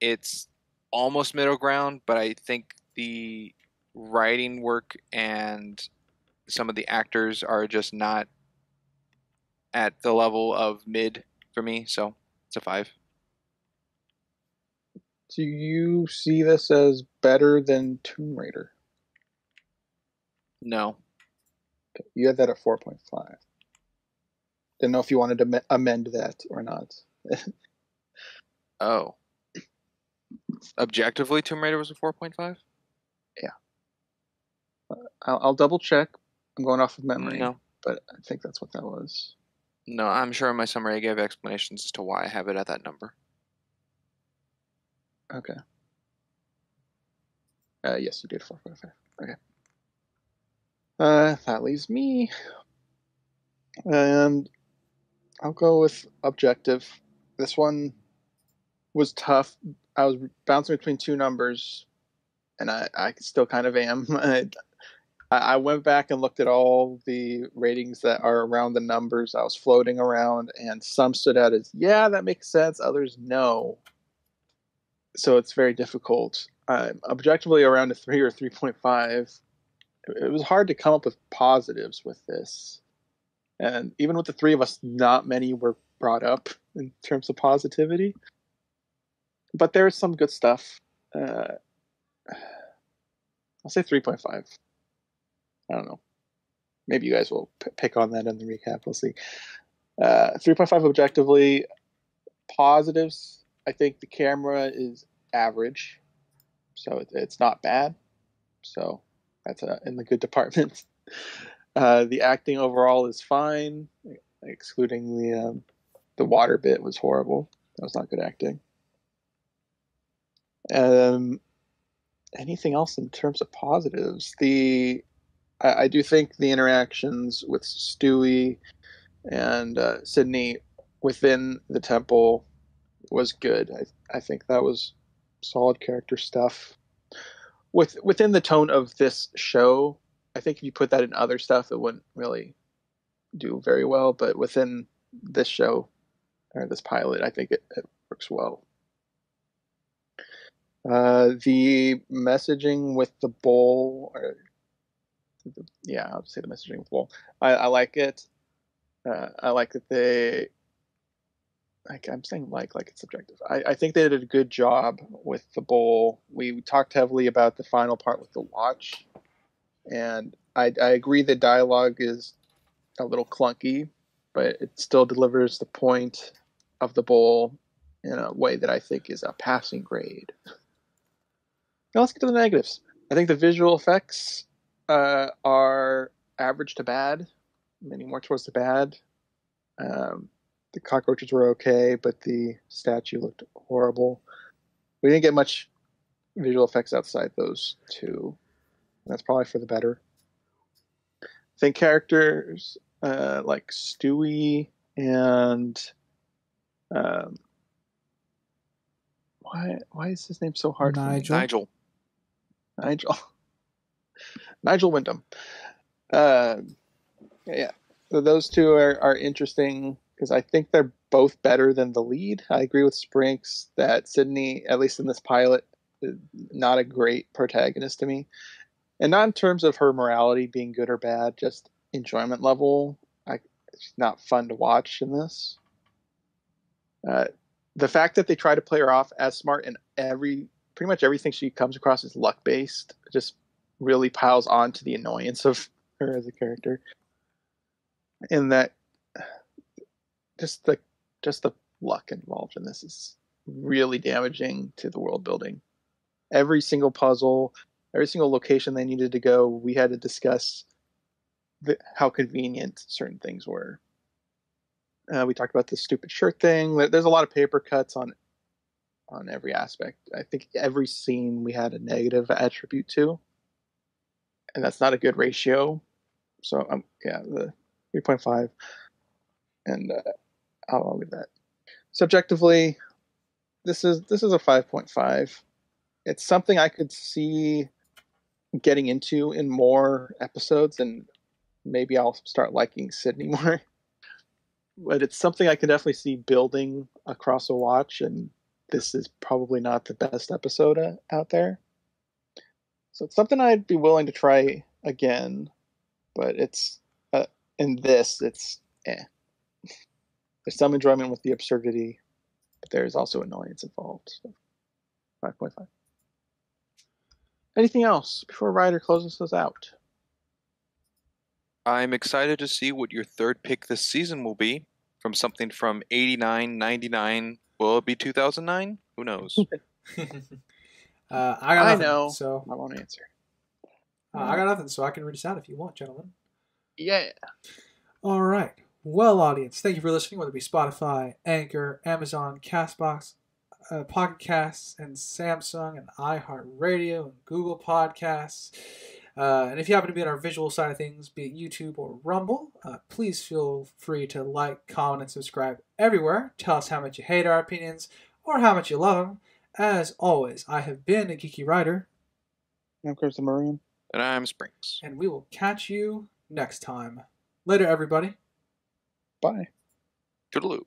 It's almost middle ground, but I think the writing work and some of the actors are just not at the level of mid for me, so it's a 5. Do you see this as better than Tomb Raider? No. Okay, you had that at 4.5. Didn't know if you wanted to amend that or not. Oh. Objectively, Tomb Raider was a 4.5? Yeah. I'll double check. I'm going off of memory. No. But I think that's what that was. No, I'm sure in my summary I gave explanations as to why I have it at that number. Okay. Yes, you did 4.5. Okay. That leaves me. And I'll go with objective. This one was tough. I was bouncing between two numbers, and I still kind of am. I went back and looked at all the ratings that are around the numbers I was floating around, and some stood out as, yeah, that makes sense. Others, no. So it's very difficult. Objectively, around a 3 or 3.5. It was hard to come up with positives with this. And even with the three of us, not many were brought up in terms of positivity. But there's some good stuff. I'll say 3.5. I don't know. Maybe you guys will pick on that in the recap. We'll see. 3.5 objectively. Positives, I think the camera is average. So it's not bad. So that's in the good department. The acting overall is fine, excluding the water bit was horrible. That was not good acting. Anything else in terms of positives? I do think the interactions with Stewie and Sydney within the temple was good. I think that was solid character stuff. Within the tone of this show, I think if you put that in other stuff, it wouldn't really do very well. But within this show, or this pilot, I think it works well. The messaging with the bowl, I would say the messaging with the bowl. I like it. I like that they. I'm saying like it's subjective. I think they did a good job with the bowl. We talked heavily about the final part with the watch, and I agree the dialogue is a little clunky, but it still delivers the point of the bowl in a way that I think is a passing grade. Now let's get to the negatives. I think the visual effects are average to bad, many more towards the bad. The cockroaches were okay, but the statue looked horrible. We didn't get much visual effects outside those two. That's probably for the better. I think characters like Stewie and why is his name so hard Nigel. for me? Nigel Wyndham. Yeah. So those two are interesting because I think they're both better than the lead. I agree with Sprinks that Sydney, at least in this pilot, is not a great protagonist to me. And not in terms of her morality being good or bad, just enjoyment level. It's not fun to watch in this. The fact that they try to play her off as smart and pretty much everything she comes across is luck based just really piles on to the annoyance of her as a character. And that just the luck involved in this is really damaging to the world building. Every single puzzle, every single location they needed to go, we had to discuss how convenient certain things were. We talked about the stupid shirt thing. There's a lot of paper cuts on every aspect. I think every scene we had a negative attribute to, and that's not a good ratio. So the 3.5, and I'll leave that. Subjectively, this is a 5.5. It's something I could see getting into in more episodes and maybe I'll start liking Sydney more. But it's something I can definitely see building across a watch, and this is probably not the best episode out there. So it's something I'd be willing to try again, but it's it's There's some enjoyment with the absurdity, but there's also annoyance involved. So 5.5. Anything else before Ryder closes us out? I'm excited to see what your third pick this season will be. From something from 89, 99. Will it be 2009? Who knows? I got nothing, know. so I won't answer. I got nothing, so I can read us out if you want, gentlemen. Yeah. All right. Well, audience, thank you for listening, whether it be Spotify, Anchor, Amazon, Castbox, Pocket Casts, and Samsung, and iHeartRadio, and Google Podcasts. And if you happen to be on our visual side of things, be it YouTube or Rumble, please feel free to like, comment, and subscribe everywhere. Tell us how much you hate our opinions or how much you love them. As always, I have been a Geeky Writer. I'm Chris the Maroon. And I'm Springs. And we will catch you next time. Later, everybody. Bye. Toodaloo.